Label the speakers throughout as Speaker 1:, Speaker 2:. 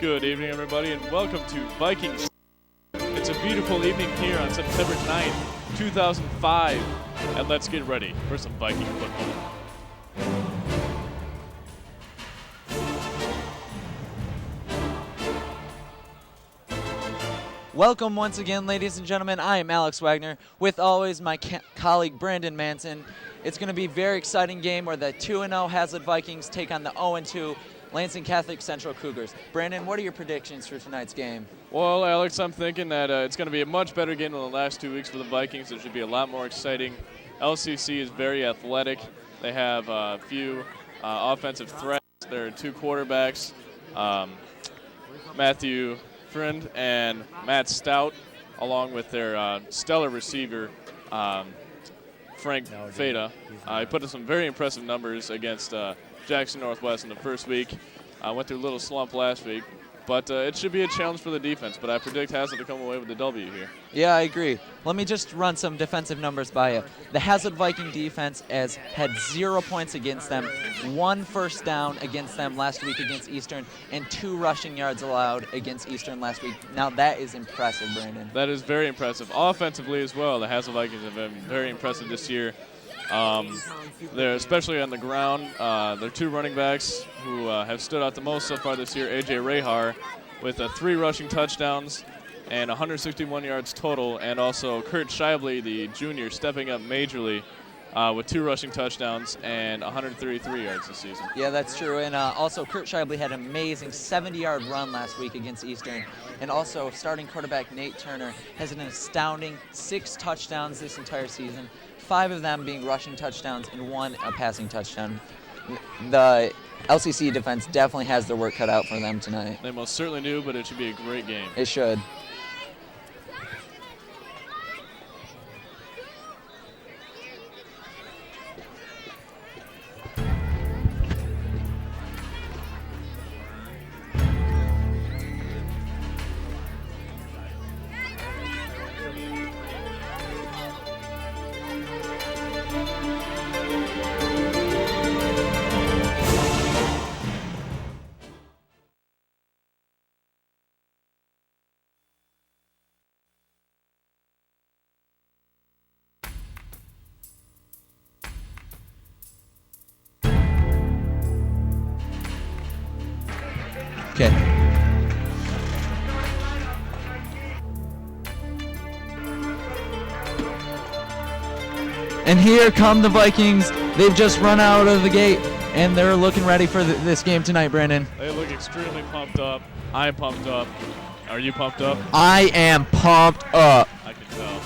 Speaker 1: Good evening, everybody, and welcome to Vikings. It's a beautiful evening here on September 9th, 2005, and let's get ready for some Viking football.
Speaker 2: Welcome once again, ladies and gentlemen. I am Alex Wagner, with always my colleague Brandon Manson. It's going to be a very exciting game where the 2-0 Haslett Vikings take on the 0-2 Lansing Catholic Central Cougars. Brandon, what are your predictions for tonight's game?
Speaker 1: Well, Alex, I'm thinking that it's going to be a much better game than the last 2 weeks for the Vikings. It should be a lot more exciting. LCC is very athletic. They have a few offensive threats. There are two quarterbacks, Matthew Friend and Matt Stout, along with their stellar receiver, Frank Feta. He put in some very impressive numbers against Jackson Northwest in the first week. Went through a little slump last week, but it should be a challenge for the defense. But I predict Haslett to come away with the W here.
Speaker 2: Yeah, I agree. Let me just run some defensive numbers by you. The Haslett Viking defense has had 0 points against them, 1 first down against them last week against Eastern, and 2 rushing yards allowed against Eastern last week. Now that is impressive, Brandon.
Speaker 1: That is very impressive. Offensively as well, the Haslett Vikings have been very impressive this year. They're especially on the ground. Their 2 running backs who have stood out the most so far this year, A.J. Rehar, with 3 rushing touchdowns and 161 yards total, and also Kurt Shibley, the junior, stepping up majorly with 2 rushing touchdowns and 133 yards this season.
Speaker 2: Yeah, that's true. And also Kurt Shibley had an amazing 70-yard run last week against Eastern. And also starting quarterback Nate Turner has an astounding 6 touchdowns this entire season, 5 of them being rushing touchdowns and 1 a passing touchdown. The LCC defense definitely has their work cut out for them tonight.
Speaker 1: They most certainly do, but it should be a great game.
Speaker 2: It should. Okay. And here come the Vikings. They've just run out of the gate, and they're looking ready for this game tonight, Brandon.
Speaker 1: They look extremely pumped up. I'm pumped up. Are you pumped up?
Speaker 2: I am pumped up.
Speaker 1: I can tell.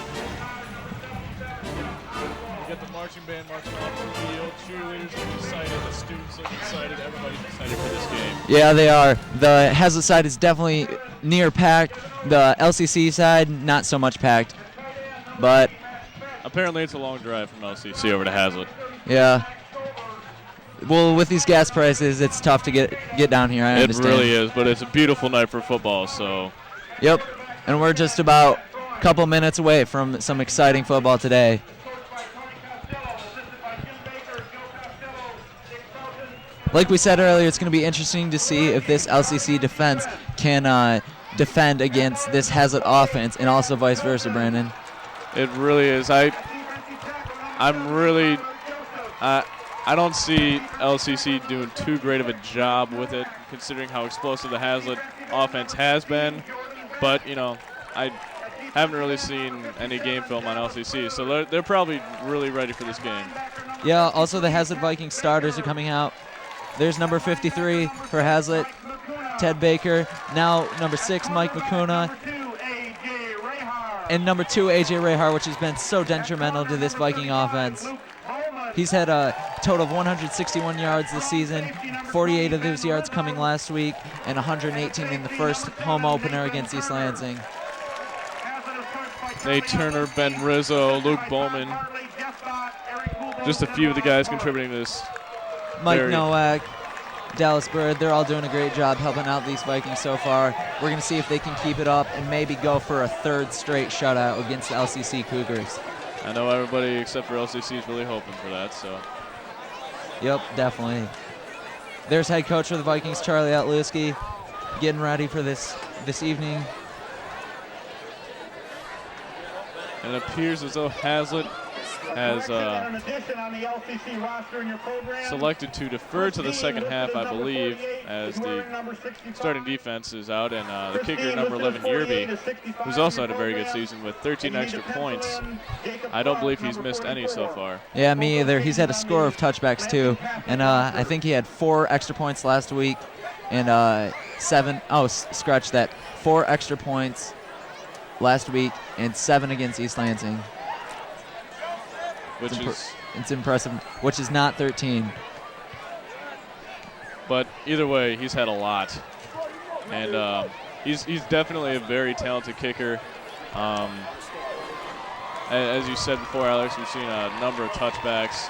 Speaker 1: You got the marching band marching off the field. Cheerleaders look excited. The students look excited. Everybody's excited for this game.
Speaker 2: Yeah, they are. The Haslett side is definitely near packed. The LCC side, not so much packed. But
Speaker 1: apparently it's a long drive from LCC over to Haslett.
Speaker 2: yeah. Well, with these gas prices, it's tough to get down here. I understand.
Speaker 1: It really is, but it's a beautiful night for football, so.
Speaker 2: Yep, and we're just about a couple minutes away from some exciting football today. Like we said earlier, it's going to be interesting to see if this LCC defense can defend against this Haslett offense, and also vice versa, Brandon.
Speaker 1: It really is. I don't see LCC doing too great of a job with it, considering how explosive the Haslett offense has been. But, you know, I haven't really seen any game film on LCC, so they're probably really ready for this game.
Speaker 2: Yeah, also the Haslett Vikings starters are coming out. There's number 53 for Haslett, Ted Baker. Now number 6, Mike McCuna. And number 2, A.J. Rehar, which has been so detrimental to this Viking offense. He's had a total of 161 yards this season, 48 of those yards coming last week, and 118 in the first home opener against East Lansing.
Speaker 1: Nate Turner, Ben Rizzo, Luke Bowman. Just a few of the guys contributing to this.
Speaker 2: Mike Nowak, Dallas Bird, they're all doing a great job helping out these Vikings so far. We're going to see if they can keep it up and maybe go for a 3rd straight shutout against the LCC Cougars.
Speaker 1: I know everybody except for LCC is really hoping for that, so.
Speaker 2: Yep, definitely. There's head coach for the Vikings, Charlie Otluski. getting ready for this evening.
Speaker 1: And it appears as though Haslett has selected to defer to the second half, I believe, as the starting defense is out, and the kicker, number 11, Yerby, who's also had a very good season with 13 extra points. I don't believe he's missed any so far.
Speaker 2: Yeah, me either. He's had a score of touchbacks too, and I think he had 4 extra points last week, and 4 extra points last week, and 7 against East Lansing. It's impressive, which is not 13.
Speaker 1: But either way, he's had a lot. And he's definitely a very talented kicker. As you said before, Alex, we've seen a number of touchbacks.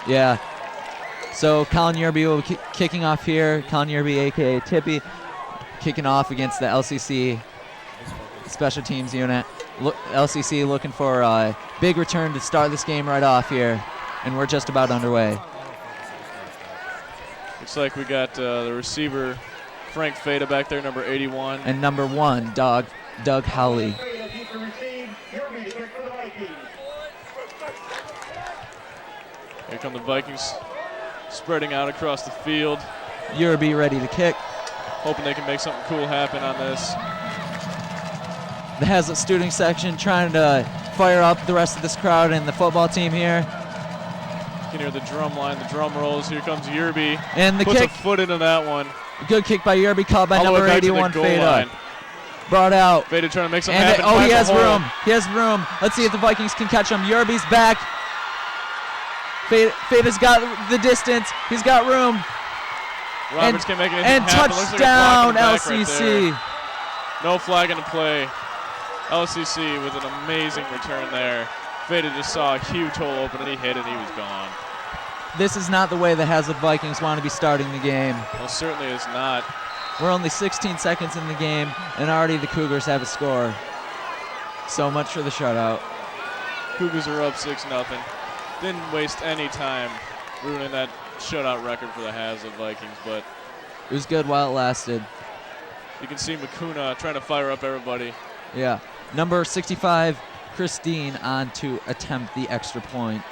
Speaker 2: Yeah. So Colin Yerby will be kicking off here. Colin Yerby, a.k.a. Tippy, kicking off against the LCC special teams unit. LCC looking for a big return to start this game right off here, and we're just about underway.
Speaker 1: Looks like we got the receiver, Frank Fada, back there, number 81.
Speaker 2: And number 1, Doug Howley.
Speaker 1: Here come the Vikings spreading out across the field.
Speaker 2: Yerby ready to kick.
Speaker 1: Hoping they can make something cool happen on this.
Speaker 2: The Haslett student section trying to fire up the rest of this crowd and the football team here.
Speaker 1: You can hear the drum line, the drum rolls. Here comes Yerby.
Speaker 2: And the
Speaker 1: puts
Speaker 2: kick.
Speaker 1: A foot into that one.
Speaker 2: Good kick by Yerby, caught by number 81, Fada. Brought out.
Speaker 1: Fada trying to make something happen.
Speaker 2: He has room. He has room. Let's see if the Vikings can catch him. Yerby's back. Fada's got the distance. He's got room.
Speaker 1: Roberts can't make anything happen.
Speaker 2: Touchdown, LCC.
Speaker 1: Right, no flag in the play. LCC with an amazing return there. Fada just saw a huge hole open and he hit it and he was gone.
Speaker 2: This is not the way the Haslett Vikings want to be starting the game.
Speaker 1: Well, certainly is not.
Speaker 2: We're only 16 seconds in the game and already the Cougars have a score. So much for the shutout.
Speaker 1: Cougars are up 6-0. Didn't waste any time ruining that shutout record for the Haslett Vikings, but
Speaker 2: it was good while it lasted.
Speaker 1: You can see Makuna trying to fire up everybody.
Speaker 2: Yeah. Number 65, Christine, on to attempt the extra point.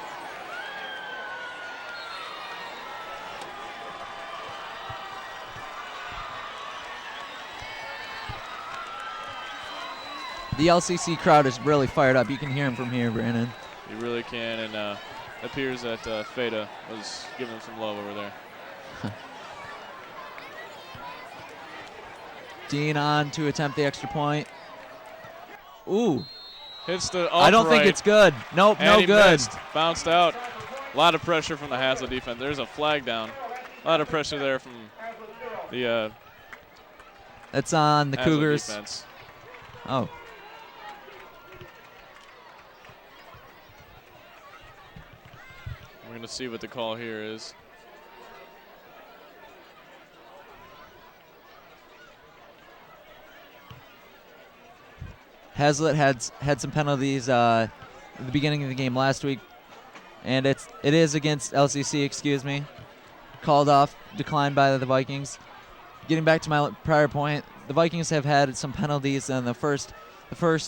Speaker 2: The LCC crowd is really fired up. You can hear him from here, Brandon.
Speaker 1: You really can, and it appears that Fada was giving them some love over there.
Speaker 2: Dean on to attempt the extra point. Ooh.
Speaker 1: Hits the upright.
Speaker 2: I don't think it's good. Nope,
Speaker 1: and
Speaker 2: no good.
Speaker 1: Missed. Bounced out. A lot of pressure from the Haslett defense. There's a flag down. A lot of pressure there from the
Speaker 2: That's on the
Speaker 1: Haslett
Speaker 2: Cougars.
Speaker 1: Defense.
Speaker 2: Oh.
Speaker 1: We're going to see what the call here is.
Speaker 2: Haslett had some penalties at the beginning of the game last week, and it is against LCC, excuse me. Called off, declined by the Vikings. Getting back to my prior point, the Vikings have had some penalties in the first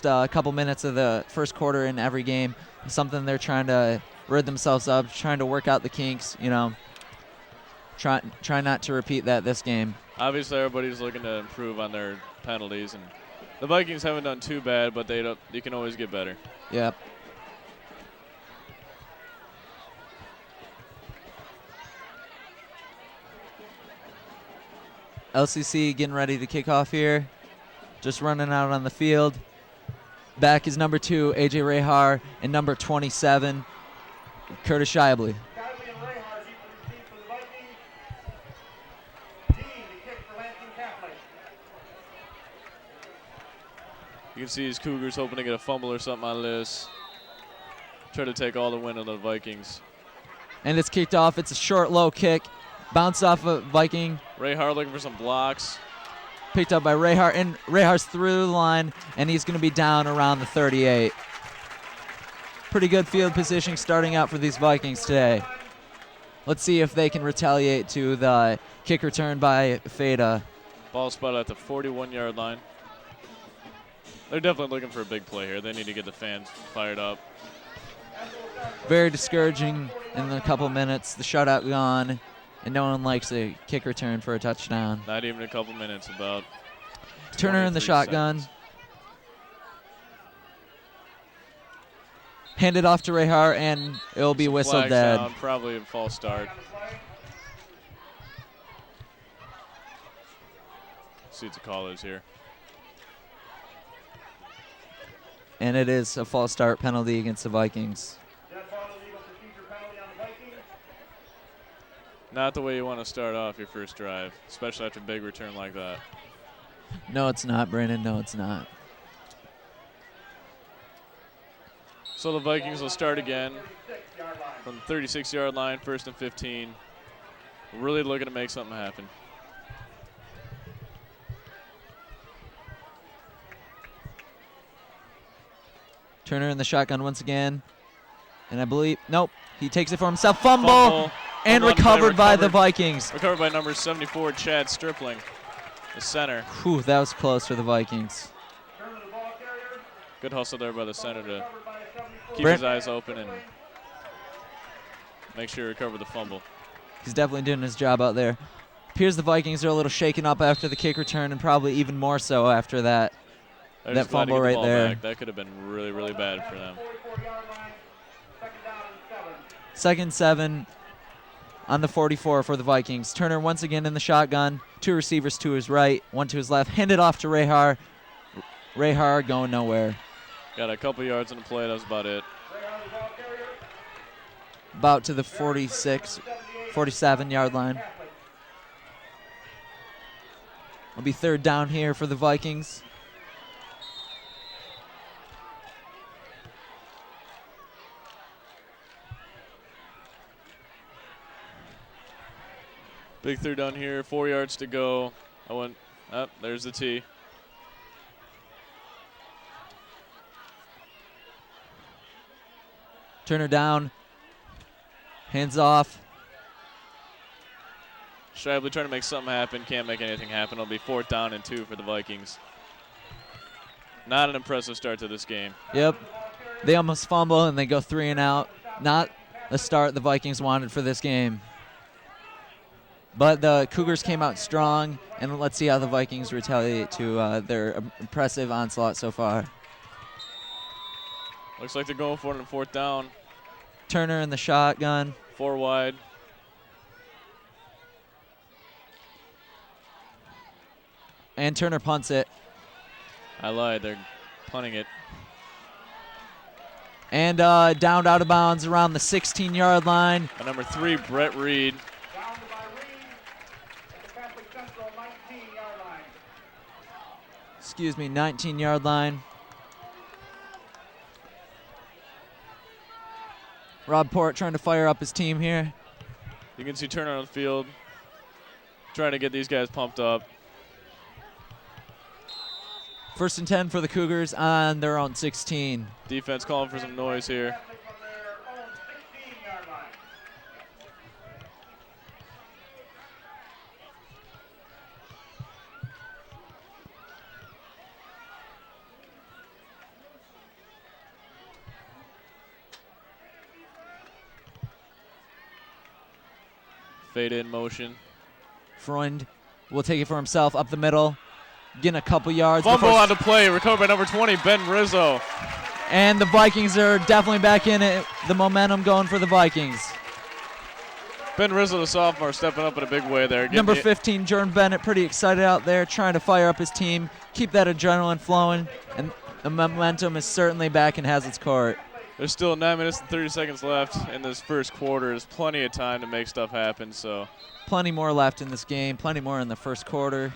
Speaker 2: couple minutes of the first quarter in every game. Something they're trying to rid themselves of, trying to work out the kinks, you know. Try not to repeat that this game.
Speaker 1: Obviously, everybody's looking to improve on their penalties, and the Vikings haven't done too bad, but they can always get better.
Speaker 2: Yep. LCC getting ready to kick off here. Just running out on the field. Back is number 2, A.J. Rehar, and number 27, Curtis Shibley.
Speaker 1: You can see these Cougars hoping to get a fumble or something out of this. Try to take all the win on the Vikings.
Speaker 2: And it's kicked off. It's a short, low kick. Bounced off a Viking.
Speaker 1: Rehar looking for some blocks.
Speaker 2: Picked up by Rehar, and Rehar's through the line, and he's going to be down around the 38. Pretty good field positioning starting out for these Vikings today. Let's see if they can retaliate to the kick return by Fada.
Speaker 1: Ball spotted at the 41-yard line. They're definitely looking for a big play here. They need to get the fans fired up.
Speaker 2: Very discouraging in a couple minutes. The shutout gone, and no one likes a kick return for a touchdown.
Speaker 1: Not even a couple minutes, about
Speaker 2: Turner in the shotgun.
Speaker 1: seconds.
Speaker 2: Handed off to Rehar, and it'll be whistled
Speaker 1: Flags
Speaker 2: dead.
Speaker 1: down, probably a false start. See what the call is here.
Speaker 2: And it is a false start penalty against the Vikings.
Speaker 1: Not the way you want to start off your first drive, especially after a big return like that.
Speaker 2: No, it's not, Brandon. No, it's not.
Speaker 1: So the Vikings will start again from the 36-yard line, 1st and 15. Really looking to make something happen.
Speaker 2: Turner in the shotgun once again. And I believe, nope, he takes it for himself. Fumble. And recovered by the Vikings.
Speaker 1: Recovered by number 74, Chad Stripling, the center.
Speaker 2: Whew, that was close for the Vikings.
Speaker 1: Good hustle there by the center to keep his eyes open and make sure he recovered the fumble.
Speaker 2: He's definitely doing his job out there. Appears the Vikings are a little shaken up after the kick return, and probably even more so after that. That fumble right there.
Speaker 1: That could have been really, really bad for them.
Speaker 2: 2nd and 7 on the 44 for the Vikings. Turner once again in the shotgun. 2 receivers to his right, 1 to his left. Handed off to Rehar. Rehar going nowhere.
Speaker 1: Got a couple yards on the play. That was about it.
Speaker 2: About to the 46, 47-yard line. It'll be 3rd down here for the Vikings.
Speaker 1: Big 3rd down here, 4 yards to go. There's the tee.
Speaker 2: Turner down. Hands off.
Speaker 1: Shively trying to make something happen. Can't make anything happen. It'll be 4th down and 2 for the Vikings. Not an impressive start to this game.
Speaker 2: Yep. They almost fumble and they go 3 and out. Not the start the Vikings wanted for this game. But the Cougars came out strong, and let's see how the Vikings retaliate to their impressive onslaught so far.
Speaker 1: Looks like they're going for it on 4th down.
Speaker 2: Turner in the shotgun.
Speaker 1: 4 wide.
Speaker 2: And Turner punts it.
Speaker 1: I lied. They're punting it.
Speaker 2: And downed out of bounds around the 16-yard line.
Speaker 1: By number 3, Brett Reed.
Speaker 2: Excuse me, 19-yard line. Rob Port trying to fire up his team here.
Speaker 1: You can see Turner on the field trying to get these guys pumped up.
Speaker 2: 1st and 10 for the Cougars on their own 16.
Speaker 1: Defense calling for some noise here. Fade in motion.
Speaker 2: Freund will take it for himself up the middle. Getting a couple yards.
Speaker 1: Fumble on the play. Recovered by number 20, Ben Rizzo.
Speaker 2: And the Vikings are definitely back in it. The momentum going for the Vikings.
Speaker 1: Ben Rizzo, the sophomore, stepping up in a big way there.
Speaker 2: Number 15, Jordan Bennett, pretty excited out there, trying to fire up his team, keep that adrenaline flowing, and the momentum is certainly back in Haslett's court.
Speaker 1: There's still 9 minutes and 30 seconds left in this first quarter. There's plenty of time to make stuff happen. So
Speaker 2: plenty more left in this game, plenty more in the first quarter.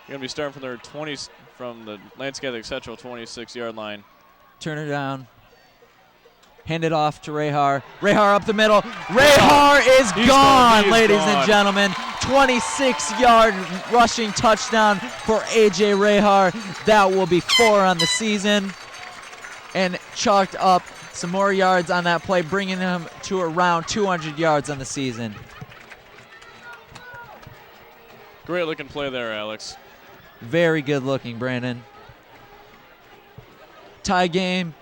Speaker 1: You're going to be starting from their 20s, from the Lance Catholic Central 26-yard line.
Speaker 2: Turn it down. Hand it off to Rehar. Rehar up the middle. Rehar is gone, ladies and gentlemen. 26-yard rushing touchdown for A.J. Rehar. That will be 4 on the season. And chalked up some more yards on that play, bringing him to around 200 yards on the season.
Speaker 1: Great looking play there, Alex.
Speaker 2: Very good looking, Brandon. Tie game.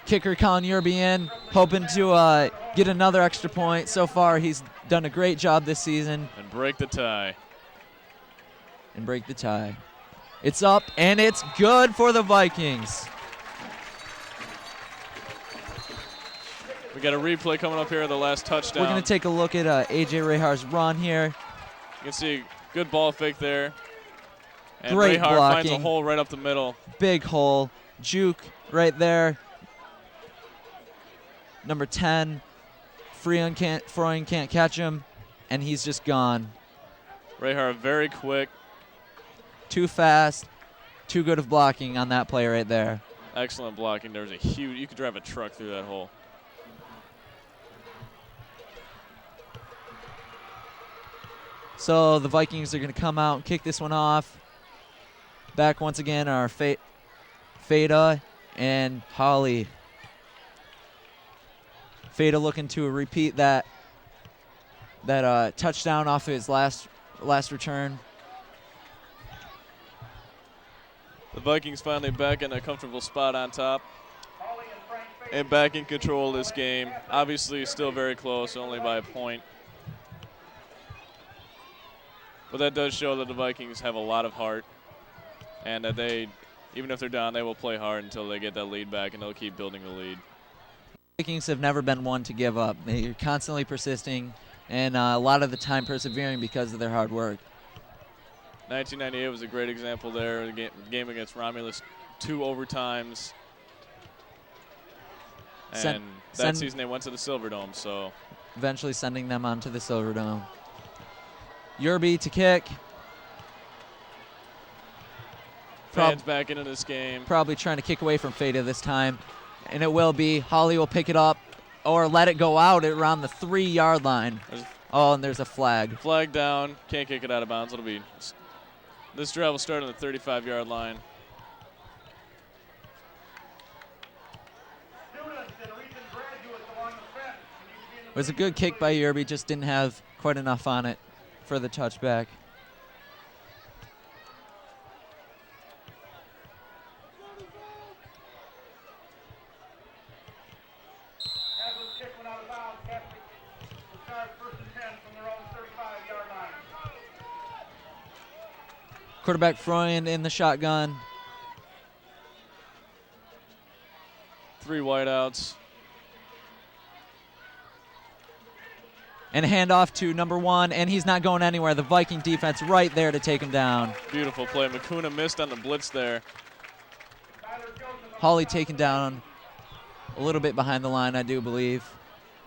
Speaker 2: Kicker Colin Yerby in, hoping to get another extra point. So far, he's done a great job this season.
Speaker 1: And break the tie.
Speaker 2: It's up, and it's good for the Vikings.
Speaker 1: We got a replay coming up here of the last touchdown.
Speaker 2: We're going to take a look at A.J. Rehar's run here.
Speaker 1: You can see good ball fake there. And
Speaker 2: Great
Speaker 1: Rehar
Speaker 2: blocking.
Speaker 1: finds a hole right up the middle.
Speaker 2: Big hole. Juke right there. Number 10. Freon can't catch him, and he's just gone.
Speaker 1: Rehar very quick.
Speaker 2: Too fast. Too good of blocking on that play right there.
Speaker 1: Excellent blocking. There was a huge, you could drive a truck through that hole.
Speaker 2: So the Vikings are going to come out and kick this one off. Back once again are Feda and Holly. Feda looking to repeat that touchdown off of his last return.
Speaker 1: The Vikings finally back in a comfortable spot on top and back in control of this game. Obviously still very close, only by a point. But that does show that the Vikings have a lot of heart and that they, even if they're down, they will play hard until they get that lead back, and they'll keep building the lead.
Speaker 2: Vikings have never been one to give up. They're constantly persisting and a lot of the time persevering because of their hard work.
Speaker 1: 1998 was a great example there. The game against Romulus, 2 overtimes. And that season they went to the Silverdome, so.
Speaker 2: Eventually sending them onto the Silverdome. Yerby to kick.
Speaker 1: Fans back into this game.
Speaker 2: Probably trying to kick away from Feda this time. And it will be. Holly will pick it up or let it go out around the 3-yard line. Oh, and there's a flag.
Speaker 1: Flag down. Can't kick it out of bounds. It'll be. This drive will start on the 35-yard line.
Speaker 2: It was a good kick by Yerby, just didn't have quite enough on it for the touchback. Quarterback Freund in the shotgun.
Speaker 1: 3 wideouts.
Speaker 2: And a handoff to number 1, and he's not going anywhere. The Viking defense right there to take him down.
Speaker 1: Beautiful play. McCuna missed on the blitz there.
Speaker 2: Hawley taken down a little bit behind the line, I do believe.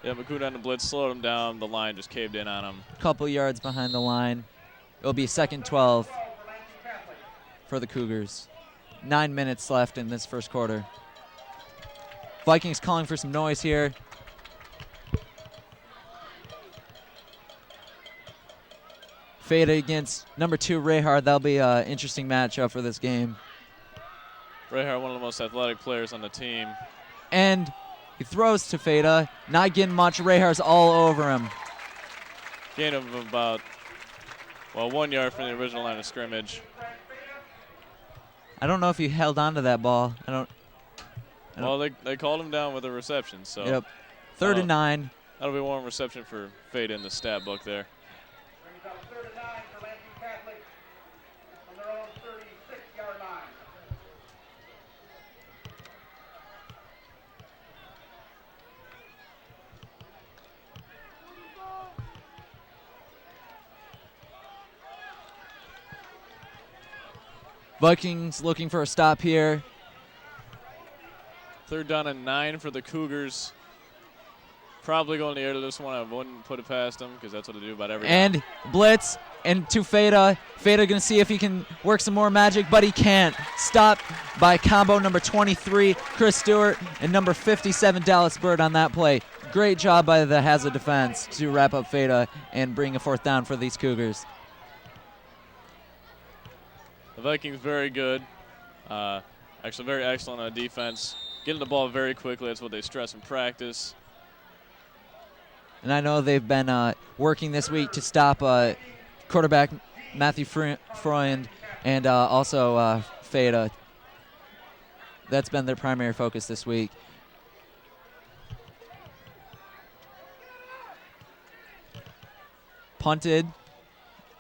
Speaker 1: Yeah, McCuna on the blitz slowed him down. The line just caved in on him.
Speaker 2: A couple yards behind the line. It'll be 2nd 12 for the Cougars. 9 minutes left in this first quarter. Vikings calling for some noise here. Feda against number 2, Rehar. That'll be an interesting matchup for this game.
Speaker 1: Rehar, one of the most athletic players on the team.
Speaker 2: And he throws to Feda. Not getting much. Rehar's all over him.
Speaker 1: Gain of about, 1 yard from the original line of scrimmage.
Speaker 2: I don't know if he held on to that ball.
Speaker 1: Well, they called him down with a reception. So.
Speaker 2: Yep. 3rd and 9.
Speaker 1: That'll be one reception for Feda in the stat book there.
Speaker 2: Vikings looking for a stop here.
Speaker 1: 3rd down and 9 for the Cougars. Probably going to the air to this one. I wouldn't put it past them because that's what they do about every
Speaker 2: And
Speaker 1: time.
Speaker 2: Blitz and to Feda. Feda going to see if he can work some more magic, but he can't. Stopped by combo number 23, Chris Stewart, and number 57, Dallas Bird on that play. Great job by the Haslett defense to wrap up Feda and bring a 4th down for these Cougars.
Speaker 1: The Vikings very good. Actually very excellent on defense. Getting the ball very quickly. That's what they stress in practice.
Speaker 2: And I know they've been working this week to stop quarterback Matthew Freund, and also Feda. That's been their primary focus this week. Punted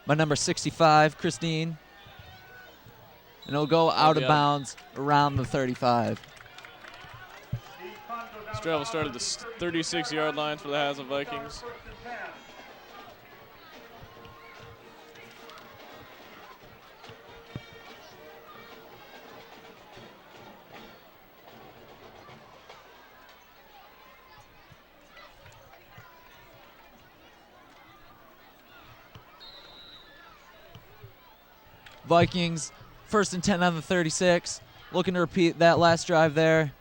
Speaker 2: by number 65, Christine. And it'll go out of bounds around the 35.
Speaker 1: This travel started the 36-yard line for the Haslett Vikings.
Speaker 2: Vikings, 1st and 10 on the 36. Looking to repeat that last drive there.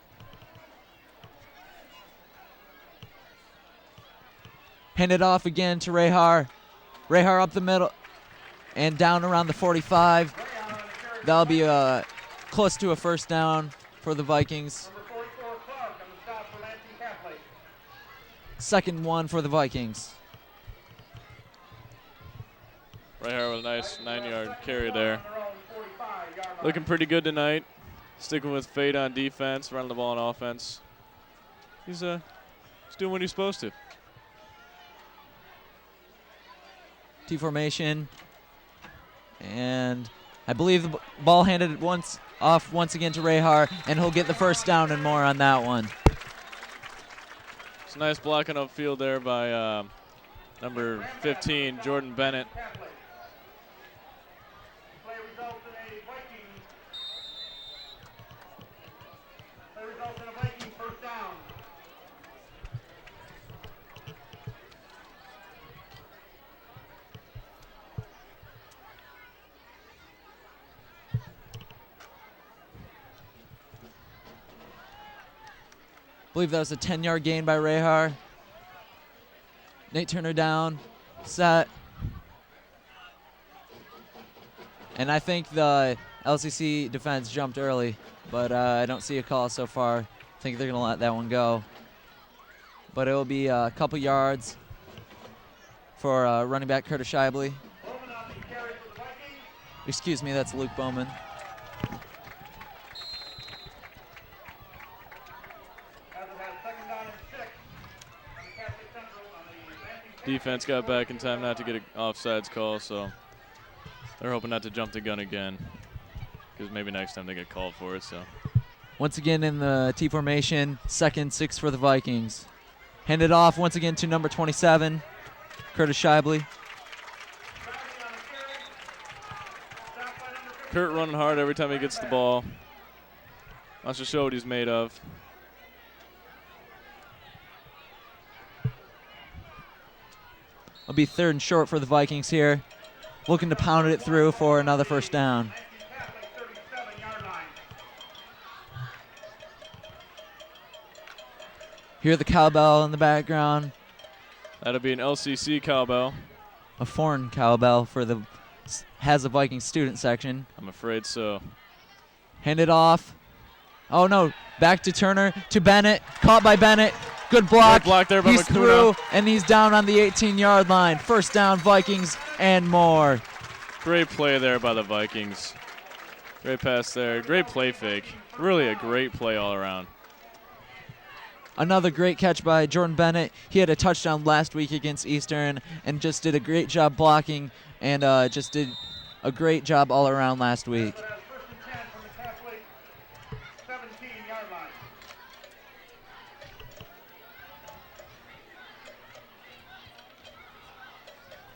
Speaker 2: Hand it off again to Rehar. Rehar up the middle and down around the 45. That'll be close to a first down for the Vikings. 2nd 1 for the Vikings.
Speaker 1: Right here with a nice 9-yard carry there. Looking pretty good tonight. Sticking with Fade on defense, running the ball on offense. He's doing what he's supposed to.
Speaker 2: T formation. And I believe the ball handed once again to Rehar, and he'll get the first down and more on that one.
Speaker 1: It's a nice blocking upfield there by number 15, Jordan Bennett.
Speaker 2: I believe that was a 10-yard gain by Rehar. Nate Turner down, set. And I think the LCC defense jumped early, but I don't see a call so far. I think they're going to let that one go. But it will be a couple yards for running back Curtis Shibley. Excuse me, that's Luke Bowman.
Speaker 1: Defense got back in time not to get an offsides call, so they're hoping not to jump the gun again, because maybe next time they get called for it. So
Speaker 2: once again in the T formation, 2nd 6 for the Vikings. Handed off once again to number 27, Curtis Shibley.
Speaker 1: Kurt running hard every time he gets the ball. Wants to show what he's made of.
Speaker 2: It'll be 3rd and short for the Vikings here. Looking to pound it through for another first down. Hear the cowbell in the background.
Speaker 1: That'll be an LCC cowbell.
Speaker 2: A foreign cowbell for the Haslett Vikings student section.
Speaker 1: I'm afraid so.
Speaker 2: Handed off. Oh no, back to Turner, to Bennett. Caught by Bennett. Good block.
Speaker 1: Good block there by
Speaker 2: He's
Speaker 1: Makuna.
Speaker 2: through, and he's down on the 18-yard line. First down, Vikings, and more.
Speaker 1: Great play there by the Vikings. Great pass there. Great play fake. Really a great play all around.
Speaker 2: Another great catch by Jordan Bennett. He had a touchdown last week against Eastern and just did a great job blocking and just did a great job all around last week.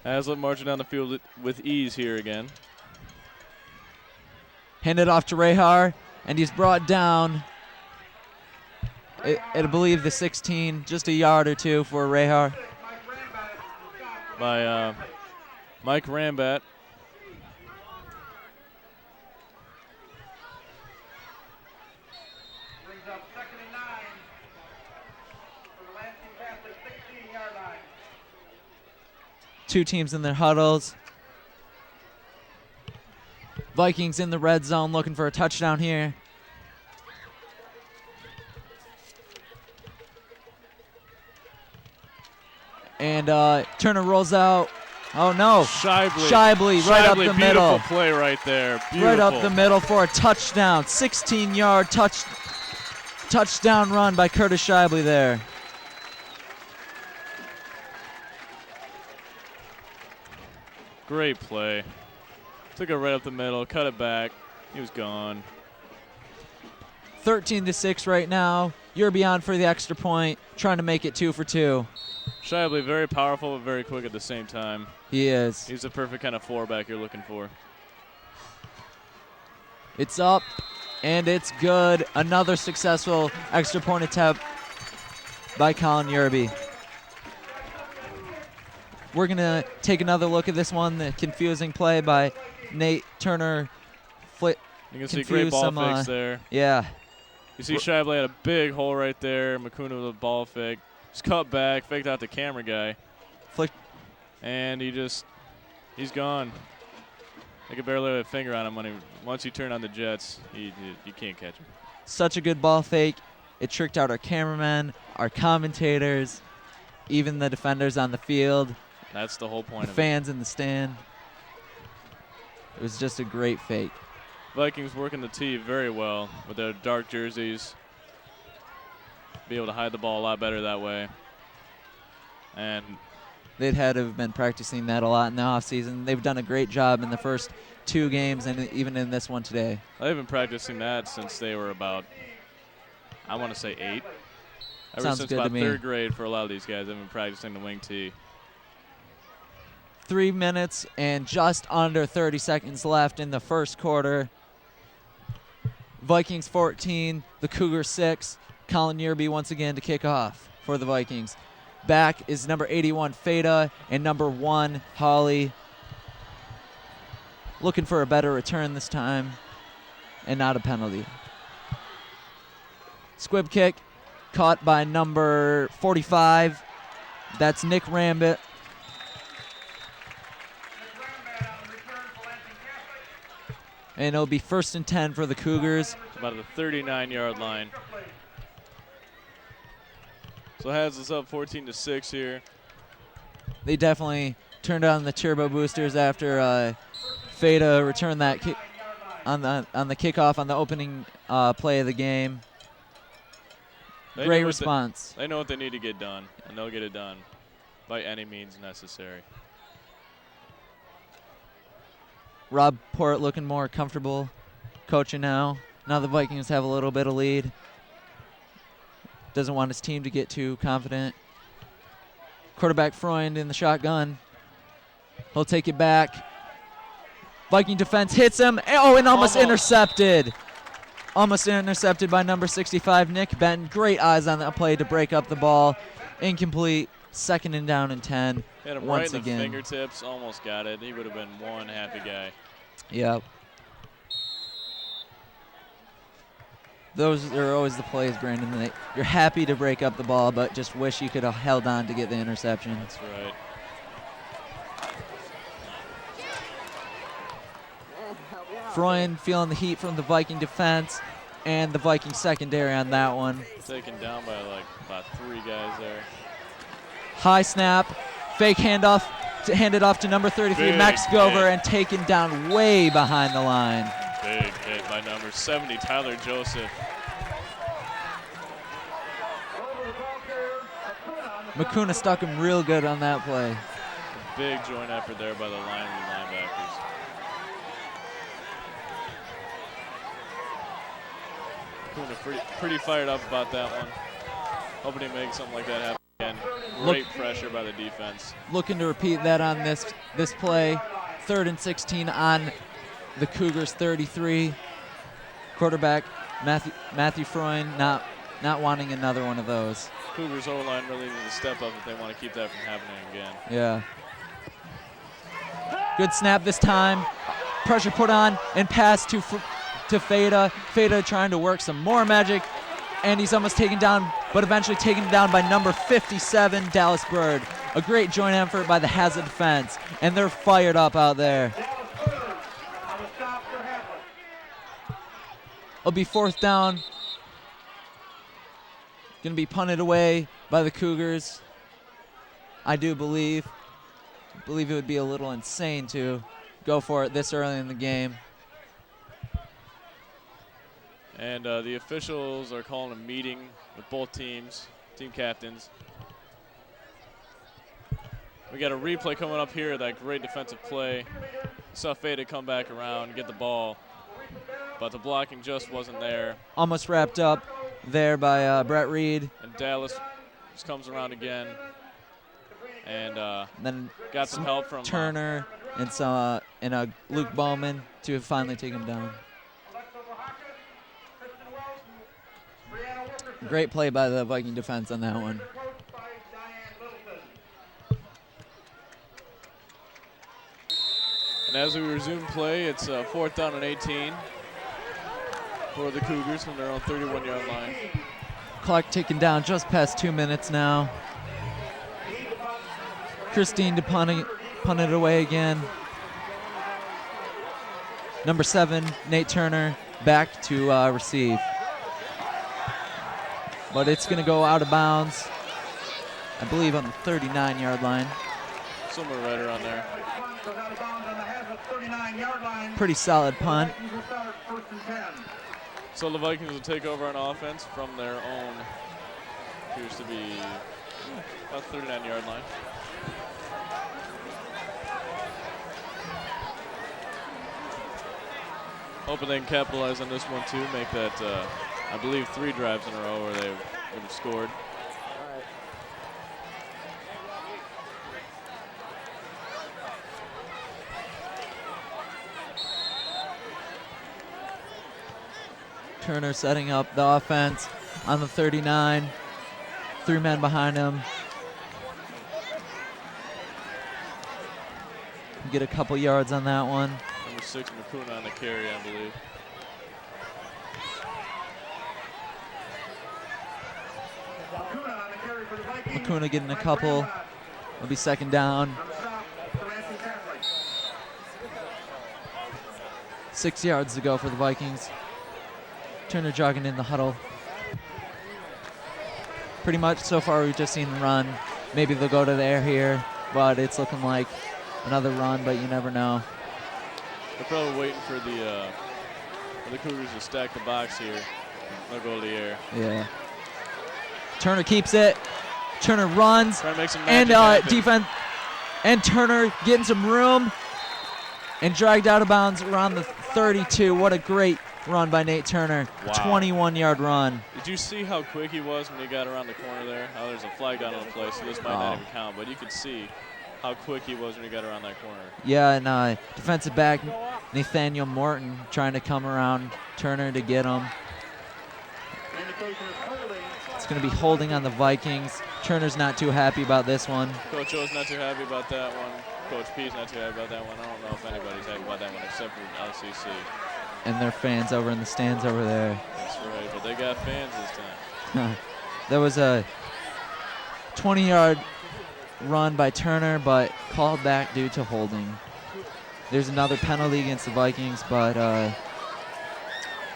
Speaker 1: Haslett marching down the field with ease here again.
Speaker 2: Handed off to Rehar, and he's brought down I believe the 16, just a yard or two for Rehar.
Speaker 1: By Mike Rambat.
Speaker 3: Brings up 2nd and 9 for the Lansing Catholic 16-yard line.
Speaker 2: Two teams in their huddles. Vikings in the red zone looking for a touchdown here. And Turner rolls out Oh, no. Shibley right up the
Speaker 1: beautiful
Speaker 2: middle.
Speaker 1: Beautiful play right there. Beautiful.
Speaker 2: Right up the middle for a touchdown. 16-yard touchdown run by Curtis Shibley there.
Speaker 1: Great play. Took it right up the middle, cut it back. He was gone.
Speaker 2: 13-6 right now. You're beyond for the extra point, trying to make it 2 for 2.
Speaker 1: Shibley very powerful but very quick at the same time.
Speaker 2: He is.
Speaker 1: He's the perfect kind of fullback you're looking for.
Speaker 2: It's up, and it's good. Another successful extra point attempt by Colin Yerby. We're going to take another look at this one, the confusing play by Nate Turner.
Speaker 1: You can see great ball fakes there.
Speaker 2: Yeah.
Speaker 1: You see Shibley had a big hole right there. Makuna with a ball fake. Just cut back, faked out the camera guy.
Speaker 2: Flick.
Speaker 1: And he's gone. They could barely lay a finger on him once you turn on the jets. You can't catch him.
Speaker 2: Such a good ball fake. It tricked out our cameramen, our commentators, even the defenders on the field.
Speaker 1: That's the whole point
Speaker 2: the
Speaker 1: of
Speaker 2: fans in the stand. It was just a great fake.
Speaker 1: Vikings working the tee very well with their dark jerseys. Be able to hide the ball a lot better that way. And
Speaker 2: they'd had to have been practicing that a lot in the offseason. They've done a great job in the first 2 games and even in this one today.
Speaker 1: They've been practicing that since they were about, I want to say 8.
Speaker 2: Sounds
Speaker 1: since
Speaker 2: good
Speaker 1: about
Speaker 2: to me.
Speaker 1: 3rd grade for a lot of these guys. They've been practicing the wing tee.
Speaker 2: 3 minutes and just under 30 seconds left in the first quarter. Vikings 14, the Cougars 6. Colin Yerby once again to kick off for the Vikings. Back is number 81, Feda, and number 1, Holly. Looking for a better return this time and not a penalty. Squib kick caught by number 45. That's Nick Rambit. And it'll be 1st and 10 for the Cougars.
Speaker 1: It's about the 39-yard line. So Haslett up 14-6 here.
Speaker 2: They definitely turned on the turbo boosters after Feda returned that kick on the kickoff on the opening play of the game. Great response.
Speaker 1: They know what they need to get done, and they'll get it done by any means necessary.
Speaker 2: Rob Port looking more comfortable coaching now. Now the Vikings have a little bit of lead. Doesn't want his team to get too confident. Quarterback Freund in the shotgun. He'll take it back. Viking defense hits him. Oh, and almost intercepted. Almost intercepted by number 65, Nick Benton. Great eyes on that play to break up the ball. Incomplete. 2nd and down and 10.
Speaker 1: Hit him
Speaker 2: once
Speaker 1: right in
Speaker 2: again.
Speaker 1: the fingertips. Almost got it. He would have been one happy guy.
Speaker 2: Yep. Those are always the plays, Brandon. You're happy to break up the ball, but just wish you could have held on to get the interception.
Speaker 1: That's right.
Speaker 2: Freund feeling the heat from the Viking defense and the Viking secondary on that one.
Speaker 1: Taken down by like about 3 guys there.
Speaker 2: High snap, fake handoff, handed off to number 33,
Speaker 1: Big
Speaker 2: Max Gover,
Speaker 1: hit.
Speaker 2: and taken down way behind the line.
Speaker 1: Big hit by number 70, Tyler Joseph.
Speaker 2: Makuna stuck him real good on that play.
Speaker 1: Big joint effort there by the line and linebackers. Makuna pretty fired up about that one. Hoping he makes something like that happen again. Great pressure by the defense.
Speaker 2: Looking to repeat that on this play. 3rd and 16 on the Cougars 33. Quarterback Matthew Freund not wanting another one of those.
Speaker 1: Cougars O-line really needs to step up if they want to keep that from happening again.
Speaker 2: Yeah. Good snap this time. Pressure put on and pass to Feda. Feda trying to work some more magic. And he's almost taken down, but eventually taken down by number 57, Dallas Bird. A great joint effort by the Haslett defense. And they're fired up out there. It'll be 4th down. Going to be punted away by the Cougars, I do believe. I believe it would be a little insane to go for it this early in the game.
Speaker 1: And the officials are calling a meeting with both teams, team captains. We got a replay coming up here, that great defensive play. Saw Fade to come back around, get the ball, but the blocking just wasn't there.
Speaker 2: Almost wrapped up there by Brett Reed.
Speaker 1: And Dallas just comes around again. And
Speaker 2: Then
Speaker 1: got some help from
Speaker 2: Turner and Luke Bowman to finally take him down. Great play by the Viking defense on that one.
Speaker 1: And as we resume play, it's 4th down and 18 for the Cougars from their own 31-yard line.
Speaker 2: Clock ticking down just past 2 minutes now. Christine to punt it away again. Number 7, Nate Turner, back to receive. But it's going to go out of bounds, I believe, on the 39-yard line.
Speaker 1: Somewhere right around there.
Speaker 2: Pretty solid punt.
Speaker 1: So the Vikings will take over on offense from their own, appears to be about 39-yard line. Hoping they can capitalize on this one too, make that, I believe, 3 drives in a row where they would have scored.
Speaker 2: Turner setting up the offense on the 39. 3 men behind him. Get a couple yards on that one.
Speaker 1: Number 6, Makuna on the carry, I believe.
Speaker 2: Makuna getting a couple. It'll be 2nd down. 6 yards to go for the Vikings. Turner jogging in the huddle. Pretty much so far we've just seen the run. Maybe they'll go to the air here, but it's looking like another run, but you never know.
Speaker 1: They're probably waiting for the Cougars to stack the box here. They'll go to the air.
Speaker 2: Yeah. Turner keeps it. Turner runs.
Speaker 1: Trying to make some
Speaker 2: and
Speaker 1: magic happen.
Speaker 2: defense. And Turner getting some room and dragged out of bounds around the 32. What a great run by Nate Turner.
Speaker 1: Wow.
Speaker 2: 21-yard run.
Speaker 1: Did you see how quick he was when he got around the corner there? Oh, there's a flag down on the play, so this might not even count, but you could see how quick he was when he got around that corner.
Speaker 2: Yeah, and defensive back Nathaniel Morton trying to come around Turner to get him. It's going to be holding on the Vikings. Turner's not too happy about this one.
Speaker 1: Coach O's not too happy about that one. Coach P's not too happy about that one. I don't know if anybody's happy about that one except for LCC.
Speaker 2: And their fans over in the stands over there.
Speaker 1: That's right, but they got fans this time.
Speaker 2: There was a 20-yard run by Turner, but called back due to holding. There's another penalty against the Vikings, but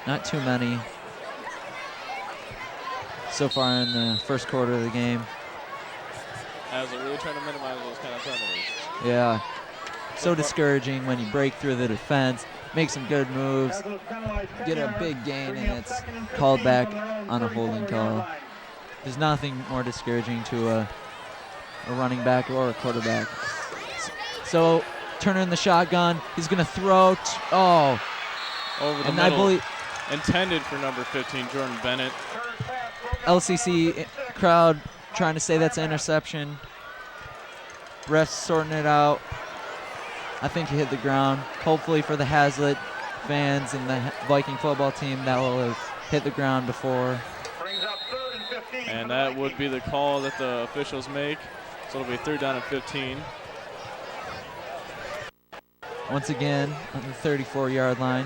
Speaker 2: not too many so far in the first quarter of the game.
Speaker 1: As they're really trying to minimize those kind of penalties.
Speaker 2: Yeah. So discouraging when you break through the defense, make some good moves, get a big gain, and it's called back on a holding call. There's nothing more discouraging to a running back or a quarterback. So Turner in the shotgun. He's going to throw.
Speaker 1: Over the
Speaker 2: and
Speaker 1: middle.
Speaker 2: I believe
Speaker 1: Intended for number 15, Jordan Bennett.
Speaker 2: LCC crowd trying to say that's an interception. Refs sorting it out. I think he hit the ground. Hopefully for the Haslett fans and the Viking football team, that will have hit the ground before.
Speaker 1: And that would be the call that the officials make. So it'll be 3rd down and 15.
Speaker 2: Once again, on the 34-yard line.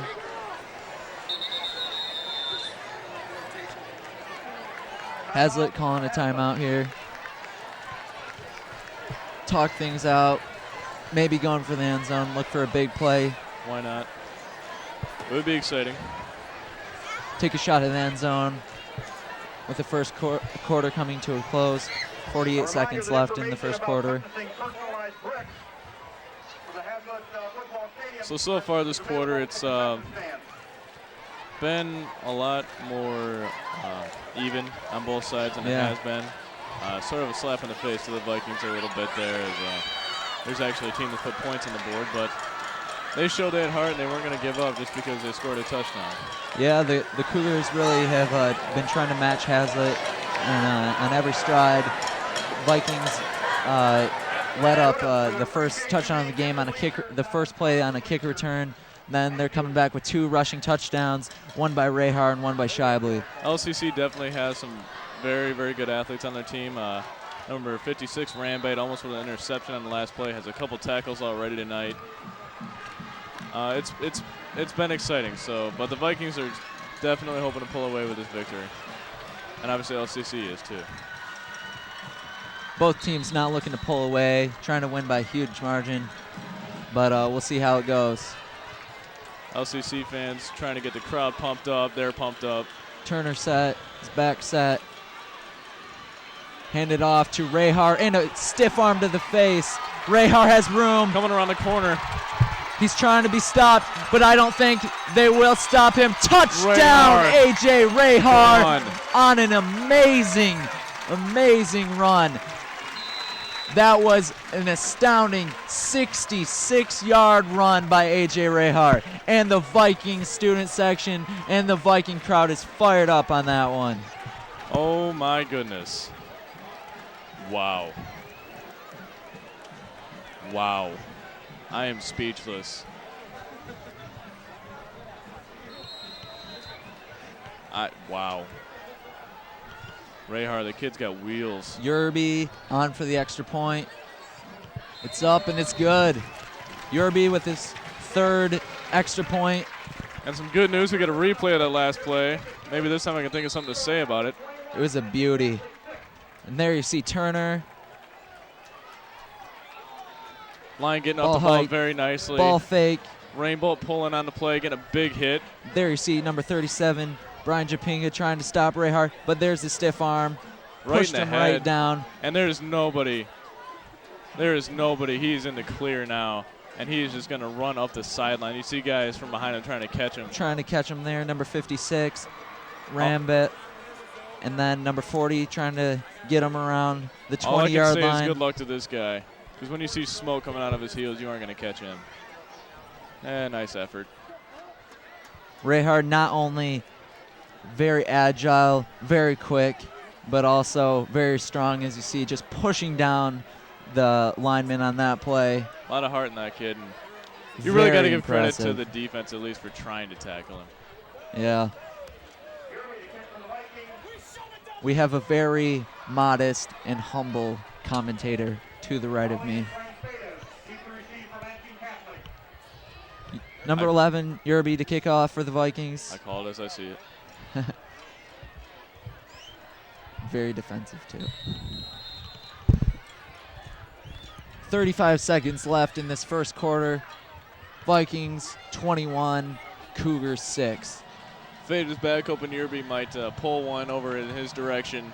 Speaker 2: Haslett calling a timeout here. Talk things out. Maybe going for the end zone. Look for a big play.
Speaker 1: Why not? It would be exciting.
Speaker 2: Take a shot at the end zone. With the first quarter coming to a close. 48 seconds left in the first quarter.
Speaker 1: So far this quarter, it's been a lot more even on both sides than it has been. Sort of a slap in the face to the Vikings a little bit there. As, there's actually a team that put points on the board, but they showed they had heart and they weren't going to give up just because they scored a touchdown.
Speaker 2: Yeah, the Cougars really have been trying to match Haslett on every stride. Vikings let up the first touchdown of the game on the first play on a kick return. Then they're coming back with 2 rushing touchdowns, one by Rahar and one by Shibley.
Speaker 1: LCC definitely has some very, very good athletes on their team. Number 56, Rambate, almost with an interception on the last play, has a couple tackles already tonight. It's been exciting. But the Vikings are definitely hoping to pull away with this victory, and obviously LCC is too.
Speaker 2: Both teams not looking to pull away, trying to win by a huge margin, but we'll see how it goes.
Speaker 1: LCC fans trying to get the crowd pumped up. They're pumped up.
Speaker 2: Turner set, his back set. Handed off to Rahar, and a stiff arm to the face. Rahar has room.
Speaker 1: Coming around the corner.
Speaker 2: He's trying to be stopped, but I don't think they will stop him. Touchdown, A.J. Rahar on an amazing, amazing run. That was an astounding 66-yard run by A.J. Rahar. And the Viking student section and the Viking crowd is fired up on that one.
Speaker 1: Oh, my goodness. Wow. Wow. I am speechless. Wow. Rahar, the kid's got wheels.
Speaker 2: Yerby on for the extra point. It's up and it's good. Yerby with his 3rd extra point.
Speaker 1: And some good news, we got a replay of that last play. Maybe this time I can think of something to say about it.
Speaker 2: It was a beauty. And there you see Turner.
Speaker 1: Line getting up the ball very nicely.
Speaker 2: Ball fake.
Speaker 1: Rainbow pulling on the play, getting a big hit.
Speaker 2: There you see number 37, Brian Japinga trying to stop Rahar, but there's the stiff arm. Pushed him right down.
Speaker 1: And there's nobody. There is nobody. He's in the clear now, and he's just going to run up the sideline. You see guys from behind him trying to catch him.
Speaker 2: Trying to catch him there, number 56, Rambit. And then number 40 trying to get him around the 20-yard line.
Speaker 1: All I can say is good luck to this guy, because when you see smoke coming out of his heels, you aren't going to catch him. Nice effort.
Speaker 2: Rahar not only very agile, very quick, but also very strong, as you see, just pushing down the lineman on that play.
Speaker 1: A lot of heart in that kid. And you really got to give
Speaker 2: impressive
Speaker 1: credit to the defense, at least, for trying to tackle him.
Speaker 2: Yeah. We have a very modest and humble commentator to the right of me. Number 11, Yerby to kick off for the Vikings.
Speaker 1: I call it as I see it.
Speaker 2: Very defensive, too. 35 seconds left in this first quarter. Vikings 21, Cougars 6.
Speaker 1: Fade is back, hoping Yerby might pull one over in his direction.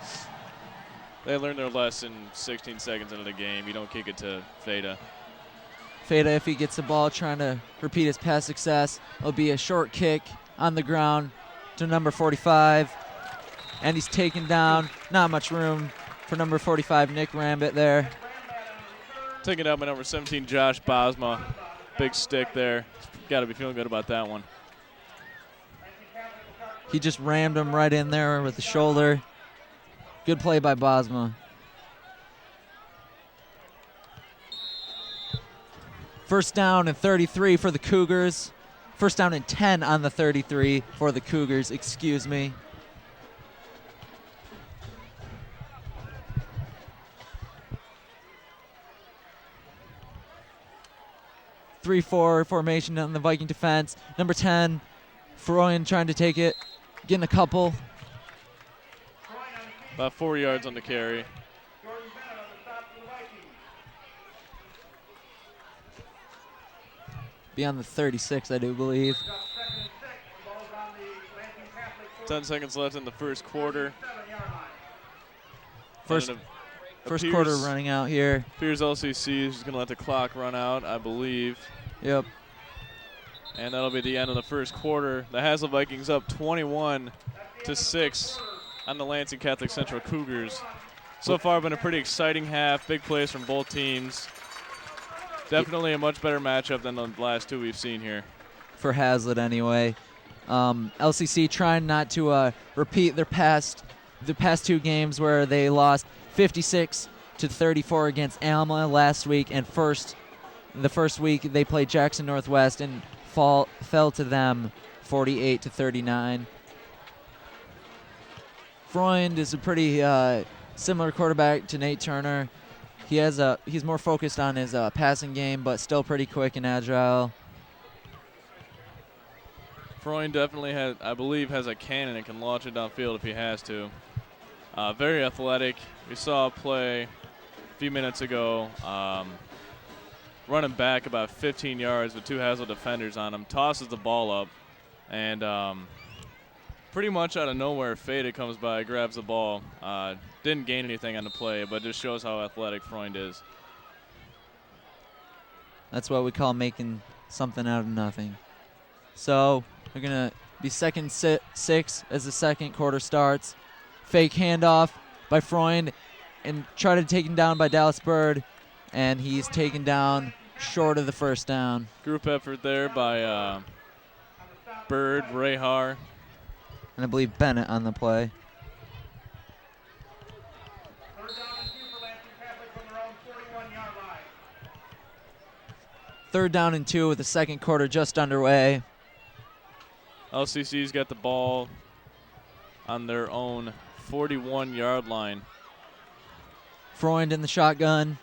Speaker 1: They learned their lesson 16 seconds into the game. You don't kick it to Feda.
Speaker 2: Feda, if he gets the ball, trying to repeat his past success. It'll be a short kick on the ground to number 45. And he's taken down. Not much room for number 45, Nick Rambit there.
Speaker 1: Taken down by number 17, Josh Bosma. Big stick there. Got to be feeling good about that one.
Speaker 2: He just rammed him right in there with the shoulder. Good play by Bosma. First down and 33 for the Cougars. First down and 10 on the 33 for the Cougars, excuse me. Three-four formation on the Viking defense. Number 10, Freund trying to take it, getting a couple.
Speaker 1: About 4 yards on the carry.
Speaker 2: Be on the 36, I do believe.
Speaker 1: 10 seconds left in the first quarter.
Speaker 2: First quarter running out here.
Speaker 1: Appears LCC is just going to let the clock run out, I believe.
Speaker 2: Yep.
Speaker 1: And that'll be the end of the first quarter. The Haslett Vikings up 21-6 on the Lansing Catholic Central Cougars. So far, been a pretty exciting half. Big plays from both teams. Definitely a much better matchup than the last two we've seen here.
Speaker 2: For Haslett, anyway. LCC trying not to repeat the past two games where they lost 56-34 against Alma last week, and the first week they played Jackson Northwest and fell to them 48-39. Freund is a pretty similar quarterback to Nate Turner. He's more focused on his passing game, but still pretty quick and agile.
Speaker 1: Freund definitely has a cannon and can launch it downfield if he has to. Very athletic. We saw a play a few minutes ago, running back about 15 yards with two Haslett defenders on him, tosses the ball up, and pretty much out of nowhere, Fada comes by, grabs the ball. Didn't gain anything on the play, but just shows how athletic Freund is.
Speaker 2: That's what we call making something out of nothing. So we're going to be second 6 as the second quarter starts. Fake handoff by Freund and try to take him down by Dallas Bird, and he's taken down short of the first down.
Speaker 1: Group effort there by Bird, Rehar,
Speaker 2: and I believe Bennett on the play. Third down and 2 with the second quarter just underway.
Speaker 1: LCC's got the ball on their own 41-yard line.
Speaker 2: Freund in the shotgun.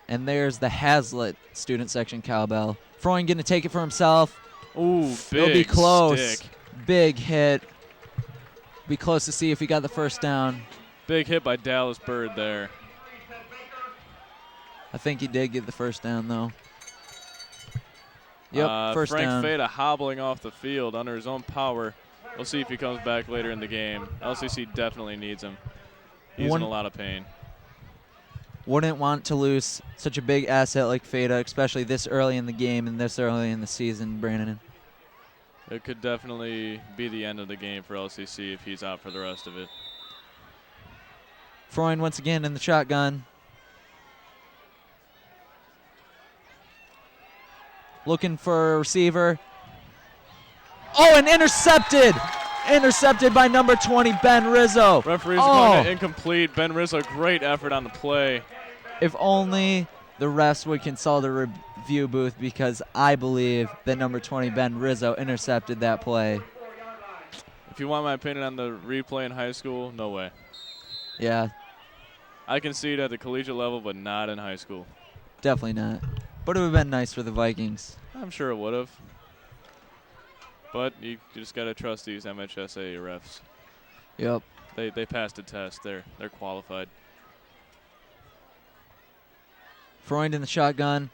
Speaker 2: And there's the Haslett student section cowbell. Freund going to take it for himself.
Speaker 1: Ooh, big
Speaker 2: It'll be close.
Speaker 1: stick.
Speaker 2: Big hit. Be close to see if he got the first down.
Speaker 1: Big hit by Dallas Bird there.
Speaker 2: I think he did get the first down, though. Yep, first
Speaker 1: Frank
Speaker 2: down.
Speaker 1: Fada hobbling off the field under his own power. We'll see if he comes back later in the game. LCC definitely needs him. He's in a lot of pain.
Speaker 2: Wouldn't want to lose such a big asset like Fada, especially this early in the game and this early in the season, Brandon.
Speaker 1: It could definitely be the end of the game for LCC if he's out for the rest of it.
Speaker 2: Freund once again in the shotgun. Looking for a receiver. Oh, and intercepted! Intercepted by number 20, Ben Rizzo.
Speaker 1: Referee's calling it incomplete. Ben Rizzo, great effort on the play.
Speaker 2: If only the refs would consult a review booth, because I believe that number 20, Ben Rizzo, intercepted that play.
Speaker 1: If you want my opinion on the replay in high school, no way.
Speaker 2: Yeah.
Speaker 1: I can see it at the collegiate level, but not in high school.
Speaker 2: Definitely not. But it would have been nice for the Vikings.
Speaker 1: I'm sure it would have. But you just got to trust these MHSA refs.
Speaker 2: Yep.
Speaker 1: They passed the test. They're qualified.
Speaker 2: Freund in the shotgun.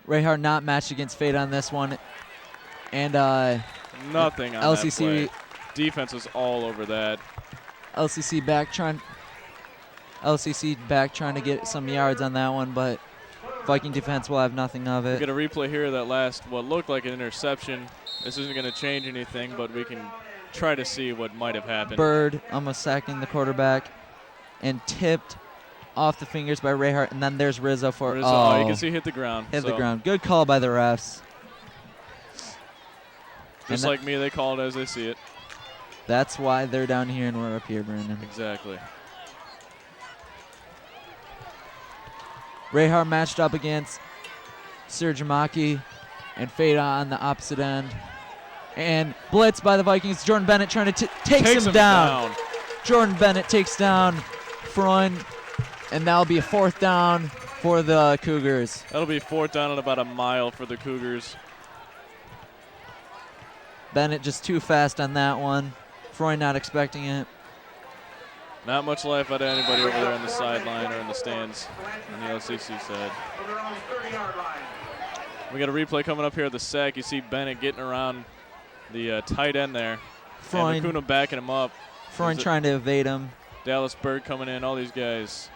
Speaker 2: Rehar not matched against Fada on this one. And
Speaker 1: nothing on
Speaker 2: LCC
Speaker 1: that play. Defense was all over that.
Speaker 2: LCC back trying to get some yards on that one, but Viking defense will have nothing of it.
Speaker 1: We get a replay here that last what looked like an interception. This isn't going to change anything, but we can try to see what might have happened.
Speaker 2: Bird almost sacking the quarterback and tipped off the fingers by Rehart, and then there's Rizzo for
Speaker 1: you can see hit the ground.
Speaker 2: Hit the ground. Good call by the refs.
Speaker 1: Just like me, they call it as they see it.
Speaker 2: That's why they're down here and we're up here, Brandon.
Speaker 1: Exactly.
Speaker 2: Rehar matched up against Sergemaki and Fada on the opposite end. And blitz by the Vikings. Jordan Bennett trying to takes him down. Jordan Bennett takes down Freund, and that'll be a fourth down for the Cougars.
Speaker 1: That'll be fourth down and about a mile for the Cougars.
Speaker 2: Bennett just too fast on that one. Freund not expecting it.
Speaker 1: Not much life out of anybody over there on the sideline or in the stands on the LCC side. We got a replay coming up here at the sack. You see Bennett getting around the tight end there.
Speaker 2: Freund,
Speaker 1: and Lacuna backing him up.
Speaker 2: Freund trying to evade him.
Speaker 1: Dallas Bird coming in. All these guys,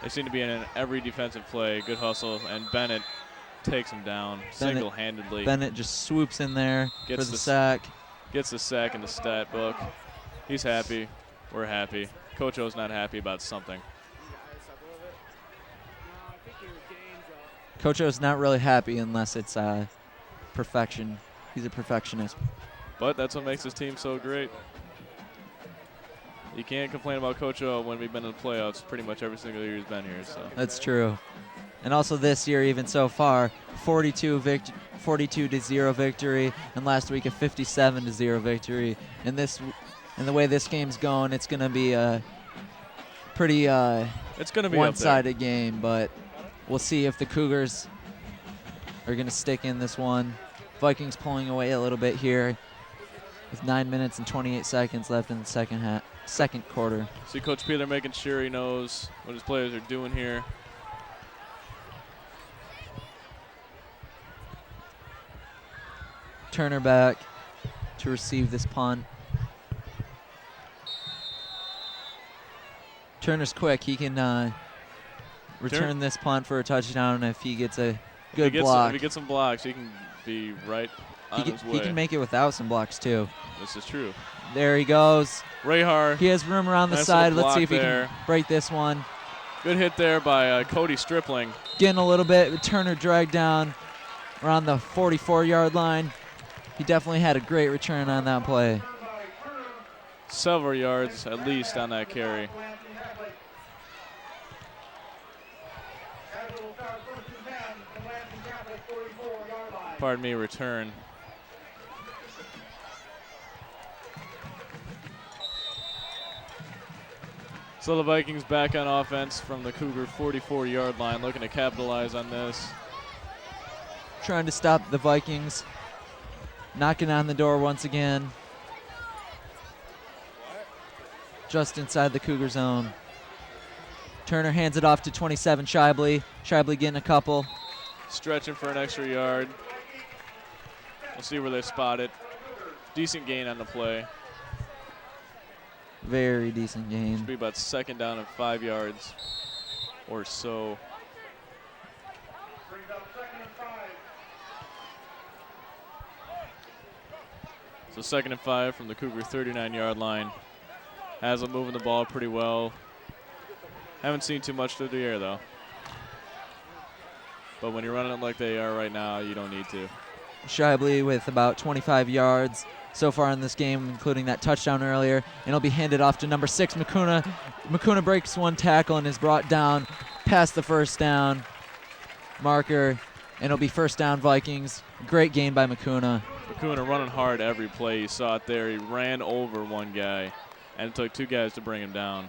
Speaker 1: they seem to be in every defensive play. Good hustle. And Bennett takes him down single-handedly.
Speaker 2: Bennett just swoops in there for the
Speaker 1: Gets
Speaker 2: sack.
Speaker 1: Gets the sack in the stat book. He's happy. We're happy. Coach O's not happy about something.
Speaker 2: Coach O's not really happy unless it's perfection. He's a perfectionist.
Speaker 1: But that's what makes his team so great. You can't complain about Coach O when we've been in the playoffs pretty much every single year he's been here. So
Speaker 2: That's true. And also this year, even so far, 42-0 victory, and last week a 57-0 victory. And the way this game's going, it's going to be a pretty
Speaker 1: it's going to be
Speaker 2: one-sided game. But we'll see if the Cougars are going to stick in this one. Vikings pulling away a little bit here with 9 minutes and 28 seconds left in the second quarter.
Speaker 1: See Coach Peter making sure he knows what his players are doing here.
Speaker 2: Turner back to receive this punt. Turner's quick. He can return this punt for a touchdown if he gets a good block.
Speaker 1: If he gets some blocks, he can be right on his way.
Speaker 2: He can make it without some blocks, too.
Speaker 1: This is true.
Speaker 2: There he goes.
Speaker 1: Rahar.
Speaker 2: He has room around the
Speaker 1: Nice
Speaker 2: side.
Speaker 1: little
Speaker 2: Let's see if he
Speaker 1: block
Speaker 2: can break this one.
Speaker 1: Good hit there by Cody Stripling.
Speaker 2: Getting a little bit. Turner dragged down around the 44-yard line. He definitely had a great return on that play.
Speaker 1: Several yards at least on that carry. Pardon me, return. So the Vikings back on offense from the Cougar 44-yard line, looking to capitalize on this.
Speaker 2: Trying to stop the Vikings. Knocking on the door once again. Just inside the Cougar zone. Turner hands it off to 27, Shibley. Shibley getting a couple.
Speaker 1: Stretching for an extra yard. We'll see where they spot it. Decent gain on the play.
Speaker 2: Very decent gain.
Speaker 1: Should be about second down and 5 yards or so. So 2nd and 5 from the Cougar 39-yard line. Haslett moving the ball pretty well. Haven't seen too much through the air, though. But when you're running it like they are right now, you don't need to.
Speaker 2: Shibley with about 25 yards so far in this game, including that touchdown earlier. And it'll be handed off to number 6, Makuna. Makuna breaks one tackle and is brought down past the first down marker. And it'll be first down Vikings. Great gain by Makuna.
Speaker 1: Makuna running hard every play. You saw it there. He ran over one guy, and it took 2 guys to bring him down.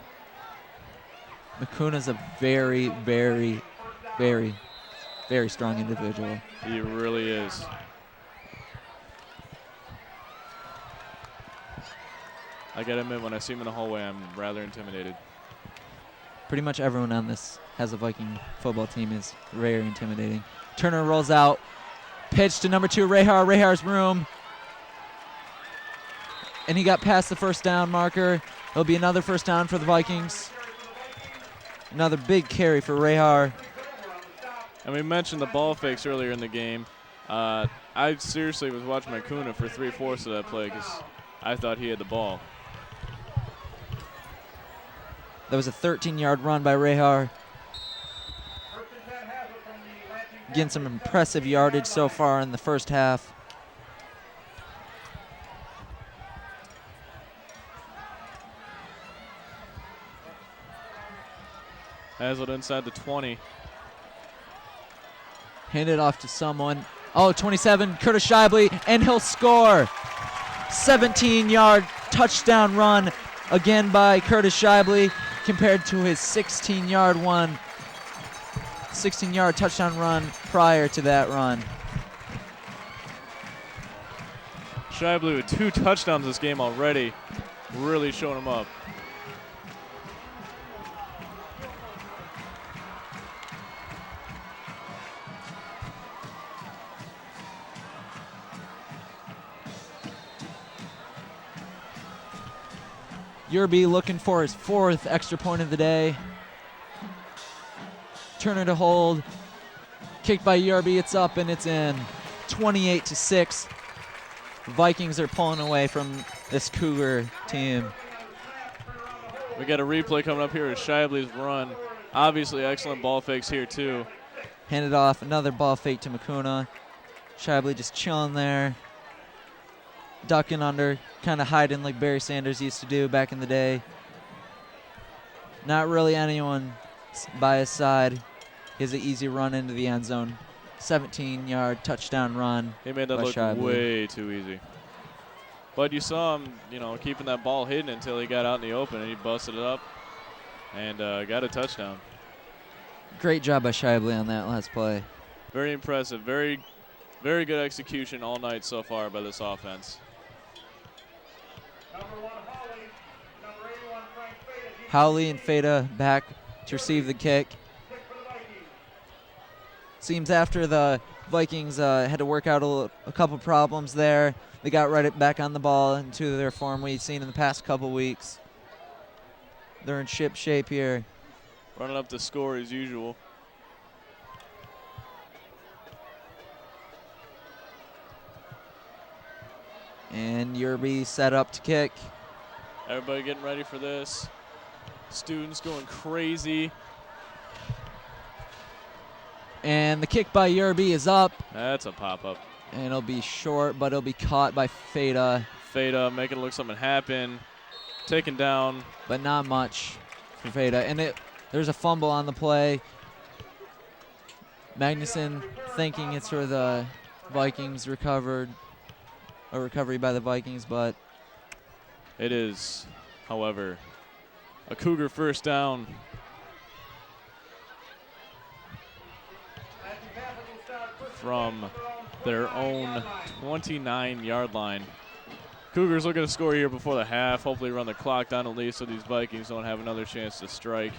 Speaker 2: Makuna's a very, very, very, very strong individual.
Speaker 1: He really is. I gotta admit, when I see him in the hallway, I'm rather intimidated.
Speaker 2: Pretty much everyone on this has a Viking football team is very intimidating. Turner rolls out. Pitch to number 2, Rahar. Rahar's room. And he got past the first down marker. It'll be another first down for the Vikings. Another big carry for Rahar.
Speaker 1: And we mentioned the ball fakes earlier in the game. I seriously was watching Makuna for 3/4 of that play because I thought he had the ball.
Speaker 2: That was a 13-yard run by Rahar. Getting some impressive yardage so far in the first half.
Speaker 1: Haslett inside the 20.
Speaker 2: Hand it off to someone. Oh, 27, Curtis Shibley, and he'll score. 17-yard touchdown run again by Curtis Shibley compared to his 16-yard touchdown run prior to that run.
Speaker 1: Shibley with 2 touchdowns this game already. Really showing him up.
Speaker 2: Yerby looking for his 4th extra point of the day. Turner to hold. Kicked by URB, it's up and it's in. 28-6. Vikings are pulling away from this Cougar team.
Speaker 1: We got a replay coming up here with Shibley's run. Obviously, excellent ball fakes here, too.
Speaker 2: Handed off, another ball fake to Makuna. Shibley just chilling there. Ducking under, kind of hiding like Barry Sanders used to do back in the day. Not really anyone by his side. He has an easy run into the end zone. 17-yard touchdown run.
Speaker 1: He made that look way too easy. But you saw him, keeping that ball hidden until he got out in the open, and he busted it up and got a touchdown.
Speaker 2: Great job by Shibley on that last play.
Speaker 1: Very impressive. Very, very good execution all night so far by this offense.
Speaker 2: Howley and Feta back to receive the kick. Seems after the Vikings had to work out a couple problems there, they got right back on the ball into their form we've seen in the past couple weeks. They're in ship shape here.
Speaker 1: Running up the score as usual.
Speaker 2: And Yerby set up to kick.
Speaker 1: Everybody getting ready for this. Students going crazy.
Speaker 2: And the kick by Yerby is up.
Speaker 1: That's a pop-up.
Speaker 2: And it'll be short, but it'll be caught by Feta.
Speaker 1: Feta making it look something happen. Taken down.
Speaker 2: But not much for Feta. And there's a fumble on the play. Magnuson thinking it's for the Vikings recovered. A recovery by the Vikings, but
Speaker 1: it is, however, a Cougar first down. From their own 29-yard line. Cougars looking to score here before the half. Hopefully run the clock down at least so these Vikings don't have another chance to strike.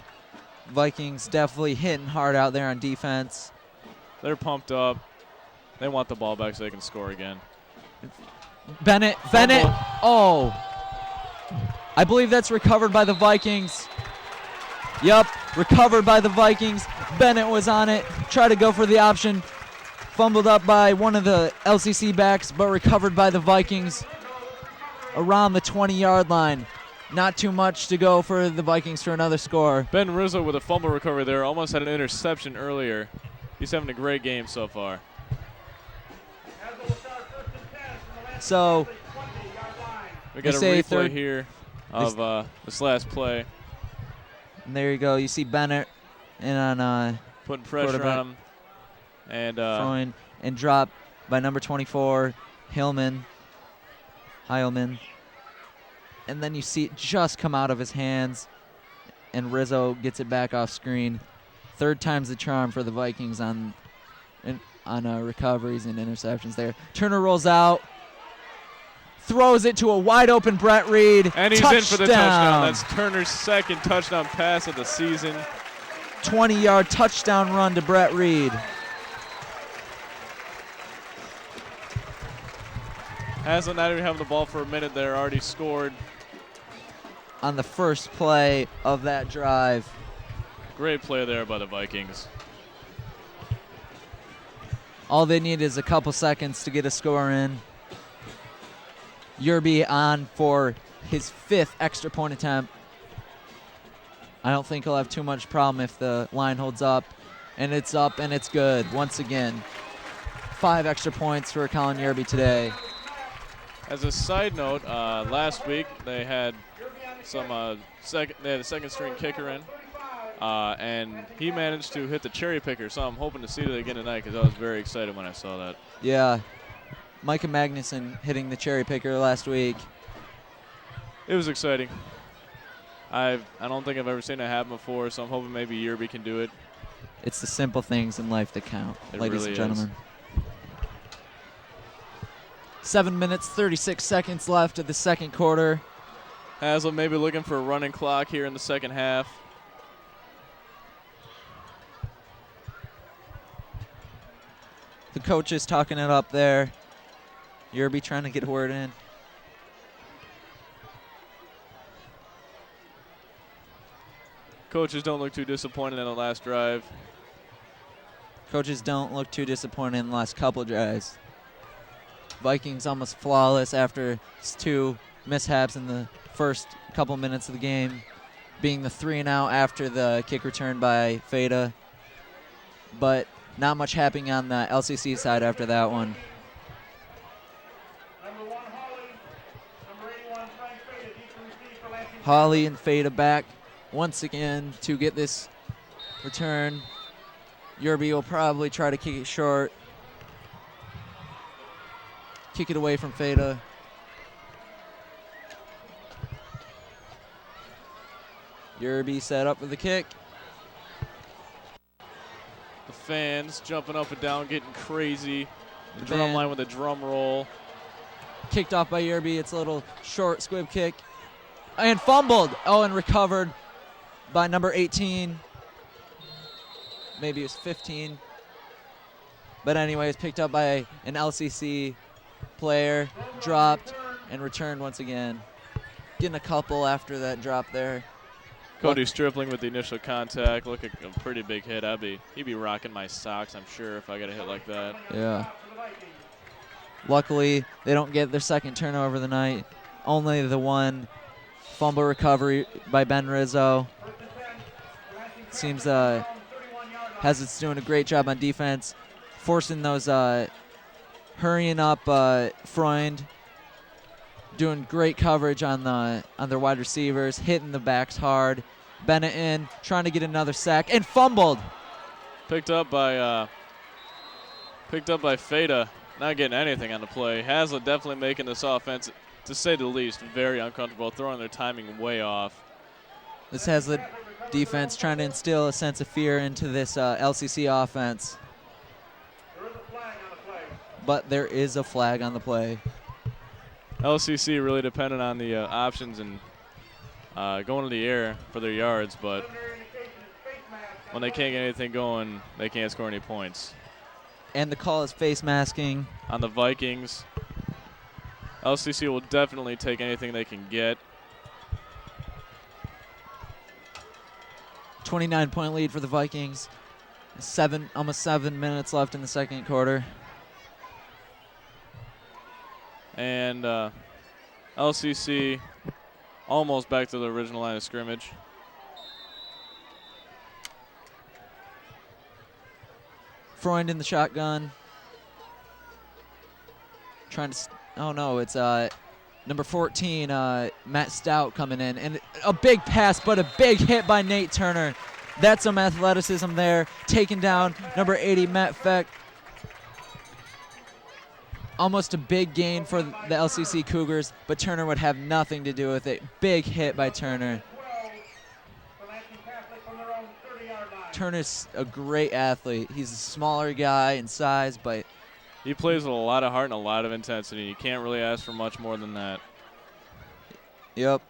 Speaker 2: Vikings definitely hitting hard out there on defense.
Speaker 1: They're pumped up. They want the ball back so they can score again.
Speaker 2: Bennett. Oh. I believe that's recovered by the Vikings. Yup, recovered by the Vikings. Bennett was on it. Tried to go for the option. Fumbled up by one of the LCC backs, but recovered by the Vikings around the 20-yard line. Not too much to go for the Vikings for another score.
Speaker 1: Ben Rizzo with a fumble recovery there. Almost had an interception earlier. He's having a great game so far.
Speaker 2: So
Speaker 1: we got a replay here of this last play.
Speaker 2: And there you go. You see Bennett and on
Speaker 1: putting pressure on him. And
Speaker 2: throwing and drop by number 24, Heilman. And then you see it just come out of his hands, and Rizzo gets it back off screen. Third time's the charm for the Vikings on recoveries and interceptions there. Turner rolls out, throws it to a wide open Brett Reed.
Speaker 1: And he's in for the touchdown. That's Turner's second touchdown pass of the season.
Speaker 2: 20-yard touchdown run to Brett Reed.
Speaker 1: Haslett not even having the ball for a minute there, already scored.
Speaker 2: On the first play of that drive.
Speaker 1: Great play there by the Vikings.
Speaker 2: All they need is a couple seconds to get a score in. Yerby on for his 5th extra point attempt. I don't think he'll have too much problem if the line holds up. And it's up and it's good once again. 5 extra points for Colin Yerby today.
Speaker 1: As a side note, last week they had a second string kicker in, and he managed to hit the cherry picker. So I'm hoping to see that again tonight because I was very excited when I saw that.
Speaker 2: Yeah, Micah Magnuson hitting the cherry picker last week.
Speaker 1: It was exciting. I don't think I've ever seen it happen before, so I'm hoping maybe Yerby can do it.
Speaker 2: It's the simple things in life that count, ladies and gentlemen. 7 minutes, 36 seconds left of the second quarter.
Speaker 1: Haslett maybe looking for a running clock here in the second half.
Speaker 2: The coach is talking it up there. Yerby trying to get a word in.
Speaker 1: Coaches don't look too disappointed in the last drive.
Speaker 2: Coaches don't look too disappointed in the last couple drives. Vikings almost flawless after 2 mishaps in the first couple minutes of the game, being the 3-and-out after the kick return by Feta. But not much happening on the LCC side after that one.
Speaker 3: Number 1, Holly. Number 81, Frank Feta, deep to receive for Lansing.
Speaker 2: Holly and Feta back once again to get this return. Yerby will probably try to kick it short. Kick it away from Feta. Yerby set up for the kick.
Speaker 1: The fans jumping up and down, getting crazy. The drum
Speaker 2: band
Speaker 1: line with a drum roll.
Speaker 2: kicked off by Yerby. It's a little short squib kick. And fumbled. Oh, and recovered by number 18. Maybe it was 15. But anyway, it's picked up by an LCC player, dropped, and returned once again. Getting a couple after that drop there.
Speaker 1: Cody Stripling with the initial contact. Look at a pretty big hit. He'd be rocking my socks, I'm sure, if I got a hit like that.
Speaker 2: Yeah. Luckily, they don't get their second turnover of the night. Only the one fumble recovery by Ben Rizzo. Seems Hazlett's doing a great job on defense, forcing those, hurrying up Freund, doing great coverage on their wide receivers, hitting the backs hard. Bennett in, trying to get another sack, and fumbled.
Speaker 1: Picked up by Feta, not getting anything on the play. Haslett definitely making this offense, to say the least, very uncomfortable, throwing their timing way off.
Speaker 2: This Haslett defense trying to instill a sense of fear into this LCC offense. But there is a flag on the play.
Speaker 1: LCC really dependent on the options and going to the air for their yards, but when they can't get anything going, they can't score any points.
Speaker 2: And the call is face masking.
Speaker 1: On the Vikings, LCC will definitely take anything they can get.
Speaker 2: 29-point lead for the Vikings. Almost 7 minutes left in the second quarter.
Speaker 1: And LCC almost back to the original line of scrimmage.
Speaker 2: Freund in the shotgun. Trying to, oh no, it's number 14, Matt Stout coming in. And a big pass, but a big hit by Nate Turner. That's some athleticism there. Taking down number 80, Matt Feck. Almost a big gain for the LCC Cougars, but Turner would have nothing to do with it. Big hit by Turner. Turner's a great athlete. He's a smaller guy in size, but
Speaker 1: he plays with a lot of heart and a lot of intensity. You can't really ask for much more than that.
Speaker 2: Yep.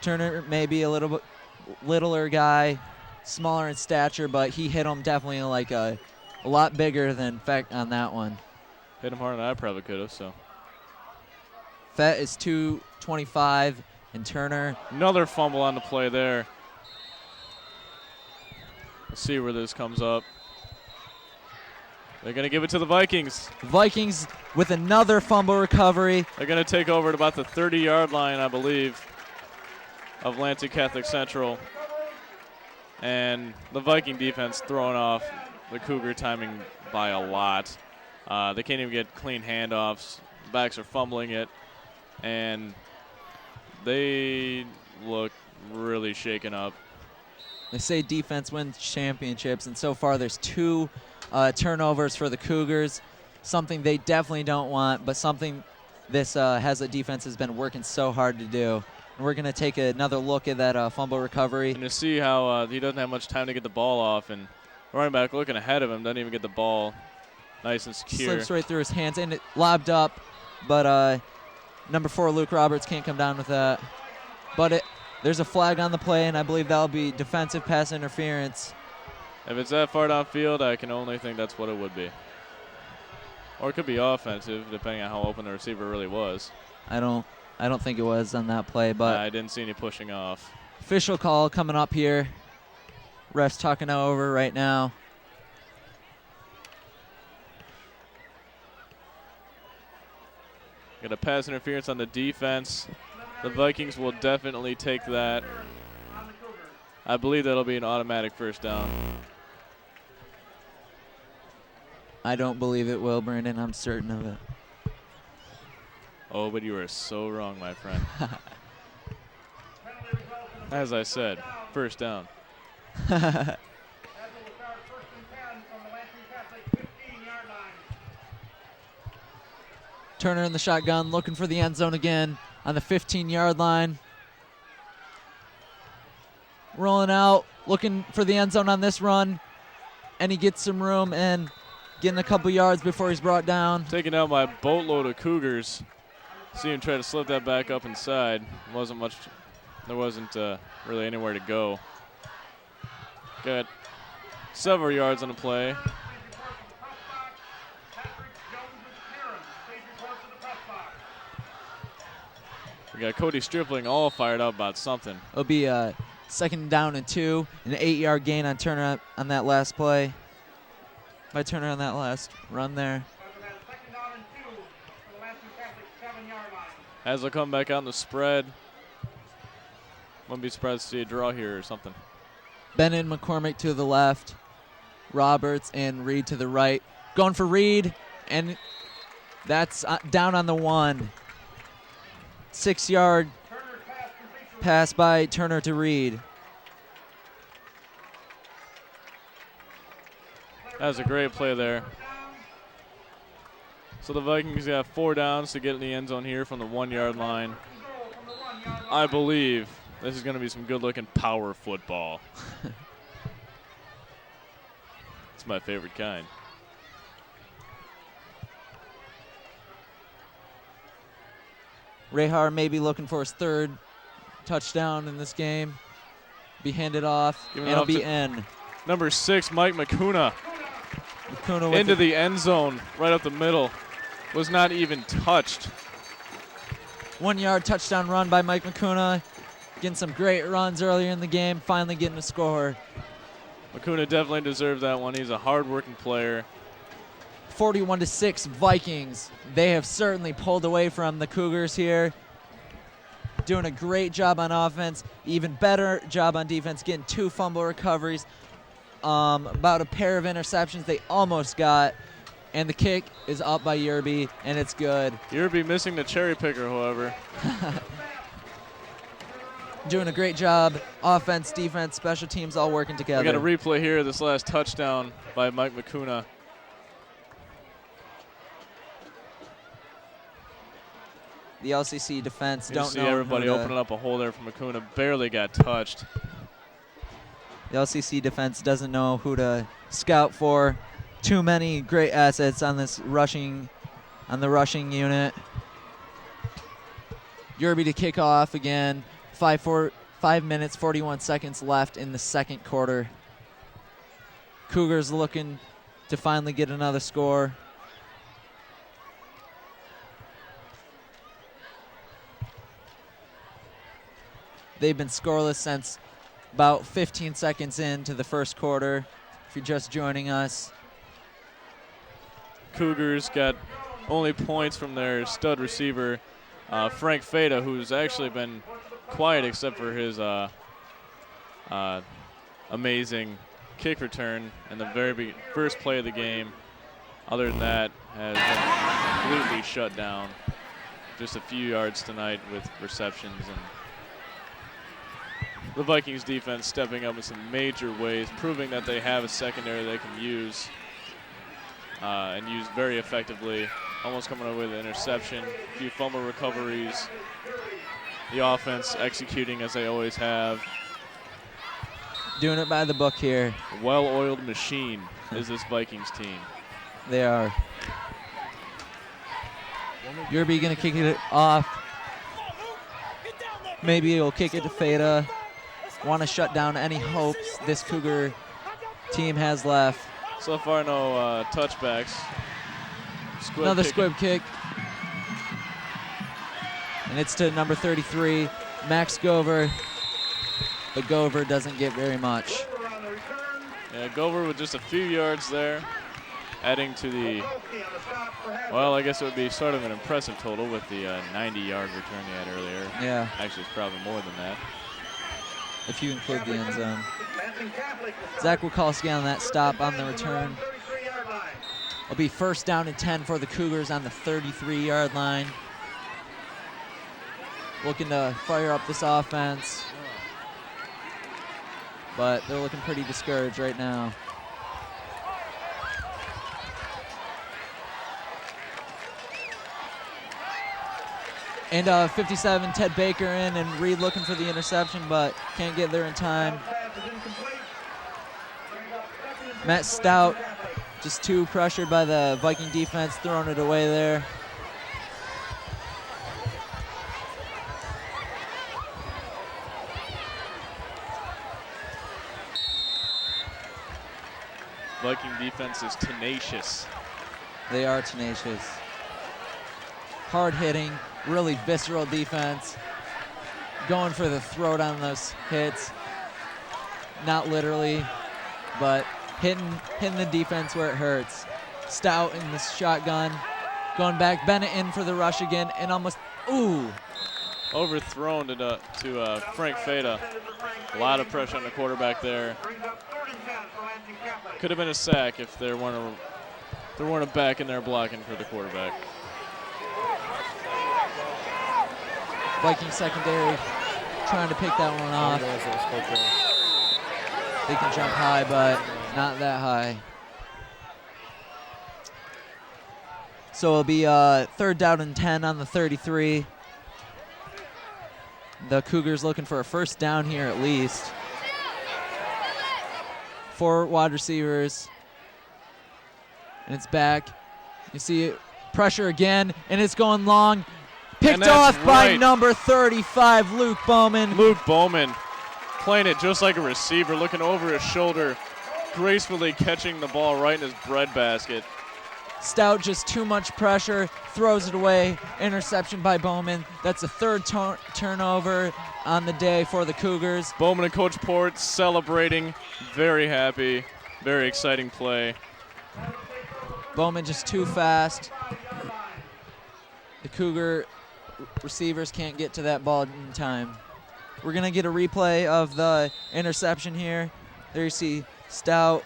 Speaker 2: Turner may be a little bit littler guy, smaller in stature, but he hit him definitely like a lot bigger than Feck on that one.
Speaker 1: Hit him harder than I probably could have, so.
Speaker 2: Fett is 225, and Turner.
Speaker 1: Another fumble on the play there. Let's see where this comes up. They're going to give it to the Vikings.
Speaker 2: Vikings with another fumble recovery.
Speaker 1: They're going to take over at about the 30-yard line, I believe, of Lansing Catholic Central. And the Viking defense throwing off the Cougar timing by a lot. They can't even get clean handoffs. Backs are fumbling it. And they look really shaken up.
Speaker 2: They say defense wins championships, and so far there's 2 turnovers for the Cougars, something they definitely don't want, but something this Haslett defense has been working so hard to do. And we're going to take another look at that fumble recovery.
Speaker 1: And you see how he doesn't have much time to get the ball off, and the running back looking ahead of him doesn't even get the ball nice and secure.
Speaker 2: Slips right through his hands, and it lobbed up, but number 4, Luke Roberts, can't come down with that. But there's a flag on the play, and I believe that'll be defensive pass interference.
Speaker 1: If it's that far downfield, I can only think that's what it would be. Or it could be offensive, depending on how open the receiver really was.
Speaker 2: I don't think it was on that play, but
Speaker 1: I didn't see any pushing off.
Speaker 2: Official call coming up here. Refs talking over right now.
Speaker 1: Got a pass interference on the defense. The Vikings will definitely take that. I believe that'll be an automatic first down.
Speaker 2: I don't believe it will, Brandon. I'm certain of it.
Speaker 1: Oh, but you are so wrong, my friend. As I said, first down.
Speaker 2: Turner in the shotgun, looking for the end zone again on the 15-yard line. Rolling out, looking for the end zone on this run, and he gets some room and getting a couple yards before he's brought down.
Speaker 1: Taking out my boatload of Cougars. See him try to slip that back up inside. There wasn't really anywhere to go. Got several yards on the play. We got Cody Stripling all fired up about something.
Speaker 2: It'll be a 2nd down and 2, an 8-yard gain on Turner on that last play. By Turner on that last run there.
Speaker 1: Haslett come back out in the spread. Wouldn't be surprised to see a draw here or something.
Speaker 2: Bennett and McCormick to the left. Roberts and Reed to the right. Going for Reed, and that's down on the 1. 6-yard pass by Turner to Reed.
Speaker 1: That was a great play there. So the Vikings got 4 downs to get in the end zone here from the 1-yard line. I believe this is going to be some good-looking power football. It's my favorite kind.
Speaker 2: Rehar may be looking for his 3rd touchdown in this game. Be handed off, and it'll be in.
Speaker 1: Number 6, Mike McCuna.
Speaker 2: McCuna
Speaker 1: Into the end zone, right up the middle. Was not even touched.
Speaker 2: 1-yard touchdown run by Mike McCuna. Getting some great runs earlier in the game, finally getting a score.
Speaker 1: McCuna definitely deserves that one. He's a hard-working player.
Speaker 2: 41-6 Vikings. They have certainly pulled away from the Cougars here. Doing a great job on offense, even better job on defense, getting 2 fumble recoveries, about a pair of interceptions they almost got, and the kick is up by Yerby, and it's good.
Speaker 1: Yerby missing the cherry picker, however.
Speaker 2: Doing a great job, offense, defense, special teams all working together.
Speaker 1: We got a replay here of this last touchdown by Mike McCuna.
Speaker 2: The LCC defense
Speaker 1: You see everybody opening up a hole there for McCuna. Barely got touched.
Speaker 2: The LCC defense doesn't know who to scout for. Too many great assets on this rushing unit. Yerby to kick off again. 5 minutes, 41 seconds left in the 2nd quarter. Cougars looking to finally get another score. They've been scoreless since about 15 seconds into the 1st quarter, if you're just joining us.
Speaker 1: Cougars got only points from their stud receiver, Frank Feda, who's actually been quiet except for his amazing kick return in the very first play of the game. Other than that, has been completely shut down. Just a few yards tonight with receptions, and the Vikings defense stepping up in some major ways, proving that they have a secondary they can use and use very effectively. Almost coming away with an interception, a few fumble recoveries. The offense executing as they always have.
Speaker 2: Doing it by the book here.
Speaker 1: A well-oiled machine is this Vikings team.
Speaker 2: They are. Yerby gonna kick it off. Maybe he'll kick it to Feda. Want to shut down any hopes this Cougar team has left.
Speaker 1: So far, no touchbacks.
Speaker 2: Another squib kick. And it's to number 33, Max Gover. But Gover doesn't get very much.
Speaker 1: Yeah, Gover with just a few yards there. adding to the, well, I guess it would be sort of an impressive total with the 90-yard return he had earlier.
Speaker 2: Yeah.
Speaker 1: Actually, it's probably more than that.
Speaker 2: If you include the end zone. Zach Wikolski on that stop on the return. It'll be first down and 10 for the Cougars on the 33-yard line. Looking to fire up this offense, but they're looking pretty discouraged right now. And 57, Ted Baker in, and Reed looking for the interception, but can't get there in time. Matt Stout just too pressured by the Viking defense, throwing it away there.
Speaker 1: Viking defense is tenacious.
Speaker 2: They are tenacious. Hard hitting, really visceral defense. Going for the throat on those hits. Not literally, but hitting the defense where it hurts. Stout in the shotgun. Going back, Bennett in for the rush again, and almost, ooh.
Speaker 1: Overthrown to Frank Feta. A lot of pressure on the quarterback there. Could have been a sack if there weren't a back in there blocking for the quarterback.
Speaker 2: Viking secondary trying to pick that one off. They can jump high, but not that high. So it'll be third down and 10 on the 33. The Cougars looking for a first down here at least. 4 wide receivers. And it's back. You see pressure again, and it's going long. Picked off by number 35, Luke Bowman.
Speaker 1: Luke Bowman playing it just like a receiver, looking over his shoulder, gracefully catching the ball right in his breadbasket.
Speaker 2: Stout just too much pressure, throws it away. Interception by Bowman. That's the third turnover on the day for the Cougars.
Speaker 1: Bowman and Coach Port celebrating, very happy, very exciting play.
Speaker 2: Bowman just too fast. The Cougar receivers can't get to that ball in time. We're going to get a replay of the interception here. There you see Stout.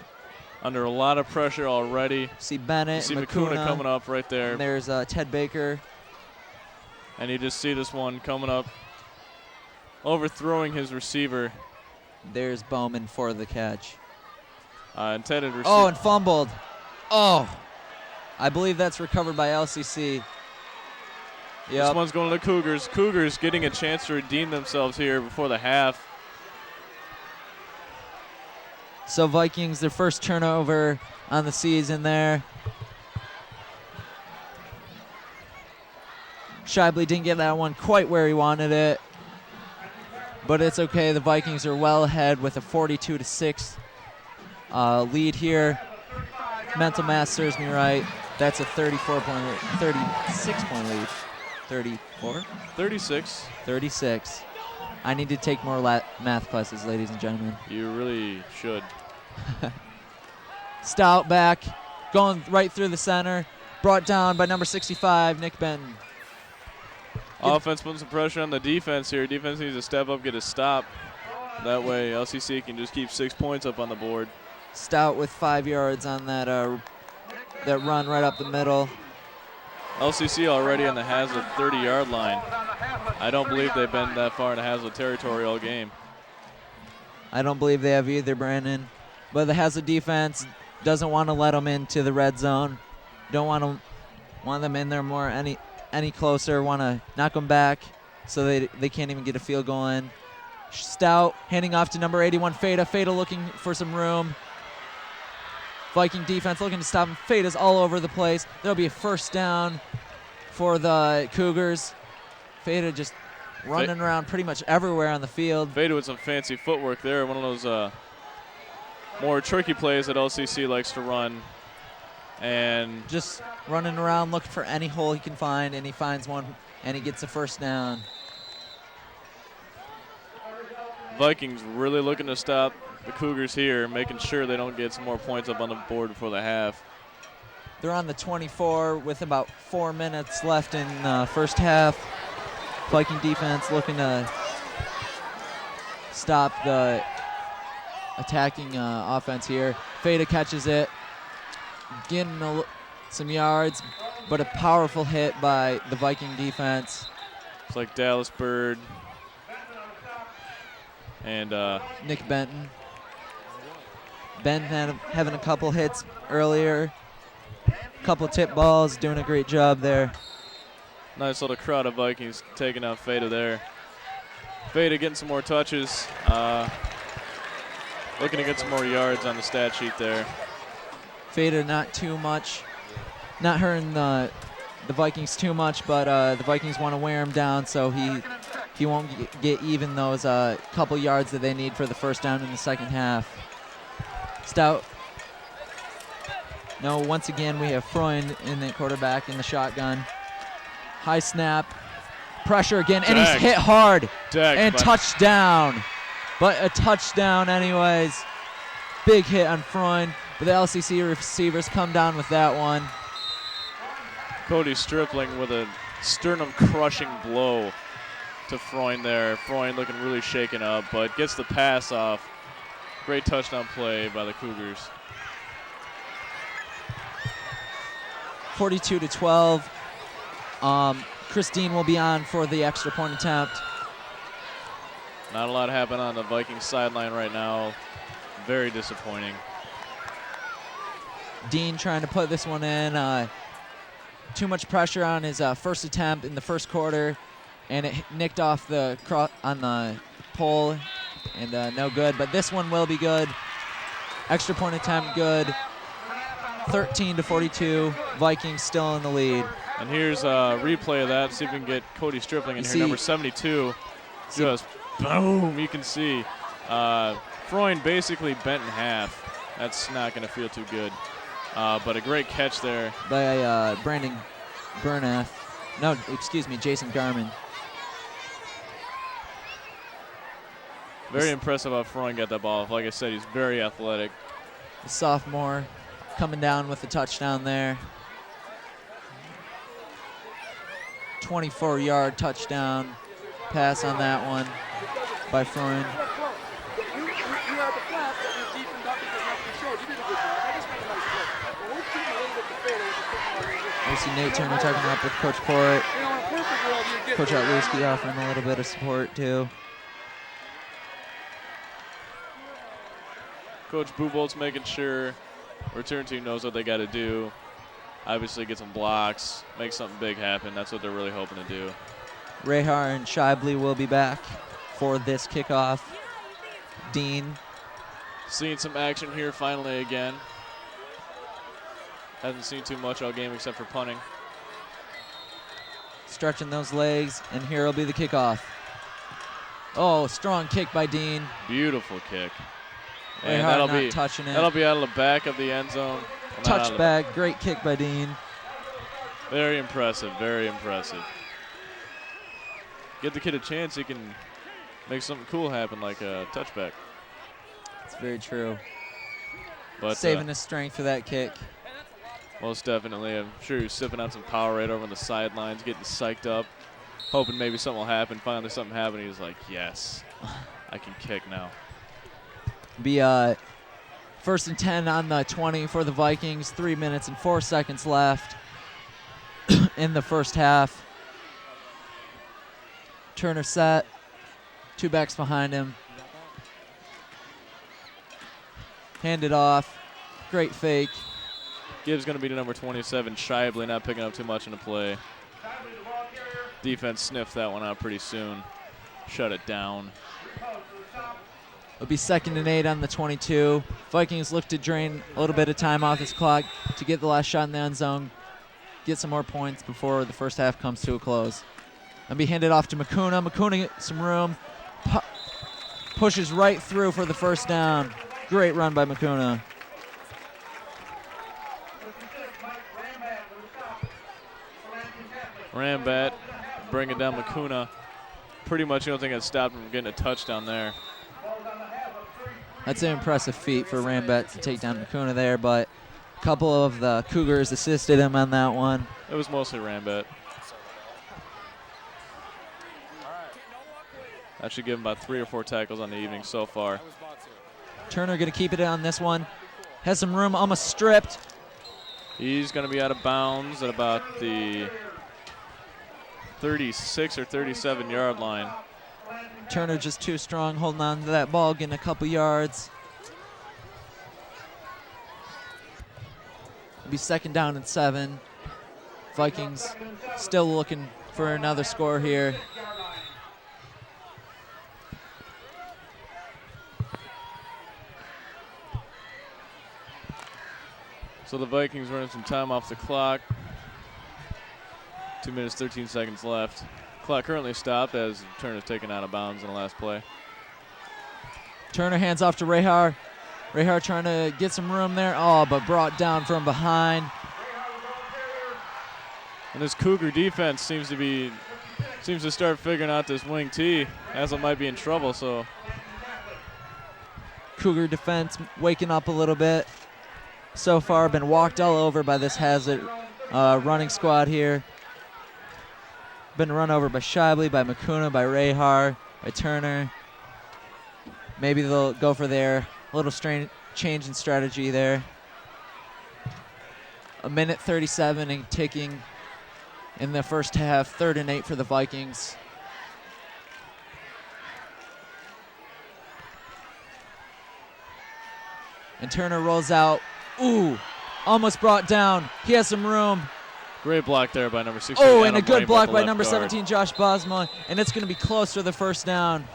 Speaker 1: Under a lot of pressure already.
Speaker 2: See Bennett,
Speaker 1: you see Makuna coming up right there.
Speaker 2: And there's Ted Baker.
Speaker 1: And you just see this one coming up, overthrowing his receiver.
Speaker 2: There's Bowman for the catch.
Speaker 1: Intended receiver.
Speaker 2: Oh, and fumbled. Oh, I believe that's recovered by LCC. Yep.
Speaker 1: This one's going to the Cougars. Cougars getting a chance to redeem themselves here before the half.
Speaker 2: So Vikings, their first turnover on the season there. Shibley didn't get that one quite where he wanted it, but it's okay. The Vikings are well ahead with a 42-6 lead here. Mental math serves me right. That's a 36-point lead. 34?
Speaker 1: 36.
Speaker 2: 36. I need to take more math classes, ladies and gentlemen.
Speaker 1: You really should.
Speaker 2: Stout back, going right through the center. Brought down by number 65, Nick Benton.
Speaker 1: Offense putting some pressure on the defense here. Defense needs to step up, get a stop. That way LCC can just keep 6 points up on the board.
Speaker 2: Stout with 5 yards on that that run right up the middle.
Speaker 1: LCC already on the Haslett 30-yard line. I don't believe they've been that far in the Haslett territory all game.
Speaker 2: I don't believe they have either, Brandon. But the Haslett defense doesn't want to let them into the red zone. Don't want them in there more any closer. Want to knock them back so they can't even get a field goal in. Stout handing off to number 81, Feta. Feta looking for some room. Viking defense looking to stop him. Feta's all over the place. There'll be a first down for the Cougars. Feta just running around pretty much everywhere on the field.
Speaker 1: Feta with some fancy footwork there. One of those more tricky plays that LCC likes to run. And
Speaker 2: just running around looking for any hole he can find, and he finds one, and he gets a first down.
Speaker 1: Vikings really looking to stop the Cougars here, making sure they don't get some more points up on the board before the half.
Speaker 2: They're on the 24 with about 4 minutes left in the first half. Viking defense looking to stop the attacking offense here. Feda catches it, getting some yards, but a powerful hit by the Viking defense.
Speaker 1: It's like Dallas Bird and
Speaker 2: Nick Benton. Benton having a couple hits earlier. Couple tip balls, doing a great job there.
Speaker 1: nice little crowd of Vikings taking out Feda there. Feda getting some more touches. Looking to get some more yards on the stat sheet there.
Speaker 2: Feda not too much, not hurting the Vikings too much, but the Vikings want to wear him down so he won't get even those couple yards that they need for the first down in the second half. Stout. No, once again we have Freund in the quarterback in the shotgun. High snap, pressure again, and he's hit hard. And touchdown. But a touchdown anyways. Big hit on Freund, but the LCC receivers come down with that one.
Speaker 1: Cody Stripling with a sternum-crushing blow to Freund there. Freund looking really shaken up, but gets the pass off. Great touchdown play by the Cougars.
Speaker 2: 42-12. Christine will be on for the extra point attempt.
Speaker 1: Not a lot happening on the Vikings sideline right now. Very disappointing.
Speaker 2: Dean trying to put this one in. Too much pressure on his first attempt in the first quarter, and it nicked off on the pole, and no good. But this one will be good. Extra point attempt good. 13-42. Vikings still in the lead.
Speaker 1: And here's a replay of that. See if we can get Cody Stripling in here. Number 72. Just boom. You can see Freund basically bent in half. That's not going to feel too good. But a great catch there
Speaker 2: by Brandon Bernath. No, excuse me, Jason Garman.
Speaker 1: Very impressive how Freund got that ball. Like I said, he's very athletic.
Speaker 2: The sophomore coming down with the touchdown there. 24-yard touchdown pass on that one by Freund. We see Nate Turner talking up with Coach Port. Coach Otluski offering a little bit of support too.
Speaker 1: Coach Bubolt's making sure return team knows what they got to do. Obviously get some blocks, make something big happen. That's what they're really hoping to do.
Speaker 2: Rehar and Shibley will be back for this kickoff. Dean.
Speaker 1: Seeing some action here finally again. Hasn't seen too much all game except for punting.
Speaker 2: Stretching those legs, and here will be the kickoff. Oh, strong kick by Dean.
Speaker 1: Beautiful kick.
Speaker 2: And that'll be touching it.
Speaker 1: That'll be out of the back of the end zone.
Speaker 2: Touchback, great kick by Dean.
Speaker 1: Very impressive, very impressive. Give the kid a chance, he can make something cool happen like a touchback.
Speaker 2: It's very true.
Speaker 1: But
Speaker 2: saving his strength for that kick.
Speaker 1: Most definitely. I'm sure he was sipping on some Powerade over on the sidelines, getting psyched up, hoping maybe something will happen. Finally something happened. He was like, yes, I can kick now.
Speaker 2: Be 1st and 10 on the 20 for the Vikings. 3 minutes and 4 seconds left in the first half. Turner set. 2 backs behind him. Hand it off. Great fake.
Speaker 1: Gibbs going to be to number 27. Shibley not picking up too much in the play. Defense sniffed that one out pretty soon. Shut it down.
Speaker 2: It'll be 2nd and 8 on the 22. Vikings look to drain a little bit of time off this clock to get the last shot in the end zone, get some more points before the first half comes to a close. And be handed off to Makuna. Makuna gets some room, pushes right through for the first down. Great run by Makuna.
Speaker 1: Rambat bringing down Makuna. Pretty much the only thing that stopped him from getting a touchdown there.
Speaker 2: That's an impressive feat for Rambat to take down Makuna there, but A couple of the Cougars assisted him on that one.
Speaker 1: It was mostly Rambet. That should give him about 3 or 4 tackles on the evening so far.
Speaker 2: Turner going to keep it on this one. Has some room, almost stripped.
Speaker 1: He's going to be out of bounds at about the 36 or 37 yard line.
Speaker 2: Turner just too strong, holding on to that ball, getting a couple yards. It'll be 2nd down and 7. Vikings still looking for another score here.
Speaker 1: So the Vikings running some time off the clock. 2 minutes, 13 seconds left. Clock currently stopped as Turner's taken out of bounds in the last play.
Speaker 2: Turner hands off to Rehar. Rehar trying to get some room there. Oh, but brought down from behind.
Speaker 1: And this Cougar defense seems to start figuring out this wing T. Haslett might be in trouble, so.
Speaker 2: Cougar defense waking up a little bit. So far been walked all over by this Haslett running squad here. Been run over by Shibley, by Makuna, by Rehar, by Turner. Maybe they'll go for their little change in strategy there. 1:37 and ticking in the first half. 3rd and 8 for the Vikings. And Turner rolls out. Ooh, almost brought down. He has some room.
Speaker 1: Great block there by number 16.
Speaker 2: Oh, and a good block by
Speaker 1: left
Speaker 2: number
Speaker 1: guard.
Speaker 2: 17, Josh Bosma. And it's going to be close to the 1st down.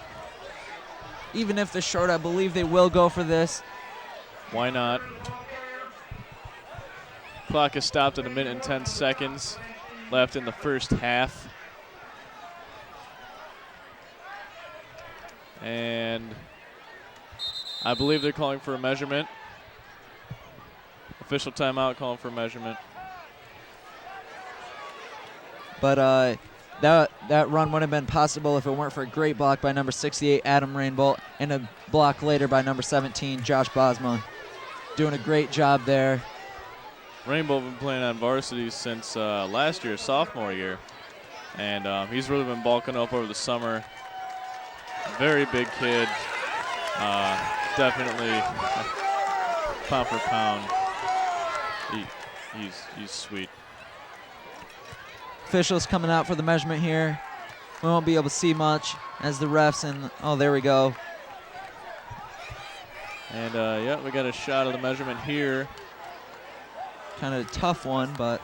Speaker 2: Even if they're short, I believe they will go for this.
Speaker 1: Why not? Clock is stopped at 1 minute and 10 seconds left in the first half. And I believe they're calling for a measurement. Official timeout calling for a measurement.
Speaker 2: But that run would have been possible if it weren't for a great block by number 68, Adam Rainbolt, and a block later by number 17, Josh Bosma. Doing a great job there.
Speaker 1: Rainbow been playing on varsity since last year, sophomore year. And he's really been bulking up over the summer. Very big kid. Definitely pound for pound. He's sweet.
Speaker 2: Officials coming out for the measurement here. We won't be able to see much as the refs and, oh, there we go.
Speaker 1: And yeah, we got a shot of the measurement here.
Speaker 2: Kind of a tough one, but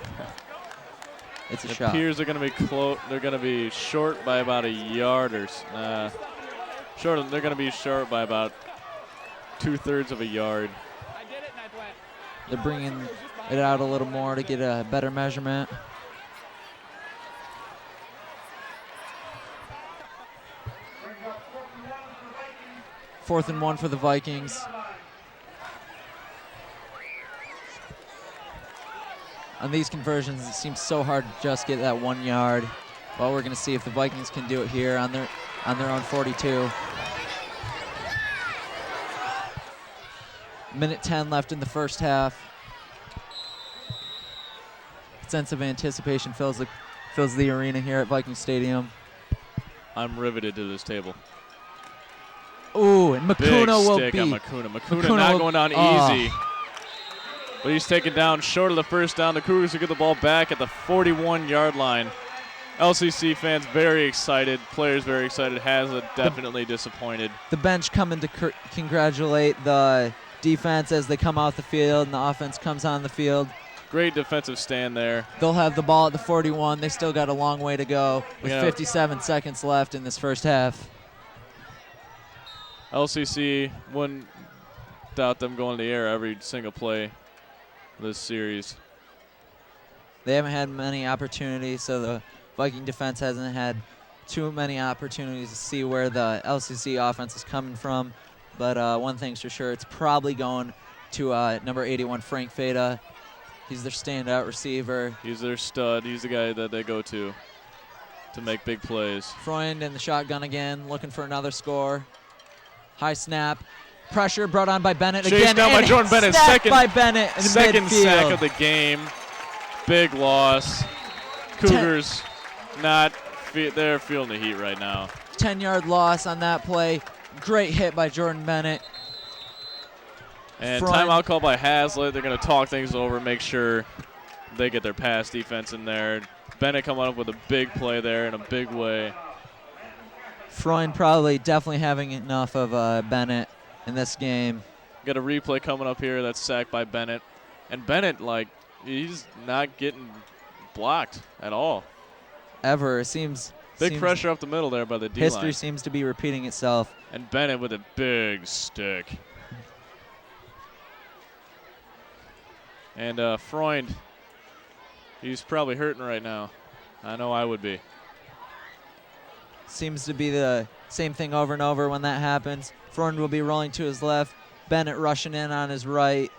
Speaker 2: it's a
Speaker 1: It
Speaker 2: shot.
Speaker 1: appears they're going to be close. They're going to be short by about a yard or short. They're going to be short by about 2/3 of a yard.
Speaker 2: They're bringing it out a little more to get a better measurement. Fourth and 1 for the Vikings. On these conversions, it seems so hard to just get that 1 yard. Well, we're going to see if the Vikings can do it here on their own 42. 1:10 left in the first half. Sense of anticipation fills the arena here at Viking Stadium.
Speaker 1: I'm riveted to this table.
Speaker 2: Ooh, and
Speaker 1: Big
Speaker 2: Makuna will
Speaker 1: stick
Speaker 2: be.
Speaker 1: on Makuna. Makuna not going down easy. But he's taken down short of the first down. The Cougars will get the ball back at the 41-yard line. LCC fans very excited. Players very excited. Haslett definitely disappointed.
Speaker 2: The bench coming to congratulate the defense as they come off the field and the offense comes on the field.
Speaker 1: Great defensive stand there.
Speaker 2: They'll have the ball at the 41. They still got a long way to go with
Speaker 1: Yeah.
Speaker 2: 57 seconds left in this first half.
Speaker 1: LCC wouldn't doubt them going to the air every single play this series.
Speaker 2: They haven't had many opportunities, so the Viking defense hasn't had too many opportunities to see where the LCC offense is coming from. But one thing's for sure, it's probably going to number 81, Frank Feda. He's their standout receiver.
Speaker 1: He's their stud. He's the guy that they go to make big plays.
Speaker 2: Freund in the shotgun again, looking for another score. High snap. Pressure brought on by Bennett
Speaker 1: Chased
Speaker 2: again.
Speaker 1: down by
Speaker 2: and
Speaker 1: Jordan Bennett.
Speaker 2: Sacked by Bennett in
Speaker 1: Second
Speaker 2: midfield.
Speaker 1: sack of the game. Big loss. Cougars they're feeling the heat right now.
Speaker 2: 10-yard loss on that play. Great hit by Jordan Bennett.
Speaker 1: And timeout call by Haslett. They're going to talk things over, make sure they get their pass defense in there. Bennett coming up with a big play there in a big way.
Speaker 2: Freund probably definitely having enough of Bennett in this game.
Speaker 1: Got a replay coming up here that's sacked by Bennett. And Bennett, he's not getting blocked at all.
Speaker 2: Ever. It seems
Speaker 1: pressure up the middle there by the D-line.
Speaker 2: History seems to be repeating itself.
Speaker 1: And Bennett with a big stick. And Freund, he's probably hurting right now. I know I would be.
Speaker 2: Seems to be the same thing over and over when that happens. Freund will be rolling to his left. Bennett rushing in on his right.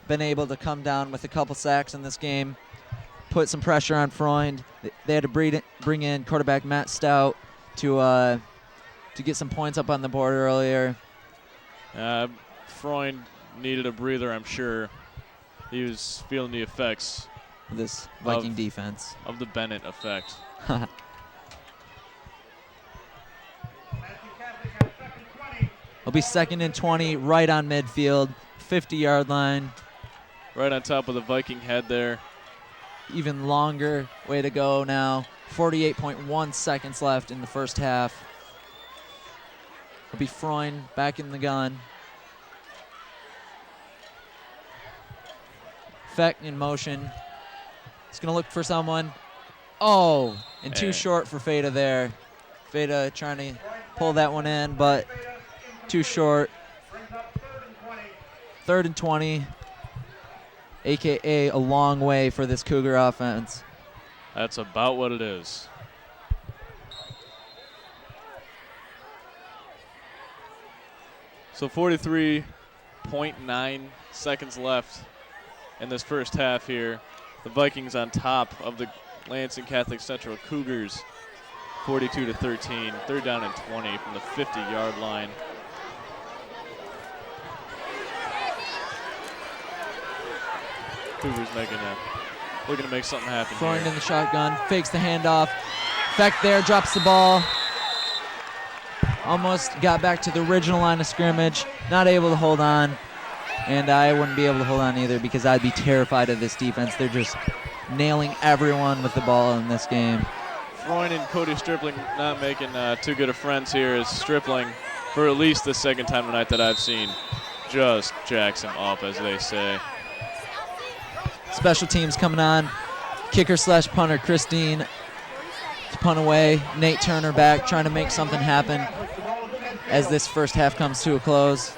Speaker 2: Been able to come down with a couple sacks in this game. Put some pressure on Freund. They had to bring in quarterback Matt Stout to get some points up on the board earlier.
Speaker 1: Freund needed a breather, I'm sure. He was feeling the effects.
Speaker 2: This Viking defense.
Speaker 1: Of the Bennett effect.
Speaker 2: It'll be 2nd and 20 right on midfield, 50-yard line.
Speaker 1: Right on top of the Viking head there.
Speaker 2: Even longer way to go now. 48.1 seconds left in the first half. It'll be Freund back in the gun. Feck in motion. He's going to look for someone. Oh, and too short for Feta there. Feta trying to pull that one in, but too short. 3rd and 20. AKA a long way for this Cougar offense.
Speaker 1: That's about what it is. So 43.9 seconds left in this first half here. The Vikings on top of the Lansing Catholic Central Cougars, 42-13. 3rd down and 20 from the 50-yard line. Cougars looking to make something happen.
Speaker 2: Freund
Speaker 1: here.
Speaker 2: in the shotgun, fakes the handoff. Feck there, drops the ball. Almost got back to the original line of scrimmage. Not able to hold on. And I wouldn't be able to hold on either because I'd be terrified of this defense. They're just nailing everyone with the ball in this game.
Speaker 1: Freund and Cody Stripling not making too good of friends here as Stripling, for at least the second time tonight that I've seen, just jacks him up, as they say.
Speaker 2: Special teams coming on. Kicker/punter Christine to punt away. Nate Turner back trying to make something happen as this first half comes to a close.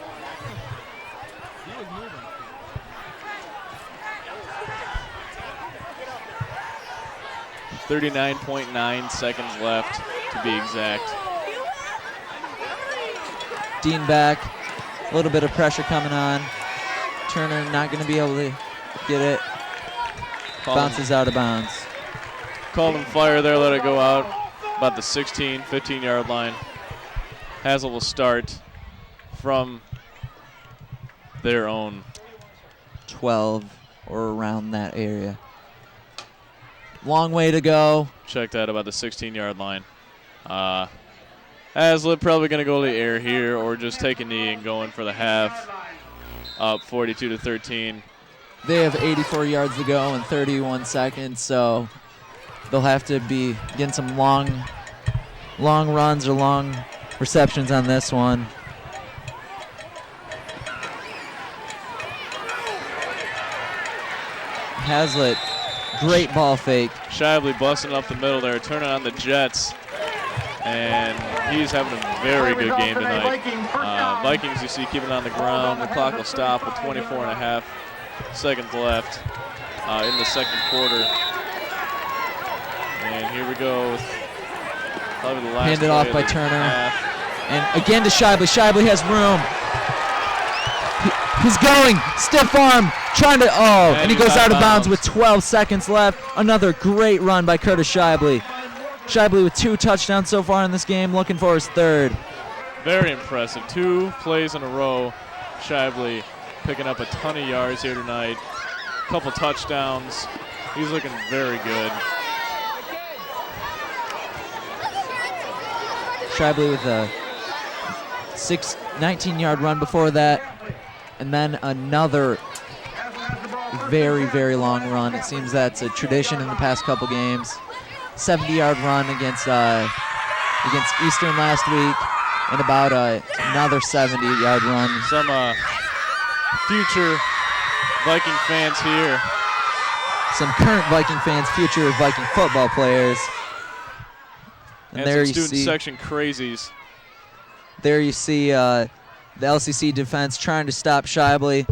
Speaker 1: .9 seconds left to be exact.
Speaker 2: Dean back. A little bit of pressure coming on. Turner not going to be able to get it. Bounces out of bounds.
Speaker 1: Called him fire there, let it go out. About the 15-yard line. Haslett will start from their own
Speaker 2: 12 or around that area. Long way to go.
Speaker 1: Check that, about the 16-yard line. Haslett probably going to go to the air here or just take a knee and go in for the half. Up 42-13.
Speaker 2: They have 84 yards to go in 31 seconds, so they'll have to be getting some long runs or long receptions on this one. Haslett, great ball fake.
Speaker 1: Shively busting up the middle there, turning on the Jets. And he's having a very good game tonight. Vikings, you see, keeping it on the ground. The clock will stop with 24.5 seconds left in the second quarter. And here we go with probably the last
Speaker 2: handed off by Turner. And again to Shively. Shively has room. He's going, stiff arm, trying to, and he goes out of bounds with 12 seconds left. Another great run by Curtis Shively. Shively with 2 touchdowns so far in this game, looking for his 3rd.
Speaker 1: very impressive. 2 plays in a row. Shibley picking up a ton of yards here tonight. Couple touchdowns. He's looking very good.
Speaker 2: Shibley with a 19-yard run before that, and then another very, very long run. It seems that's a tradition in the past couple games. 70-yard run against Eastern last week, and about another 70-yard run.
Speaker 1: Some future Viking fans here.
Speaker 2: Some current Viking fans, future Viking football players.
Speaker 1: And
Speaker 2: there
Speaker 1: some
Speaker 2: you
Speaker 1: student
Speaker 2: see,
Speaker 1: section crazies.
Speaker 2: there you see the LCC defense trying to stop Shibley,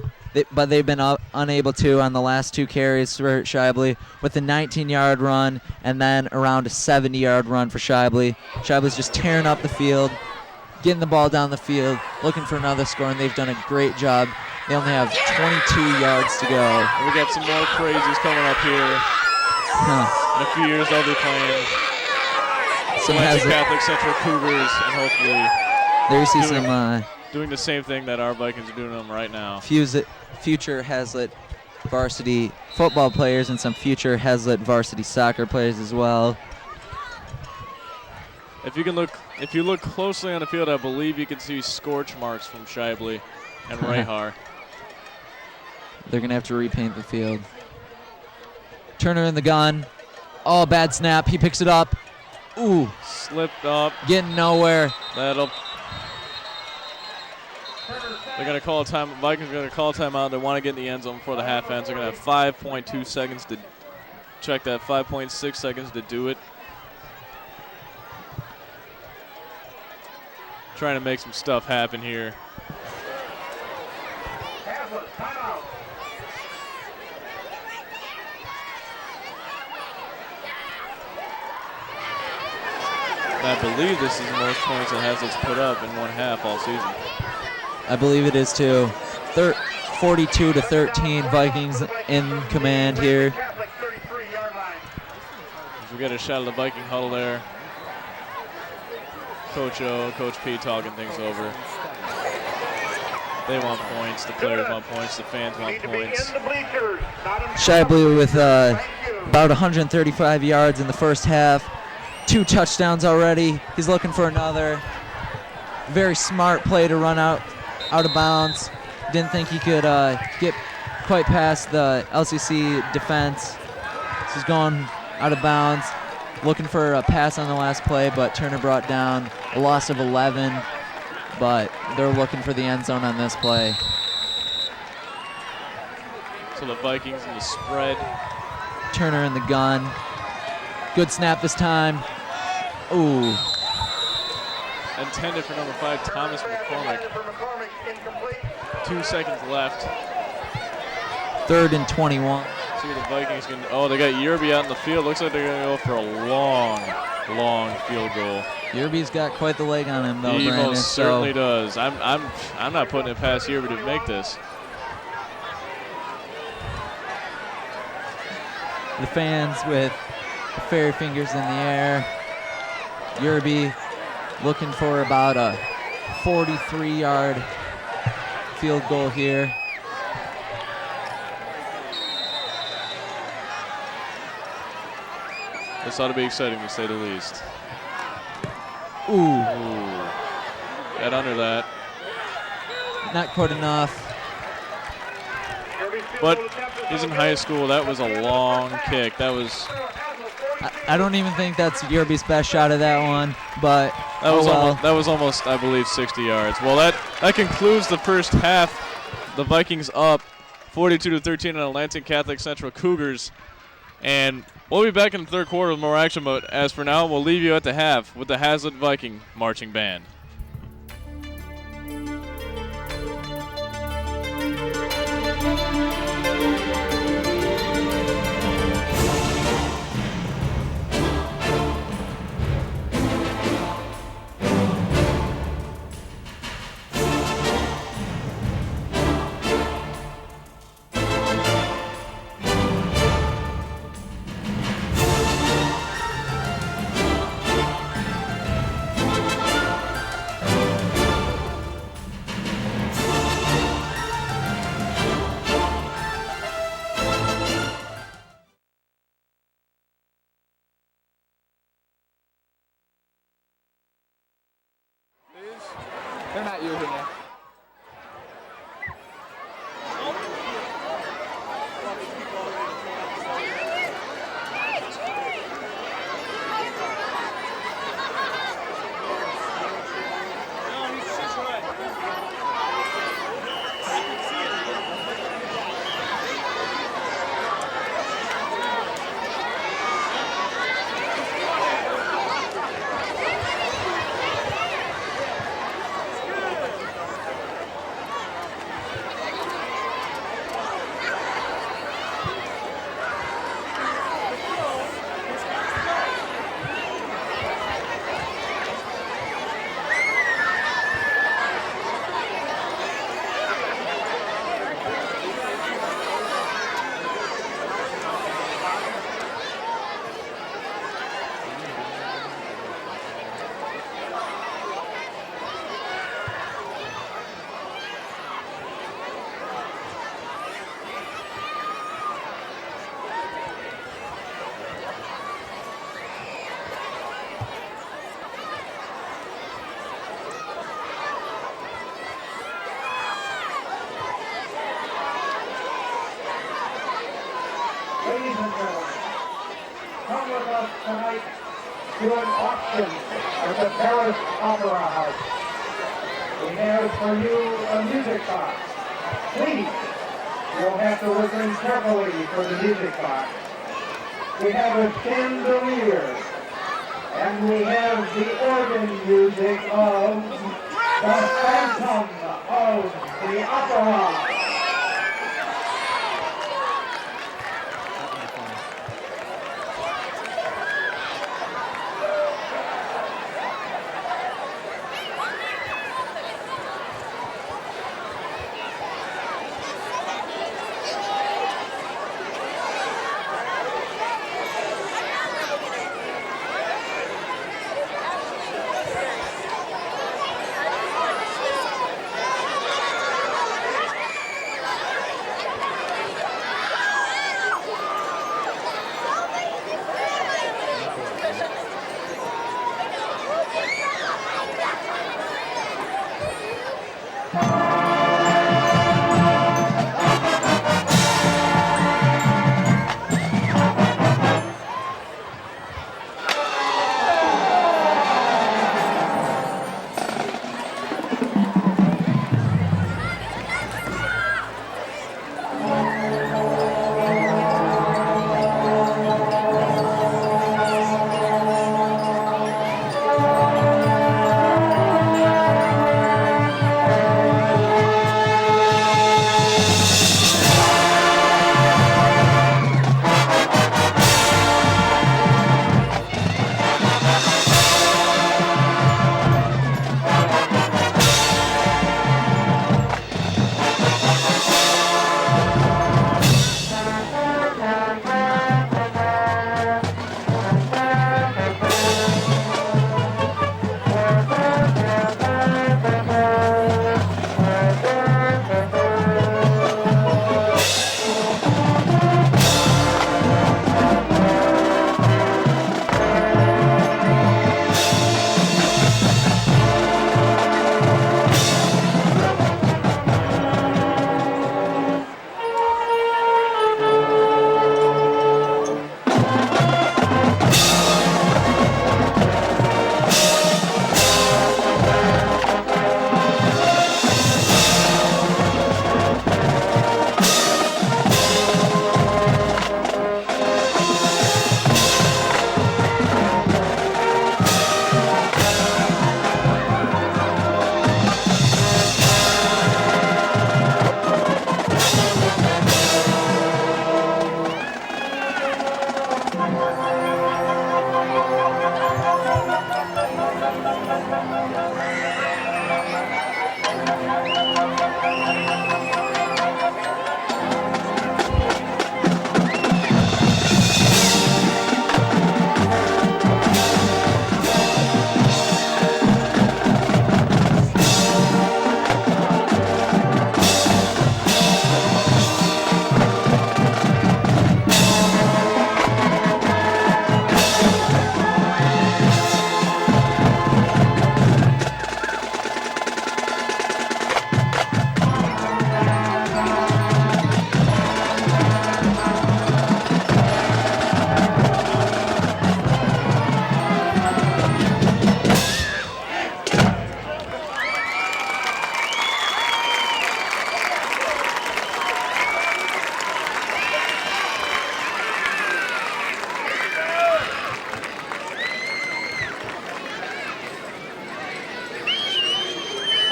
Speaker 2: but they've been unable to on the last 2 carries for Shibley, with a 19-yard run and then around a 70-yard run for Shibley. Shibley's just tearing up the field, getting the ball down the field, looking for another score, and they've done a great job. They only have 22 yards to go.
Speaker 1: We got some more crazies coming up here. In a few years, they'll be playing some Catholic Central Cougars, and hopefully
Speaker 2: there you see some
Speaker 1: doing the same thing that our Vikings are doing to them right now.
Speaker 2: Future Haslett varsity football players and some future Haslett varsity soccer players as well.
Speaker 1: If you look closely on the field, I believe you can see scorch marks from Shibley and Rahar.
Speaker 2: They're gonna have to repaint the field. Turner in the gun. Oh, bad snap. He picks it up. Ooh.
Speaker 1: Slipped up.
Speaker 2: Getting nowhere.
Speaker 1: They're gonna call a time. Vikings are gonna call a timeout. They want to get in the end zone before the half ends. They're gonna have 5.2 seconds to check that. 5.6 seconds to do it. Trying to make some stuff happen here. I believe this is the most points that Haslett's put up in one half all season.
Speaker 2: I believe it is too. 42-13, Vikings in command here.
Speaker 1: We get a shot of the Viking huddle there. Coach O, Coach P talking things over. They want points, the players want points, the fans want points.
Speaker 2: Shibley with about 135 yards in the first half. 2 touchdowns already. He's looking for another. Very smart play to run out of bounds. Didn't think he could get quite past the LCC defense. So he's going out of bounds. Looking for a pass on the last play, but Turner brought down a loss of 11. But they're looking for the end zone on this play.
Speaker 1: So the Vikings in the spread.
Speaker 2: Turner in the gun. Good snap this time. Ooh.
Speaker 1: Intended for number 5, Thomas McCormick. 2 seconds left.
Speaker 2: 3rd and 21.
Speaker 1: See what the Vikings can. Oh, they got Yerby out in the field. Looks like they're going to go for a long, long field goal.
Speaker 2: Yerby's got quite the leg on him, though,
Speaker 1: he
Speaker 2: Brandon.
Speaker 1: Most certainly does. I'm not putting it past Yerby to make this.
Speaker 2: The fans with the fairy fingers in the air. Yerby looking for about a 43-yard field goal here.
Speaker 1: This ought to be exciting, to say the least.
Speaker 2: Ooh.
Speaker 1: Got under that.
Speaker 2: Not quite enough.
Speaker 1: But he's in high school. That was a long kick. That was.
Speaker 2: I don't even think that's Yerby's best shot of that one, but
Speaker 1: that was almost, I believe, 60 yards. Well, that concludes the first half. The Vikings up 42-13 on the Lansing Catholic Central Cougars, and we'll be back in the third quarter with more action. But as for now, we'll leave you at the half with the Haslett Viking marching band.
Speaker 3: tonight to an auction at the Paris Opera House. We have for you a music box. Please, you'll have to listen carefully for the music box. We have a chandelier, and we have the organ music of the Phantom of the Opera.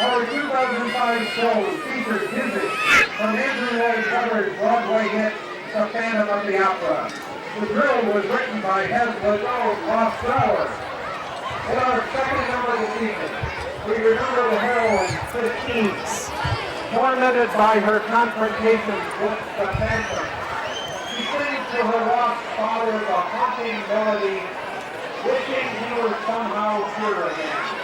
Speaker 3: Our 2005 show featured music from Andrew Lloyd Webber's Broadway hit, The Phantom of the Opera. The drill was written by Haslett off Flower. In our second number this evening, we remember the heroine, Christine, tormented by her confrontations with the Phantom. She sings to her lost father the haunting melody, wishing he were somehow here again.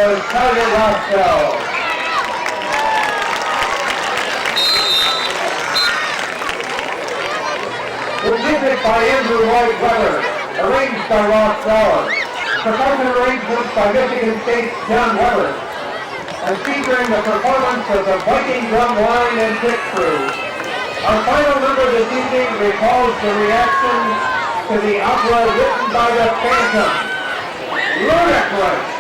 Speaker 3: was Tyler Roscoe. With music by Andrew White Weber, arranged by Ross Sauer. Percussion arrangements by Michigan State's John Weber. And featuring the performance of the Viking drumline and kick crew. Our final number this evening recalls the reaction to the opera written by the Phantom, Ludicrous.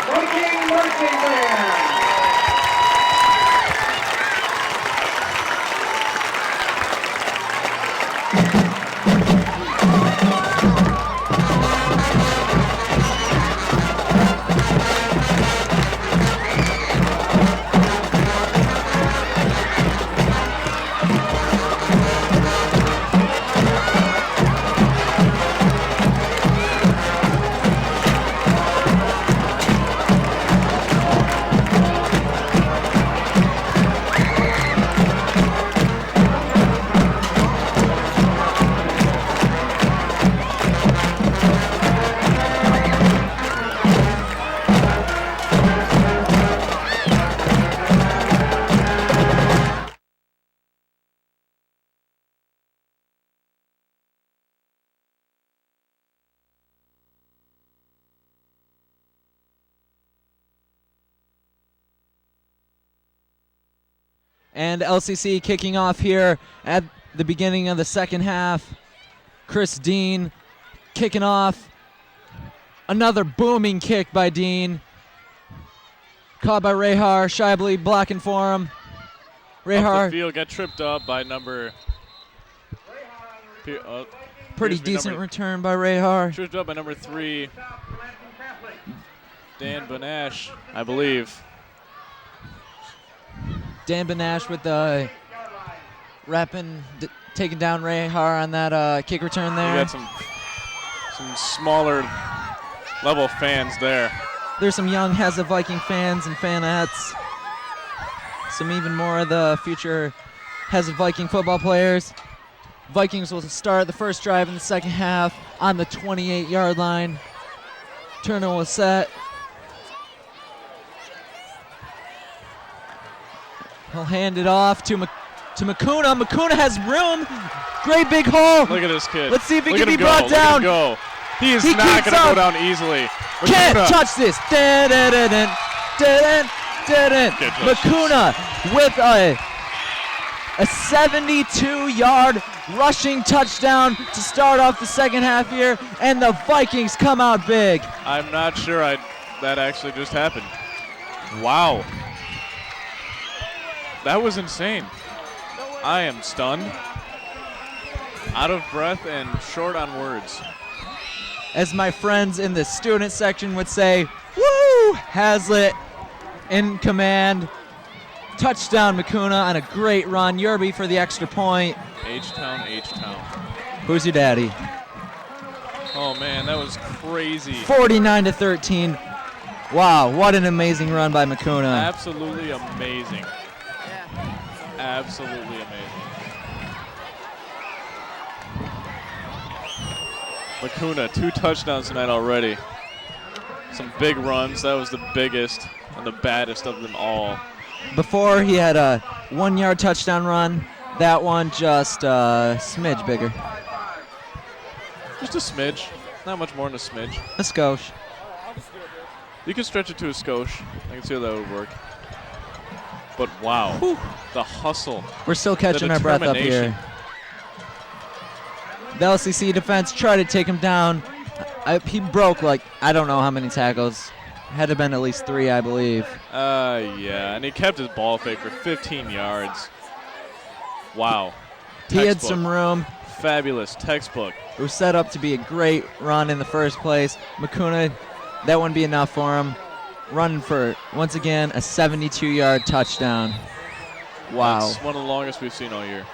Speaker 3: Viking Marching Band.
Speaker 2: And LCC kicking off here at the beginning of the second half. Chris Dean kicking off. Another booming kick by Dean. Caught by Rehar. Shibley blocking for him. Rehar.
Speaker 1: Off the field, got tripped up by number...
Speaker 2: Pretty decent return by Rehar.
Speaker 1: Tripped up by number 3, Dan Benash, I believe.
Speaker 2: Dan Benash with the taking down Rehar on that kick return there.
Speaker 1: You got some smaller level fans there.
Speaker 2: There's some young Haslett Viking fans and fanettes. Some even more of the future Haslett Viking football players. Vikings will start the first drive in the second half on the 28-yard line. Turner will set. He'll hand it off to Makuna. Makuna has room. Great big hole.
Speaker 1: Look at this kid.
Speaker 2: Let's see if he
Speaker 1: Look
Speaker 2: can
Speaker 1: at
Speaker 2: be
Speaker 1: him go.
Speaker 2: brought
Speaker 1: Look at
Speaker 2: down.
Speaker 1: him go. He is
Speaker 2: He
Speaker 1: not
Speaker 2: keeps
Speaker 1: going to go
Speaker 2: up.
Speaker 1: down easily.
Speaker 2: Can't
Speaker 1: Makuna.
Speaker 2: touch this. Didn't.
Speaker 1: Can't touch
Speaker 2: Makuna with a 72-yard rushing touchdown to start off the second half here, and the Vikings come out big.
Speaker 1: I'm not sure that actually just happened. Wow. That was insane. I am stunned, out of breath, and short on words.
Speaker 2: As my friends in the student section would say, woo! Haslett in command. Touchdown, Makuna, on a great run. Yerby for the extra point.
Speaker 1: H-Town.
Speaker 2: Who's your daddy?
Speaker 1: Oh, man, that was crazy.
Speaker 2: 49-13. Wow, what an amazing run by Makuna.
Speaker 1: Absolutely amazing. Absolutely amazing. Makuna, 2 touchdowns tonight already. Some big runs. That was the biggest and the baddest of them all.
Speaker 2: Before, he had a 1-yard touchdown run. That one just a smidge bigger.
Speaker 1: Just a smidge. Not much more than a smidge.
Speaker 2: A skosh.
Speaker 1: You can stretch it to a skosh. I can see how that would work. But wow,
Speaker 2: Whew.
Speaker 1: the hustle.
Speaker 2: We're still catching our breath up here. The LCC defense tried to take him down. He broke like, I don't know how many tackles. Had to have been at least 3, I believe.
Speaker 1: Yeah, and he kept his ball fake for 15 yards. Wow.
Speaker 2: He had
Speaker 1: Textbook.
Speaker 2: some room.
Speaker 1: Fabulous textbook.
Speaker 2: It was set up to be a great run in the first place. Makuna, that wouldn't be enough for him. Running for, once again, a 72-yard touchdown. Wow.
Speaker 1: That's one of the longest we've seen all year.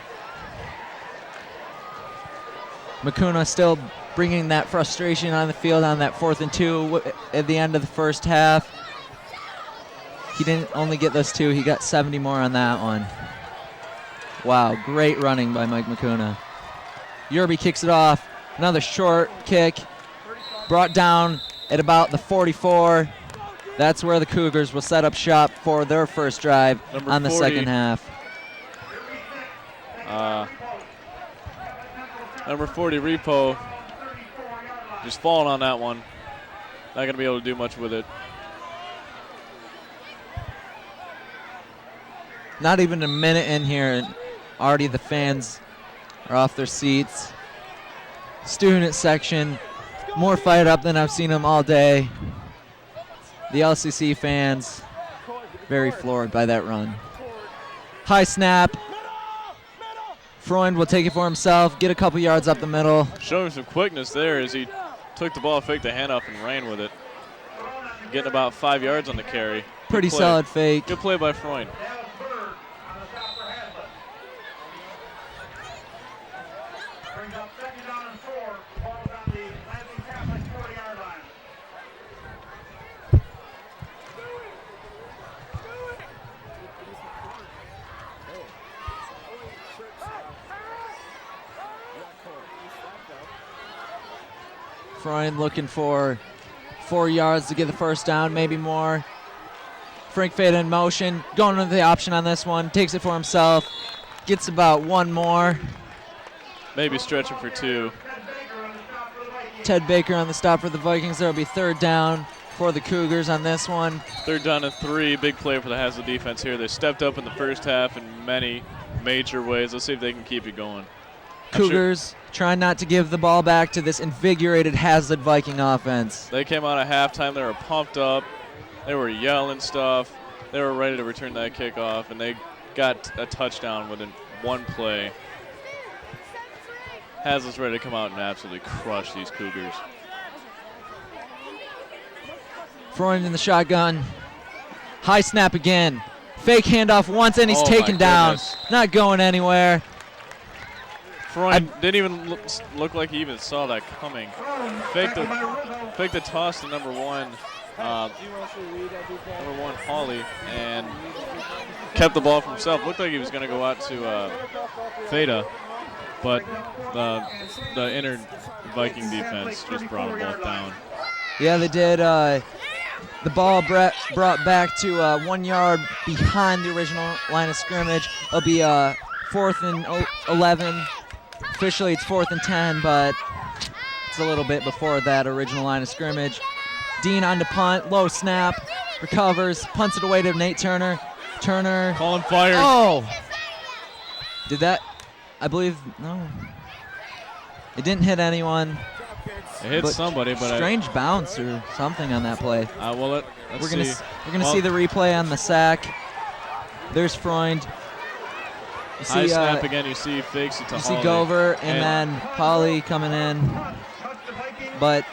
Speaker 2: Makuna still bringing that frustration on the field on that 4th and 2 at the end of the first half. He didn't only get those 2, he got 70 more on that one. Wow, great running by Mike Makuna. Yerby kicks it off. Another short kick. Brought down at about the 44. That's where the Cougars will set up shop for their first drive on the
Speaker 1: 40.
Speaker 2: second half.
Speaker 1: Number 40, Repo, just falling on that one. Not going to be able to do much with it.
Speaker 2: Not even a minute in here, and already the fans are off their seats. Student section, more fired up than I've seen them all day. The LCC fans, very floored by that run. High snap. Freund will take it for himself, get a couple yards up the middle.
Speaker 1: Showing some quickness there as he took the ball, faked the handoff, and ran with it. Getting about 5 yards on the carry.
Speaker 2: Pretty solid fake.
Speaker 1: Good play by Freund.
Speaker 3: Brings up 2nd down and 4. Ball's on the Lansing Catholic 40-yard line.
Speaker 2: Freund looking for 4 yards to get the first down, maybe more. Frank Fada in motion, going into the option on this one, takes it for himself, gets about 1 more.
Speaker 1: Maybe stretching for 2.
Speaker 2: Ted Baker on the stop for the Vikings. There will be 3rd down for the Cougars on this one.
Speaker 1: 3rd down and 3. Big play for the Haslett defense here. They stepped up in the first half in many major ways. Let's see if they can keep it going.
Speaker 2: Cougars trying not to give the ball back to this invigorated Haslett Viking offense.
Speaker 1: They came out at halftime. They were pumped up. They were yelling stuff. They were ready to return that kickoff, and they got a touchdown within 1 play. Haslett's ready to come out and absolutely crush these Cougars.
Speaker 2: Freund in the shotgun. High snap again. Fake handoff once, and he's taken down.
Speaker 1: Goodness.
Speaker 2: Not going anywhere.
Speaker 1: Freund didn't even look like he even saw that coming. Faked the toss to number 1, Hawley, and kept the ball for himself. Looked like he was going to go out to Fada. but the inner Viking defense just brought them both down.
Speaker 2: Yeah, they did. The ball brought back to 1 yard behind the original line of scrimmage. It'll be 4th and 11. Officially, it's 4th and 10, but it's a little bit before that original line of scrimmage. Dean on to punt, low snap, recovers, punts it away to Nate Turner. Turner.
Speaker 1: Calling fire.
Speaker 2: Oh! Did that? I believe, no. It didn't hit anyone.
Speaker 1: It hit somebody, but
Speaker 2: strange bounce or something on that play.
Speaker 1: Well, let's
Speaker 2: we're gonna
Speaker 1: see.
Speaker 2: We're gonna see the replay on the sack. There's Freund. You see,
Speaker 1: high snap again. You see fakes it to
Speaker 2: You
Speaker 1: Hawley.
Speaker 2: see Gover and then Hawley coming in, but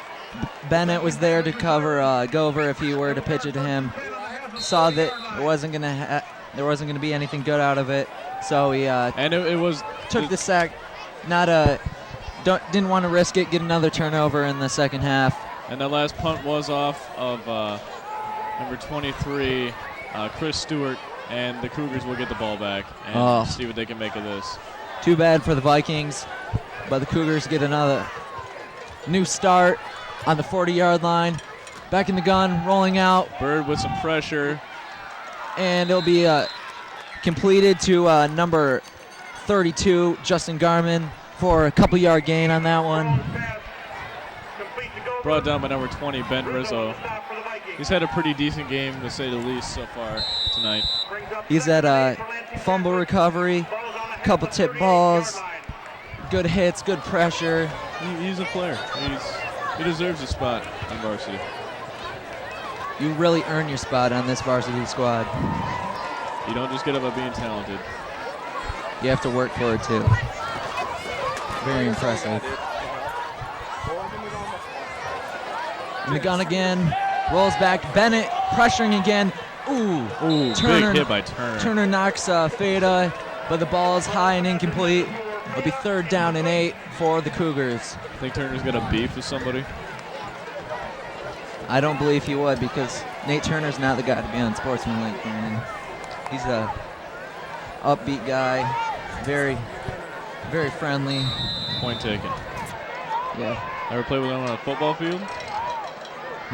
Speaker 2: Bennett was there to cover Gover if he were to pitch it to him. Saw that there wasn't gonna be anything good out of it, so he took the sack. Didn't want to risk it, get another turnover in the second half.
Speaker 1: And that last punt was off of number 23, Chris Stewart, and the Cougars will get the ball back and see what they can make of this.
Speaker 2: Too bad for the Vikings, but the Cougars get another new start on the 40-yard line. Back in the gun, rolling out.
Speaker 1: Bird with some pressure.
Speaker 2: And it'll be completed to number 32, Justin Garman, for a couple-yard gain on that one.
Speaker 1: Brought down by number 20, Ben Rizzo. He's had a pretty decent game, to say the least, so far tonight.
Speaker 2: He's at a fumble recovery, couple tip balls, good hits, good pressure.
Speaker 1: He's a player. He deserves a spot on varsity.
Speaker 2: You really earn your spot on this varsity squad.
Speaker 1: You don't just get up by being talented.
Speaker 2: You have to work for it, too. Very impressive. In the gun again, rolls back. Bennett pressuring again. Ooh,
Speaker 1: Turner, big hit by Turner.
Speaker 2: Turner knocks Feda, but the ball is high and incomplete. It'll be 3rd down and 8 for the Cougars.
Speaker 1: Think Turner's got a beef with somebody?
Speaker 2: I don't believe he would, because Nate Turner's not the guy to be on Sportsmanlike, Brandon. He's a upbeat guy, very, very friendly.
Speaker 1: Point taken.
Speaker 2: Yeah.
Speaker 1: Ever played with him on a football field?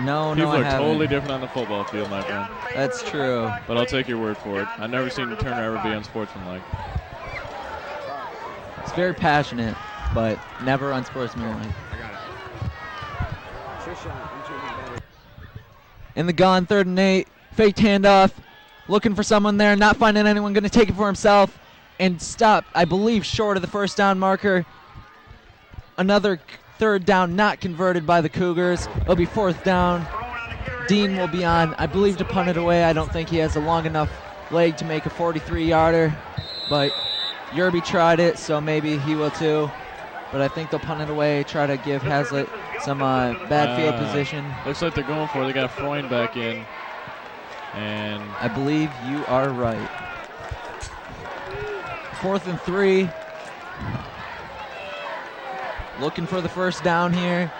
Speaker 2: No,
Speaker 1: People
Speaker 2: I
Speaker 1: are
Speaker 2: haven't.
Speaker 1: totally different on the football field, my friend.
Speaker 2: That's true.
Speaker 1: But I'll take your word for it. I've never seen Turner ever be unsportsmanlike.
Speaker 2: It's very passionate, but never unsportsmanlike. In the gun, 3rd and 8, faked handoff, looking for someone there, not finding anyone, going to take it for himself, and stop, I believe, short of the 1st down marker. Another 3rd down not converted by the Cougars. It'll be 4th down. Dean will be on, I believe, to punt it away. I don't think he has a long enough leg to make a 43-yarder, but Yerby tried it, so maybe he will too. But I think they'll punt it away, try to give Haslett some bad field position.
Speaker 1: Looks like they're going for it. They got Freund back in. And
Speaker 2: I believe you are right. 4th and 3. Looking for the 1st down here.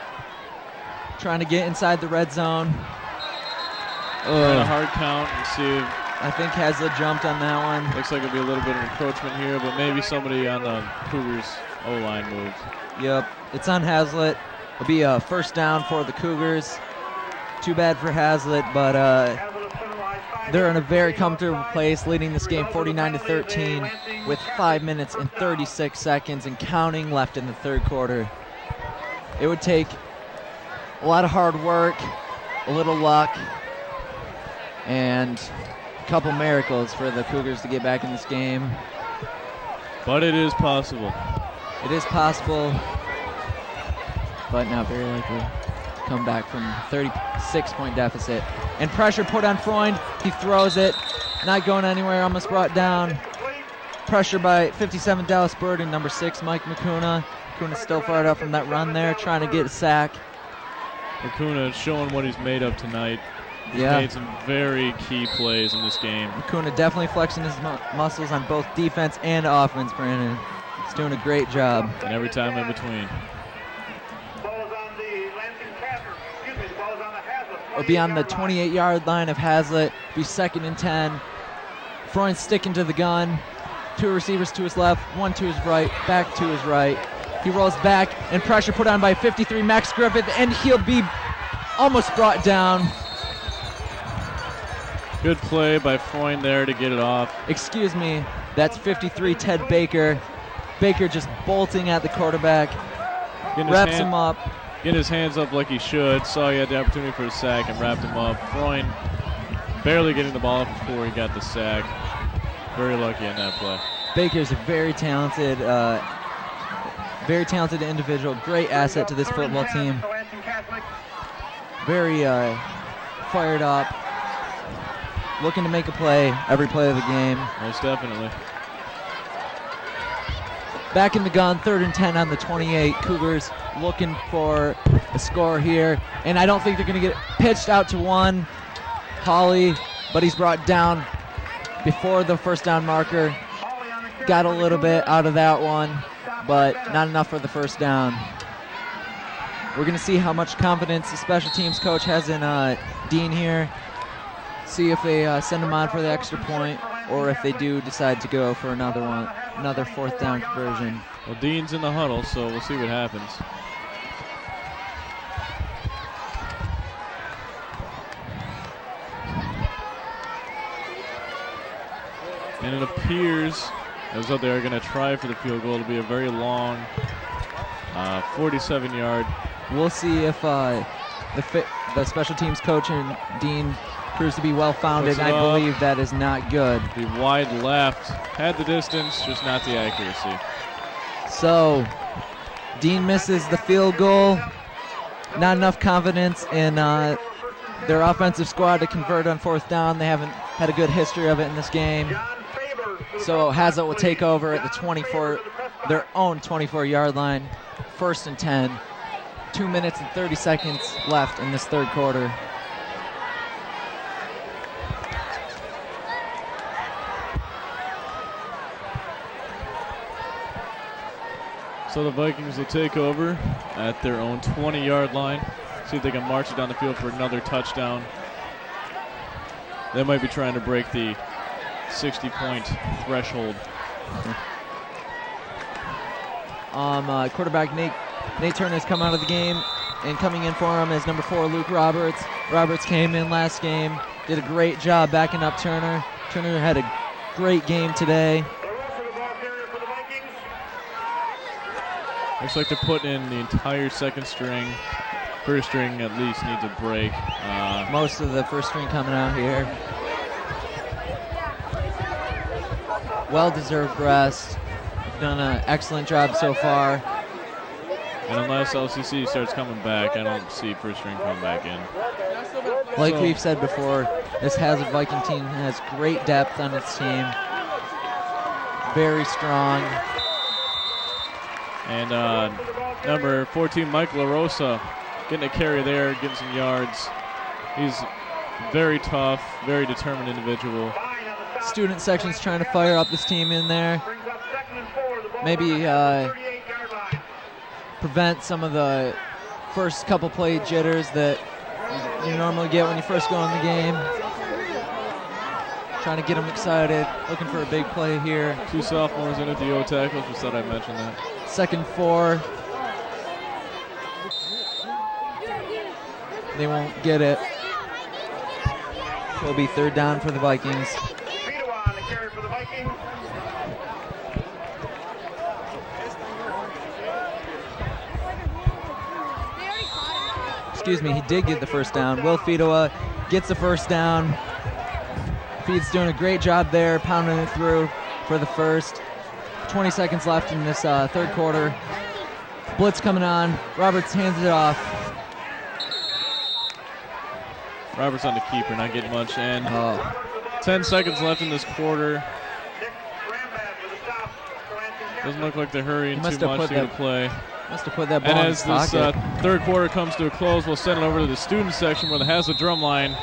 Speaker 2: Trying to get inside the red zone.
Speaker 1: and a hard count and see.
Speaker 2: I think Haslett jumped on that one.
Speaker 1: Looks like it'll be a little bit of encroachment here, but maybe somebody on the Cougars O-line moves.
Speaker 2: Yep, it's on Haslett. It'll be a 1st down for the Cougars. Too bad for Haslett, but they're in a very comfortable place, leading this game 49-13 with 5 minutes and 36 seconds and counting left in the 3rd quarter. It would take a lot of hard work, a little luck, and a couple miracles for the Cougars to get back in this game.
Speaker 1: But it is possible.
Speaker 2: It is possible, but not very likely to come back from 36-point deficit. And pressure put on Freund. He throws it, not going anywhere, almost brought down. Pressure by 57 Dallas Bird and number 6 Mike McCuna. McCuna's still fired up from that run there, trying to get a sack.
Speaker 1: McCuna showing what he's made of tonight. He's made some very key plays in this game.
Speaker 2: McCuna definitely flexing his muscles on both defense and offense, Brandon. He's doing a great job.
Speaker 1: And every time in between.
Speaker 2: It'll be on the 28-yard line of Haslett. Be 2nd and 10. Freund sticking to the gun. 2 receivers to his left, 1 to his right, back to his right. He rolls back, and pressure put on by 53 Max Griffith, and he'll be almost brought down.
Speaker 1: Good play by Freund there to get it off.
Speaker 2: Excuse me, that's 53 Ted Baker. Baker just bolting at the quarterback, wraps him up.
Speaker 1: Getting his hands up like he should. Saw he had the opportunity for a sack and wrapped him up. Freund barely getting the ball up before he got the sack. Very lucky on that play.
Speaker 2: Baker's a very talented individual, great asset to this football team. Very fired up, looking to make a play every play of the game.
Speaker 1: Most definitely.
Speaker 2: Back in the gun, 3rd and 10 on the 28. Cougars looking for a score here, and I don't think they're going to get pitched out to 1. Hawley, but he's brought down before the first down marker. Got a little bit out of that one, but not enough for the first down. We're going to see how much confidence the special teams coach has in Dean here. See if they send him on for the extra point, or if they do decide to go for another 4th down conversion.
Speaker 1: Well, Dean's in the huddle, so we'll see what happens. And it appears as though they are going to try for the field goal. It'll be a very long 47-yard.
Speaker 2: We'll see if the special teams coach and Dean proves to be well-founded. I believe that is not good.
Speaker 1: The wide left had the distance, just not the accuracy.
Speaker 2: So Dean misses the field goal. Not enough confidence in their offensive squad to convert on 4th down. They haven't had a good history of it in this game. So Haslett will take over at the their own 24-yard line. 1st and 10. 2 minutes and 30 seconds left in this 3rd quarter.
Speaker 1: So the Vikings will take over at their own 20-yard line. See if they can march it down the field for another touchdown. They might be trying to break the 60-point threshold.
Speaker 2: Quarterback Nate Turner has come out of the game, and coming in for him is number 4 Luke Roberts. Roberts came in last game, did a great job backing up Turner. Turner had a great game today.
Speaker 1: Looks like they're putting in the entire 2nd string. 1st string at least needs a break.
Speaker 2: Most of the 1st string coming out here. Well-deserved rest. Done an excellent job so far.
Speaker 1: And unless LCC starts coming back, I don't see 1st string coming back in.
Speaker 2: Like we've said before, this Haslett Viking team has great depth on its team. Very strong.
Speaker 1: And number 14, Michael LaRosa, getting a carry there, getting some yards. He's very tough, very determined individual.
Speaker 2: Student section's trying to fire up this team in there. Maybe prevent some of the first couple play jitters that you normally get when you first go in the game. Trying to get them excited, looking for a big play here.
Speaker 1: 2 sophomores in at the O tackles, just thought I'd mention that.
Speaker 2: 2nd 4. They won't get it. It'll be 3rd down for the Vikings. Excuse me, he did get the 1st down. Will Fedowa gets the 1st down. Feed's doing a great job there, pounding it through for the 1st. 20 seconds left in this 3rd quarter. Blitz coming on. Roberts hands it off.
Speaker 1: Roberts on the keeper, not getting much. And 10 seconds left in this quarter. Doesn't look like they're hurrying too much to get a play.
Speaker 2: Must have put that ball
Speaker 1: and
Speaker 2: in
Speaker 1: as
Speaker 2: his
Speaker 1: this
Speaker 2: pocket.
Speaker 1: 3rd quarter comes to a close, we'll send it over to the student section where the Haslett drumline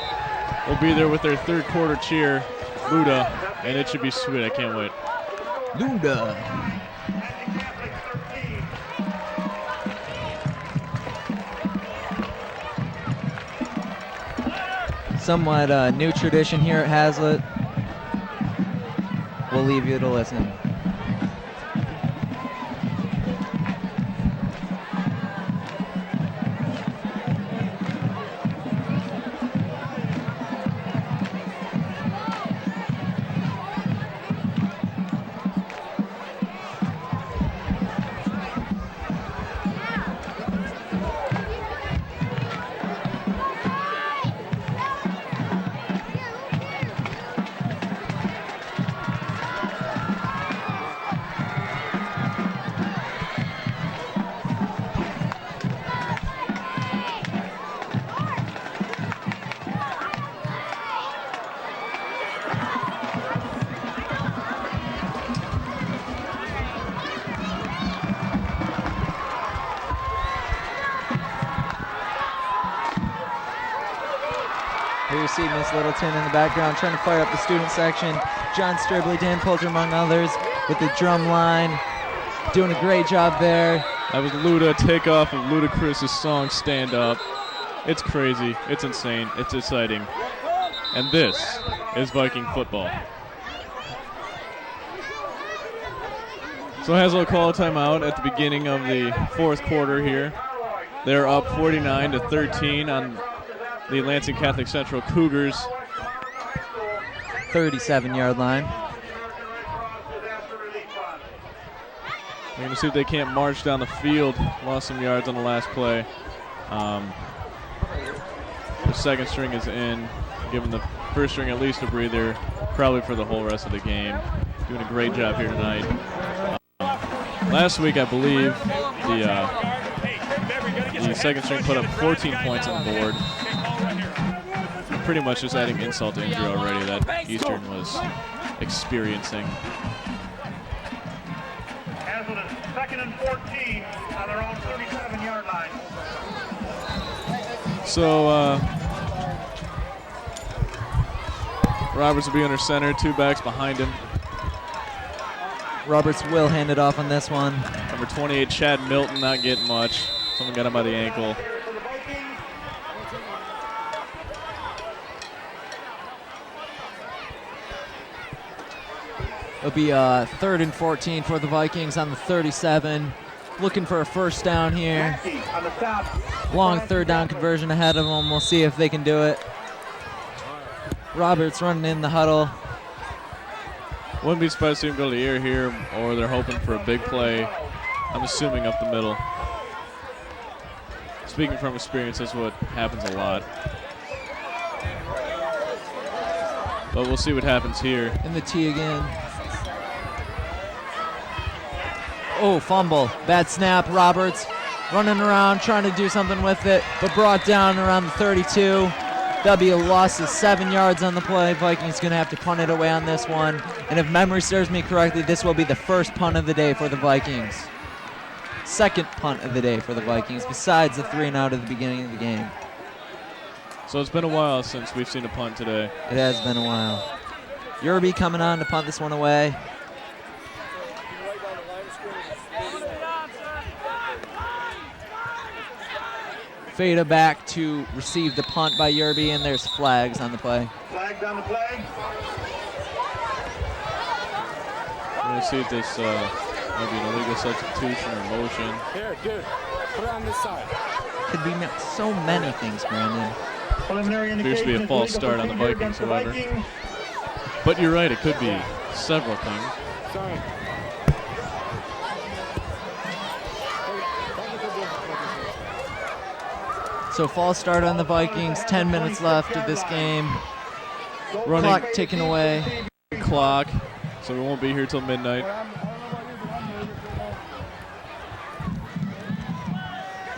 Speaker 1: will be there with their 3rd quarter cheer, Luda, and it should be sweet. I can't wait.
Speaker 2: Luda. Somewhat new tradition here at Haslett. We'll we'll leave you to listen. Here you see Miss Littleton in the background trying to fire up the student section. John Stribley, Dan Poulter, among others, with the drum line. Doing a great job there.
Speaker 1: That was Luda, takeoff of Ludacris's song Stand Up. It's crazy, it's insane, it's exciting. And this is Viking football. So Haslett call a timeout at the beginning of the fourth quarter here. They're up 49-13 on the Lansing Catholic Central Cougars.
Speaker 2: 37-yard line.
Speaker 1: We're going to see if they can't march down the field. Lost some yards on the last play. The second string is in, giving the first string at least a breather, probably for the whole rest of the game. Doing a great job here tonight. Last week, I believe, the second string put up 14 points on the board. Pretty much just adding insult to injury already that Eastern was experiencing.
Speaker 3: Haslett is 2nd and 14 on their own 37-yard line.
Speaker 1: So Roberts will be under center, two backs behind him.
Speaker 2: Roberts will hand it off on this one.
Speaker 1: Number 28, Chad Milton, not getting much. Someone got him by the ankle.
Speaker 2: It'll be 3rd and 14 for the Vikings on the 37. Looking for a first down here. Long third down conversion ahead of them. We'll see if they can do it. Roberts running in the huddle.
Speaker 1: Wouldn't be surprised to see him go to the air here, or they're hoping for a big play. I'm assuming up the middle. Speaking from experience, that's what happens a lot. But we'll see what happens here.
Speaker 2: In the tee again. Oh, fumble. Bad snap. Roberts running around, trying to do something with it, but brought down around the 32. That'll be a loss of 7 yards on the play. Vikings going to have to punt it away on this one. And if memory serves me correctly, this will be the first punt of the day for the Vikings. Second punt of the day for the Vikings, besides the 3-and-out at the beginning of the game.
Speaker 1: So it's been a while since we've seen a punt today.
Speaker 2: It has been a while. Yerby coming on to punt this one away. Fada back to receive the punt by Yerby, and there's flags on the play.
Speaker 3: Flags on the play.
Speaker 1: We're going to see if this might be an illegal substitution or motion.
Speaker 4: Here, dude, put it on this side.
Speaker 2: Could be so many things, Brandon.
Speaker 1: Appears to be a false start on the Vikings, however. But you're right, it could be several things.
Speaker 4: Sorry.
Speaker 2: So false start on the Vikings, 10 minutes left of this game.
Speaker 1: Running
Speaker 2: Clock ticking away.
Speaker 1: clock, so we won't be here till midnight.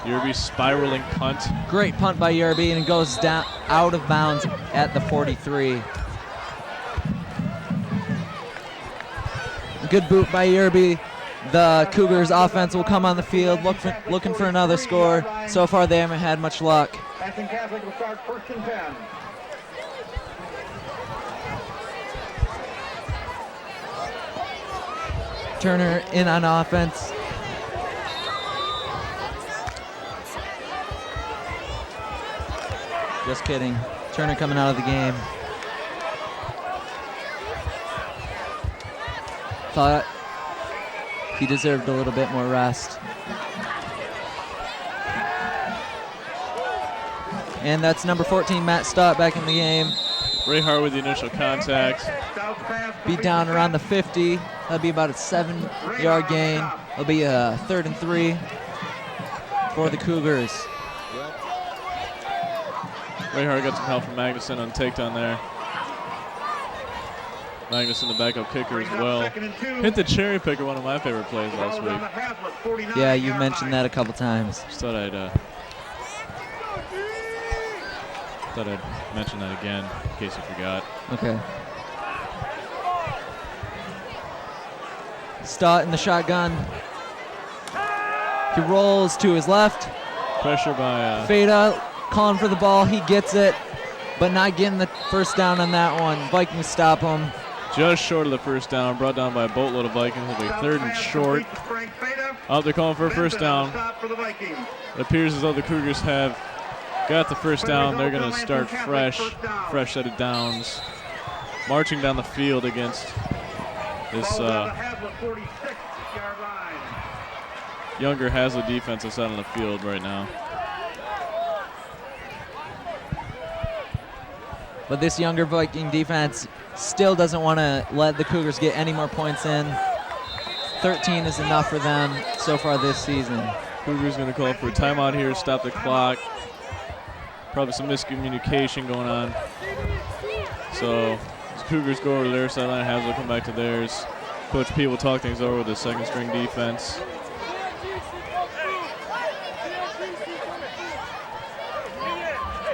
Speaker 1: Yerby spiraling punt.
Speaker 2: Great punt by Yerby, and it goes down out of bounds at the 43. Good boot by Yerby. The Cougars offense will come on the field looking for another score. So far they haven't had much luck.
Speaker 3: Lansing Catholic will start 1st and 10.
Speaker 2: Turner in on offense. Just kidding. Turner coming out of the game. thought he deserved a little bit more rest. And that's number 14, Matt Stott, back in the game.
Speaker 1: Ray Hart with the initial contact.
Speaker 2: Be down around the 50. That'll be about a 7-yard gain. It'll be a 3rd and 3 for the Cougars.
Speaker 1: Ray Hart got some help from Magnuson on takedown there. Magnuson, the backup kicker as well. Hit the cherry picker, one of my favorite plays last week.
Speaker 2: Yeah, you mentioned that a couple times.
Speaker 1: Just thought I'd mention that again in case you forgot.
Speaker 2: Okay. Stott in the shotgun. He rolls to his left.
Speaker 1: Pressure by
Speaker 2: Feda calling for the ball. He gets it, but not getting the first down on that one. Vikings stop him.
Speaker 1: just short of the first down. Brought down by a boatload of Vikings. It'll be 3rd and short. Out there calling for a first down. It appears as though the Cougars have got the first down. They're going to start fresh set of downs. Marching down the field against this younger Haslett defense that's out on the field right now.
Speaker 2: But this younger Viking defense still doesn't want to let the Cougars get any more points in. 13 is enough for them so far this season.
Speaker 1: Cougars going to call for a timeout here, stop the clock. Probably some miscommunication going on. So the Cougars go over to their sideline, Haslett come back to theirs. Coach P will talk things over with the second string defense.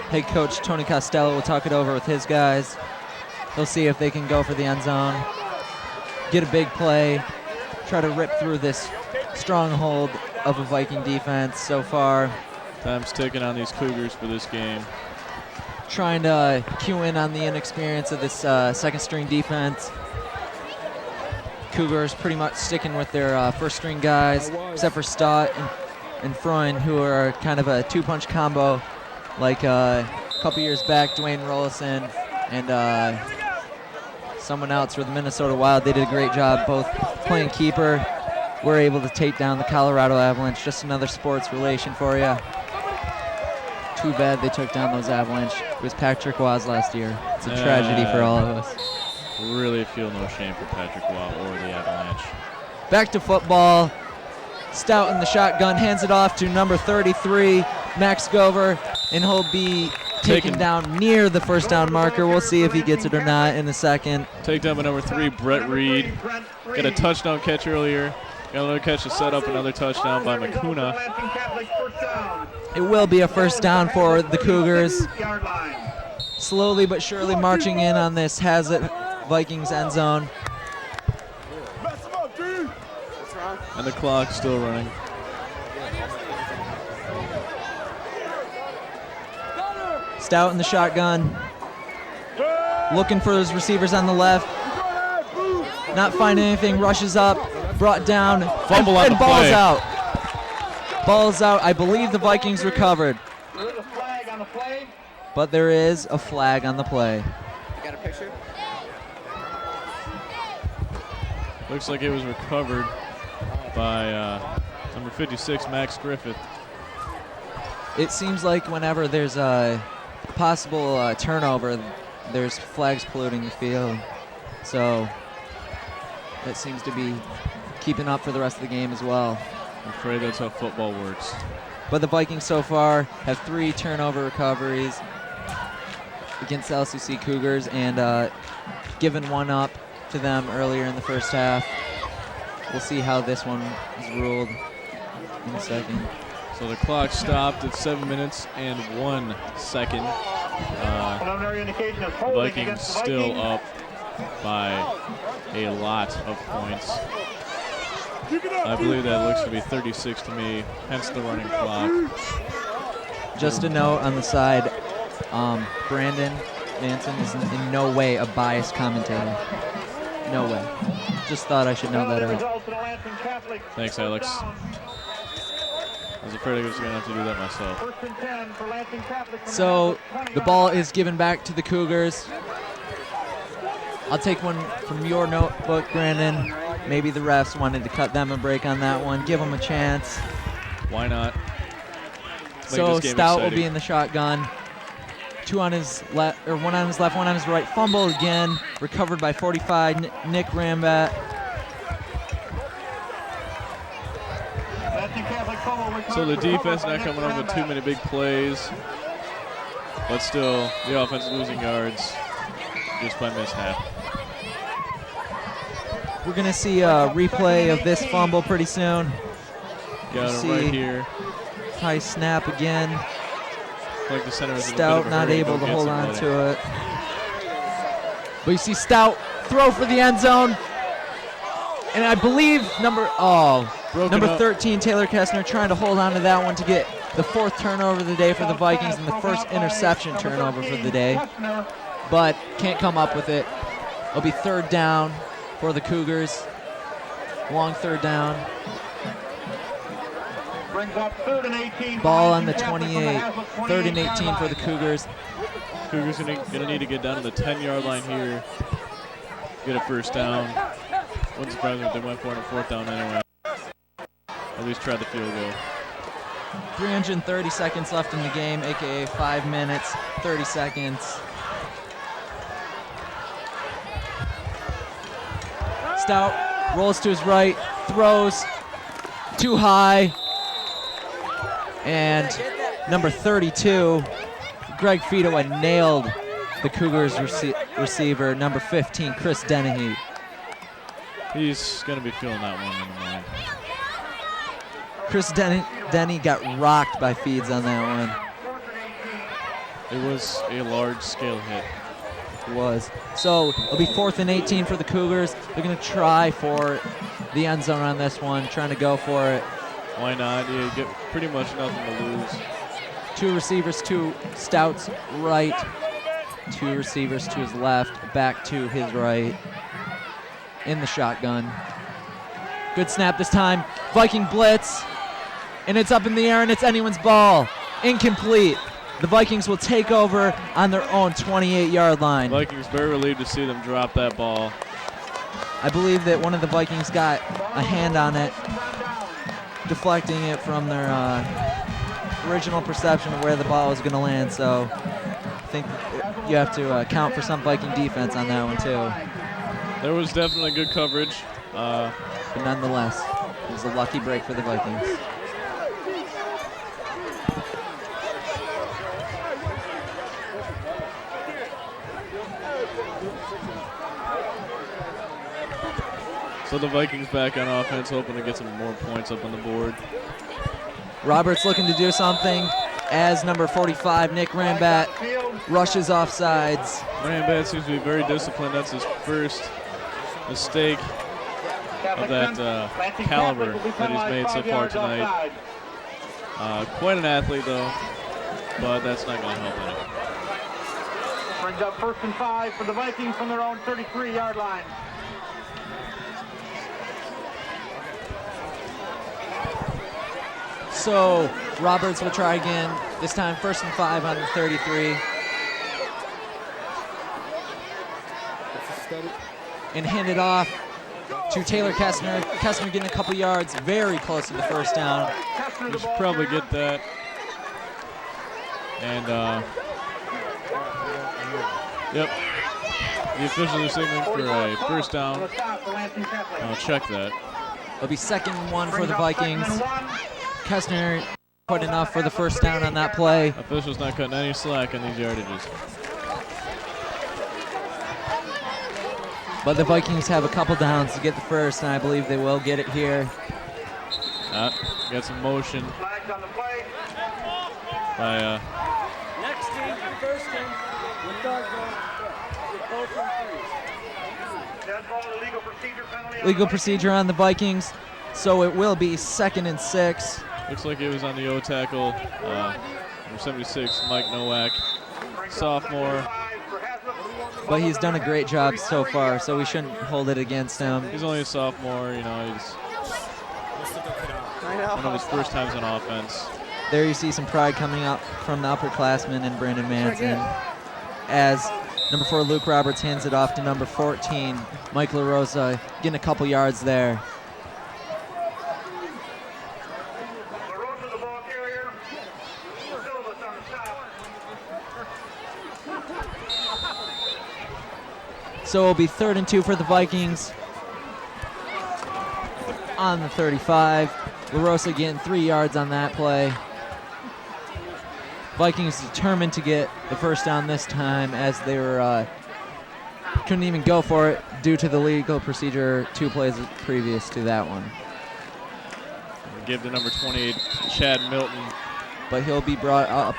Speaker 2: Head coach Tony Costello will talk it over with his guys. They'll see if they can go for the end zone, get a big play, try to rip through this stronghold of a Viking defense so far.
Speaker 1: Time's ticking on these Cougars for this game.
Speaker 2: Trying to cue in on the inexperience of this second string defense. Cougars pretty much sticking with their first string guys, except for Stott and Freund, who are kind of a two-punch combo. Like a couple years back, Dwayne Rollison and someone else for the Minnesota Wild. They did a great job both playing keeper. We're able to take down the Colorado Avalanche. Just another sports relation for you. Too bad they took down those Avalanche. It was Patrick Waz last year. It's a tragedy for all of us.
Speaker 1: Really feel no shame for Patrick Watt or the Avalanche.
Speaker 2: Back to football. Stout in the shotgun, hands it off to number 33, Max Gover, and he'll be taken down near the first down marker. We'll see if he gets it or not in a second.
Speaker 1: Takedown by number 3, Brett Reed. Got a touchdown catch earlier. Got another catch to set up another touchdown by McCuna.
Speaker 2: It will be a first down for the Cougars. Slowly but surely marching in on this Haslett Vikings end zone.
Speaker 1: And the clock's still running.
Speaker 2: Stout in the shotgun. Looking for his receivers on the left. Not finding anything, rushes up, brought down,
Speaker 1: Fumble on
Speaker 2: and
Speaker 1: the
Speaker 2: ball's
Speaker 1: play.
Speaker 2: out. Ball's out. I believe the Vikings recovered. But there is a flag on the play.
Speaker 5: You got a picture?
Speaker 1: Looks like it was recovered by number 56, Max Griffith.
Speaker 2: It seems like whenever there's a possible turnover, there's flags polluting the field. So that seems to be keeping up for the rest of the game as well.
Speaker 1: I'm afraid that's how football works.
Speaker 2: But the Vikings so far have 3 turnover recoveries against the LCC Cougars and given one up to them earlier in the first half. We'll see how this one is ruled in a second.
Speaker 1: So the clock stopped at 7 minutes and 1 second. The Vikings still up by a lot of points. I believe that looks to be 36 to me, hence the running clock.
Speaker 2: Just a note on the side, Brandon Manson is in no way a biased commentator. No way. Just thought I should know that out.
Speaker 1: Thanks, Alex. I was afraid I was going to have to do that myself.
Speaker 2: So the ball is given back to the Cougars. I'll take one from your notebook, Brandon. Maybe the refs wanted to cut them a break on that one, give them a chance.
Speaker 1: Why not?
Speaker 2: So Stout will be in the shotgun. Two on his left, or one on his left, one on his right. Fumble again, recovered by 45, Nick Rambat.
Speaker 1: So the defense not coming up with too many big plays, but still the offense losing yards just by mishap.
Speaker 2: We're gonna see a replay of this fumble pretty soon.
Speaker 1: Got it right here.
Speaker 2: High snap again.
Speaker 1: Like the center is
Speaker 2: Stout not able to hold on to it. But you see Stout throw for the end zone. And I believe number 13, Taylor Kessner, trying to hold on to that one to get the 4th turnover of the day for the Vikings and the first interception turnover for the day. But can't come up with it. It'll be 3rd down for the Cougars. Long 3rd down. Ball on the 28. 3rd and 18 for the Cougars.
Speaker 1: Cougars gonna need to get down to the 10-yard line here. Get a 1st down. Wouldn't surprise me if they went for it on 4th down anyway. At least try the field goal.
Speaker 2: 330 seconds left in the game, aka 5 minutes, 30 seconds. Stout rolls to his right, throws too high. And number 32, Greg Fedowa nailed the Cougars receiver, number 15, Chris Dennehy.
Speaker 1: He's going to be feeling that one in the morning.
Speaker 2: Chris Denny got rocked by Feeds on that
Speaker 1: one. It was a large-scale hit.
Speaker 2: It was. So it'll be 4th and 18 for the Cougars. They're going to try for the end zone on this one, trying to go for it.
Speaker 1: Why not? You get pretty much nothing to lose.
Speaker 2: 2 receivers to Stout's right, 2 receivers to his left, back to his right, in the shotgun. Good snap this time. Viking blitz, and it's up in the air, and it's anyone's ball. Incomplete. The Vikings will take over on their own 28-yard line.
Speaker 1: Vikings very relieved to see them drop that ball.
Speaker 2: I believe that one of the Vikings got a hand on it, deflecting it from their original perception of where the ball was going to land. So I think you have to account for some Viking defense on that one too.
Speaker 1: There was definitely good coverage.
Speaker 2: But nonetheless, it was a lucky break for the Vikings.
Speaker 1: So the Vikings back on offense, hoping to get some more points up on the board.
Speaker 2: Roberts looking to do something as number 45, Nick Rambat, rushes offsides.
Speaker 1: Rambat seems to be very disciplined. That's his first mistake of that caliber that he's made so far tonight. Quite an athlete, though, but that's not going to help him.
Speaker 3: Brings up 1st and 5 for the Vikings from their own 33-yard line.
Speaker 2: So Roberts will try again, this time 1st and 5 on the 33. And hand it off to Taylor Kessner. Kessner getting a couple yards, very close to the 1st down.
Speaker 1: We should probably get that. And, yep. The officials are signaling for a 1st down. I'll check that.
Speaker 2: It'll be 2nd and 1 for the Vikings. Kessner put enough for the 1st down on that play.
Speaker 1: Officials not cutting any slack on these yardages.
Speaker 2: But the Vikings have a couple downs to get the 1st, and I believe they will get it here.
Speaker 1: Got some motion by
Speaker 4: next team, 1st team, with dog ball.
Speaker 2: Legal procedure on the Vikings, so it will be 2nd and 6.
Speaker 1: Looks like it was on the O tackle. Number 76, Mike Nowak, sophomore.
Speaker 2: But he's done a great job so far, so we shouldn't hold it against him.
Speaker 1: He's only a sophomore, you know, he's one of his first times on offense.
Speaker 2: There you see some pride coming up from the upperclassmen and Brandon Manson as Number 4, Luke Roberts, hands it off to number 14, Mike LaRosa, getting a couple yards there.
Speaker 3: LaRosa, the ball carrier. Silvas on the stop.
Speaker 2: So it'll be 3rd and 2 for the Vikings on the 35. LaRosa getting 3 yards on that play. Vikings determined to get the first down this time, as they were couldn't even go for it due to the legal procedure 2 plays previous to that one.
Speaker 1: Give to number 28, Chad Milton.
Speaker 2: But he'll be brought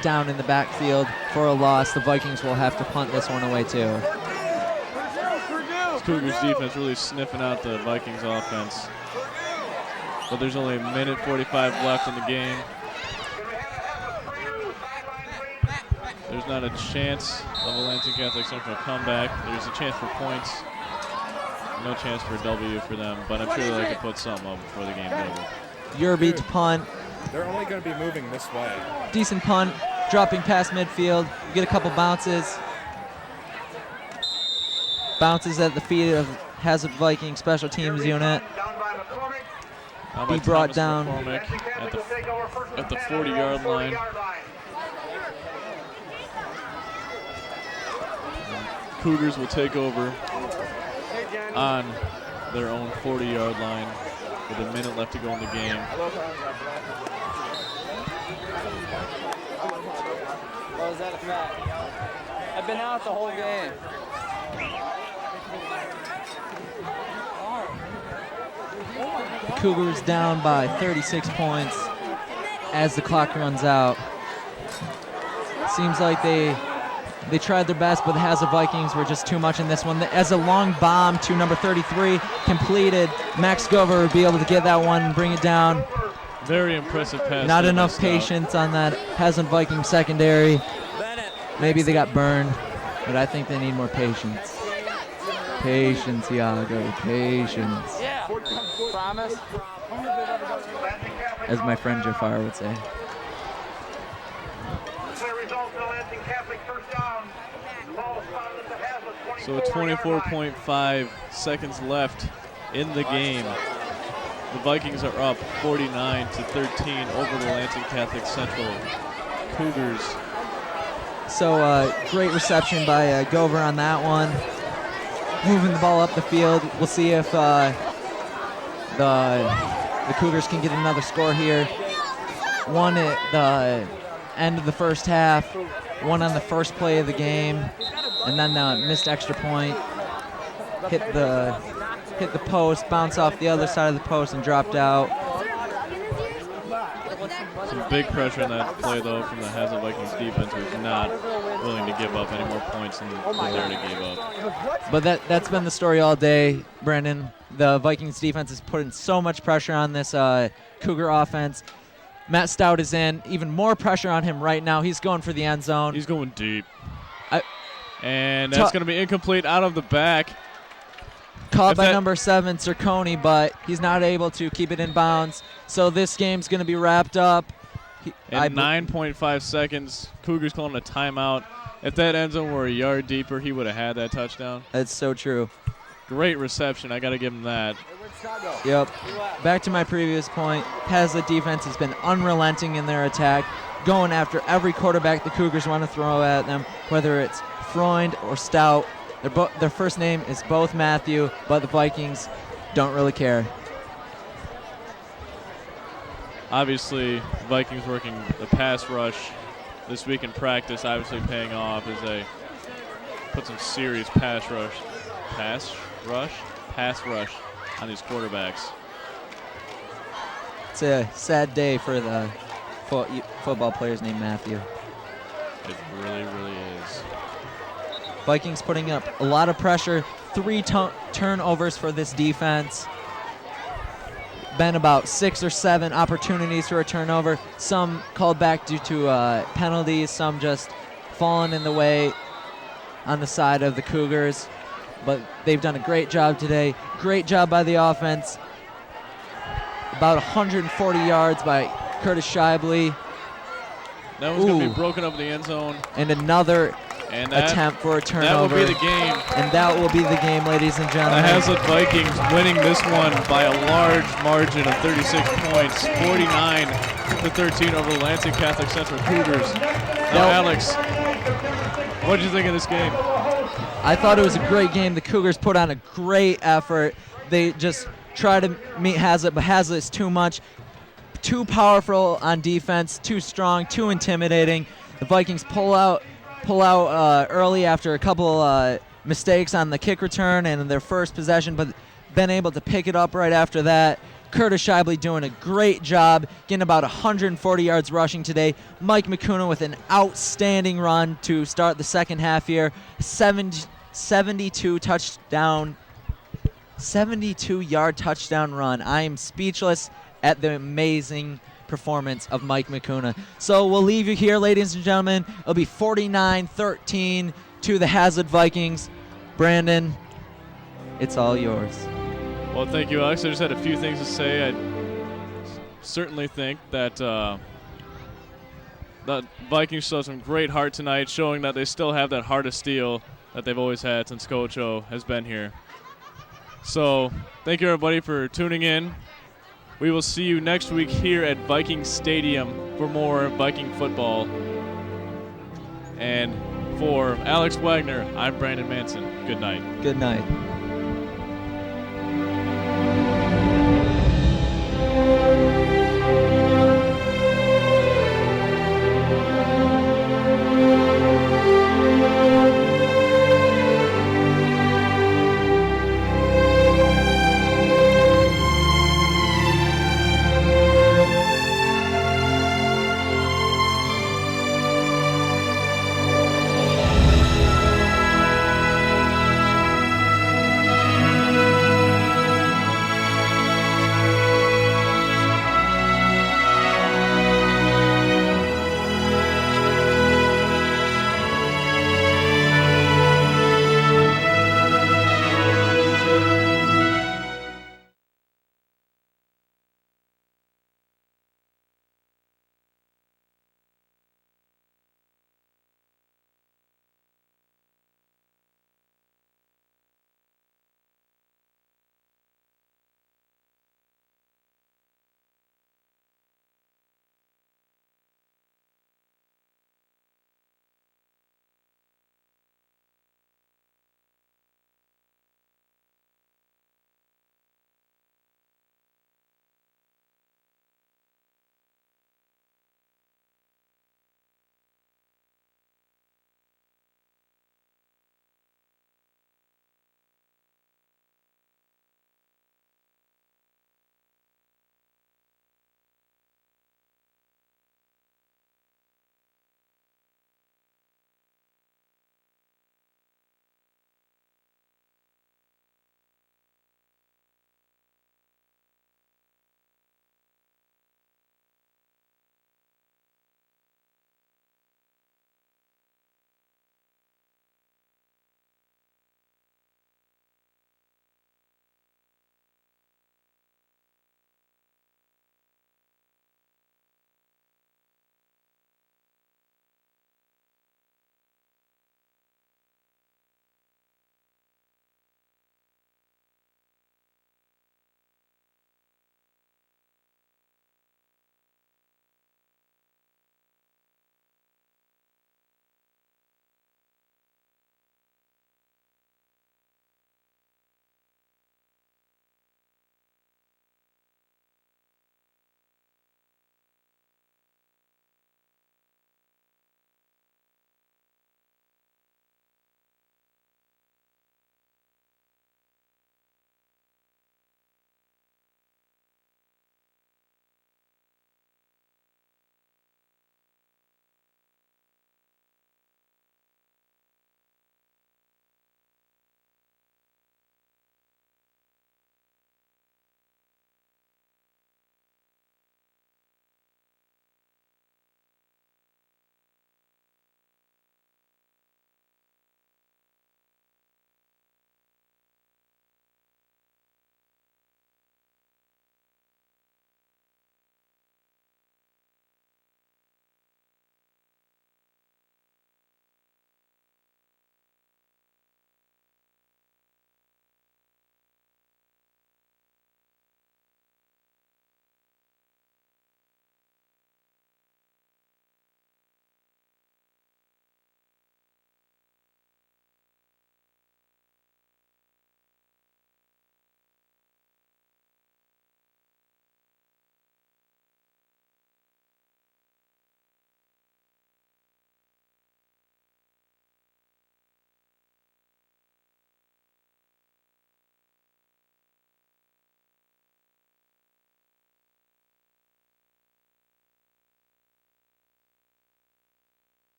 Speaker 2: down in the backfield for a loss. The Vikings will have to punt this one away too.
Speaker 1: This Cougars defense really sniffing out the Vikings offense. But there's only a minute 45 left in the game. There's not a chance of a Lansing Catholic Central comeback. There's a chance for points. No chance for a W for them, but I'm sure they could put something up before the game's over.
Speaker 2: Yerby to punt.
Speaker 5: They're only going to be moving this way.
Speaker 2: Decent punt, dropping past midfield. Get a couple bounces. Bounces at the feet of Haslett Viking special teams unit.
Speaker 1: Now by
Speaker 2: Be brought
Speaker 1: Thomas
Speaker 2: down.
Speaker 1: McCormick at the 40-yard line. Cougars will take over on their own 40-yard line with a minute left to go in the game.
Speaker 4: Well, is that a fact? I've been out the whole game.
Speaker 2: Cougars down by 36 points as the clock runs out. Seems like they tried their best, but the Haslett Vikings were just too much in this one. As a long bomb to number 33 completed, Max Gover would be able to get that one and bring it down.
Speaker 1: Very impressive pass.
Speaker 2: Not enough patience on that Haslett Viking secondary. Maybe they got burned, but I think they need more patience. Patience, Iago, patience.
Speaker 4: Yeah. Promise.
Speaker 2: As my friend Jafar would say.
Speaker 1: So 24.5 seconds left in the game. The Vikings are up 49-13 over the Lansing Catholic Central Cougars.
Speaker 2: So great reception by Gover on that one. Moving the ball up the field. We'll see if the Cougars can get another score here. One at the end of the first half, one on the first play of the game, and then the missed extra point. Hit the post, bounce off the other side of the post, and dropped out.
Speaker 1: Some big pressure in that play, though, from the Haslett Vikings defense, who's not willing to give up any more points than they already gave up.
Speaker 2: But that's been the story all day, Brandon. The Vikings defense is putting so much pressure on this Cougar offense. Matt Stout is in. Even more pressure on him right now. He's going for the end zone.
Speaker 1: He's going deep. And that's going to be incomplete out of the back.
Speaker 2: Caught by number 7, Cerconi, but he's not able to keep it in bounds. So this game's going to be wrapped up.
Speaker 1: In 9.5 seconds, Cougars calling a timeout. If that end zone were a yard deeper, he would have had that touchdown.
Speaker 2: That's so true.
Speaker 1: Great reception. I got to give him that.
Speaker 2: Yep. Back to my previous point. Haslett defense has been unrelenting in their attack, going after every quarterback the Cougars want to throw at them, whether it's Freund or Stout. Their first name is both Matthew, but the Vikings don't really care.
Speaker 1: Obviously, Vikings working the pass rush this week in practice, obviously paying off as they put some serious pass rush on these quarterbacks.
Speaker 2: It's a sad day for the football players named Matthew.
Speaker 1: It really, really is.
Speaker 2: Vikings putting up a lot of pressure. 3 turnovers for this defense. Been about 6 or 7 opportunities for a turnover. Some called back due to penalties. Some just falling in the way on the side of the Cougars. But they've done a great job today. Great job by the offense. About 140 yards by Curtis Shibley.
Speaker 1: That one's going to be broken up in the end zone.
Speaker 2: And another
Speaker 1: And
Speaker 2: attempt for a
Speaker 1: that
Speaker 2: turnover.
Speaker 1: will be the game.
Speaker 2: And that will be the game, ladies and
Speaker 1: The
Speaker 2: gentlemen.
Speaker 1: Haslett Vikings winning this one by a large margin of 36 points, 49-13 over the Lansing Catholic Central Cougars. Now, Alex, what did you think of this game?
Speaker 2: I thought it was a great game. The Cougars put on a great effort. They just try to meet Haslett, but Haslett is too much, too powerful on defense, too strong, too intimidating. The Vikings pull out early after a couple mistakes on the kick return and their first possession, but been able to pick it up right after that. Curtis Shibley doing a great job, getting about 140 yards rushing today. Mike McCuna with an outstanding run to start the second half here. 72-yard touchdown run. I am speechless at the amazing performance of Mike McCuna. So we'll leave you here, ladies and gentlemen. It'll be 49-13 to the Haslett Vikings. Brandon, it's all yours.
Speaker 1: Well, thank you, Alex. I just had a few things to say. I certainly think that the Vikings showed some great heart tonight, showing that they still have that heart of steel that they've always had since Coach O has been here. So thank you, everybody, for tuning in. We will see you next week here at Viking Stadium for more Viking football. And for Alex Wagner, I'm Brandon Manson. Good night.
Speaker 2: Good night.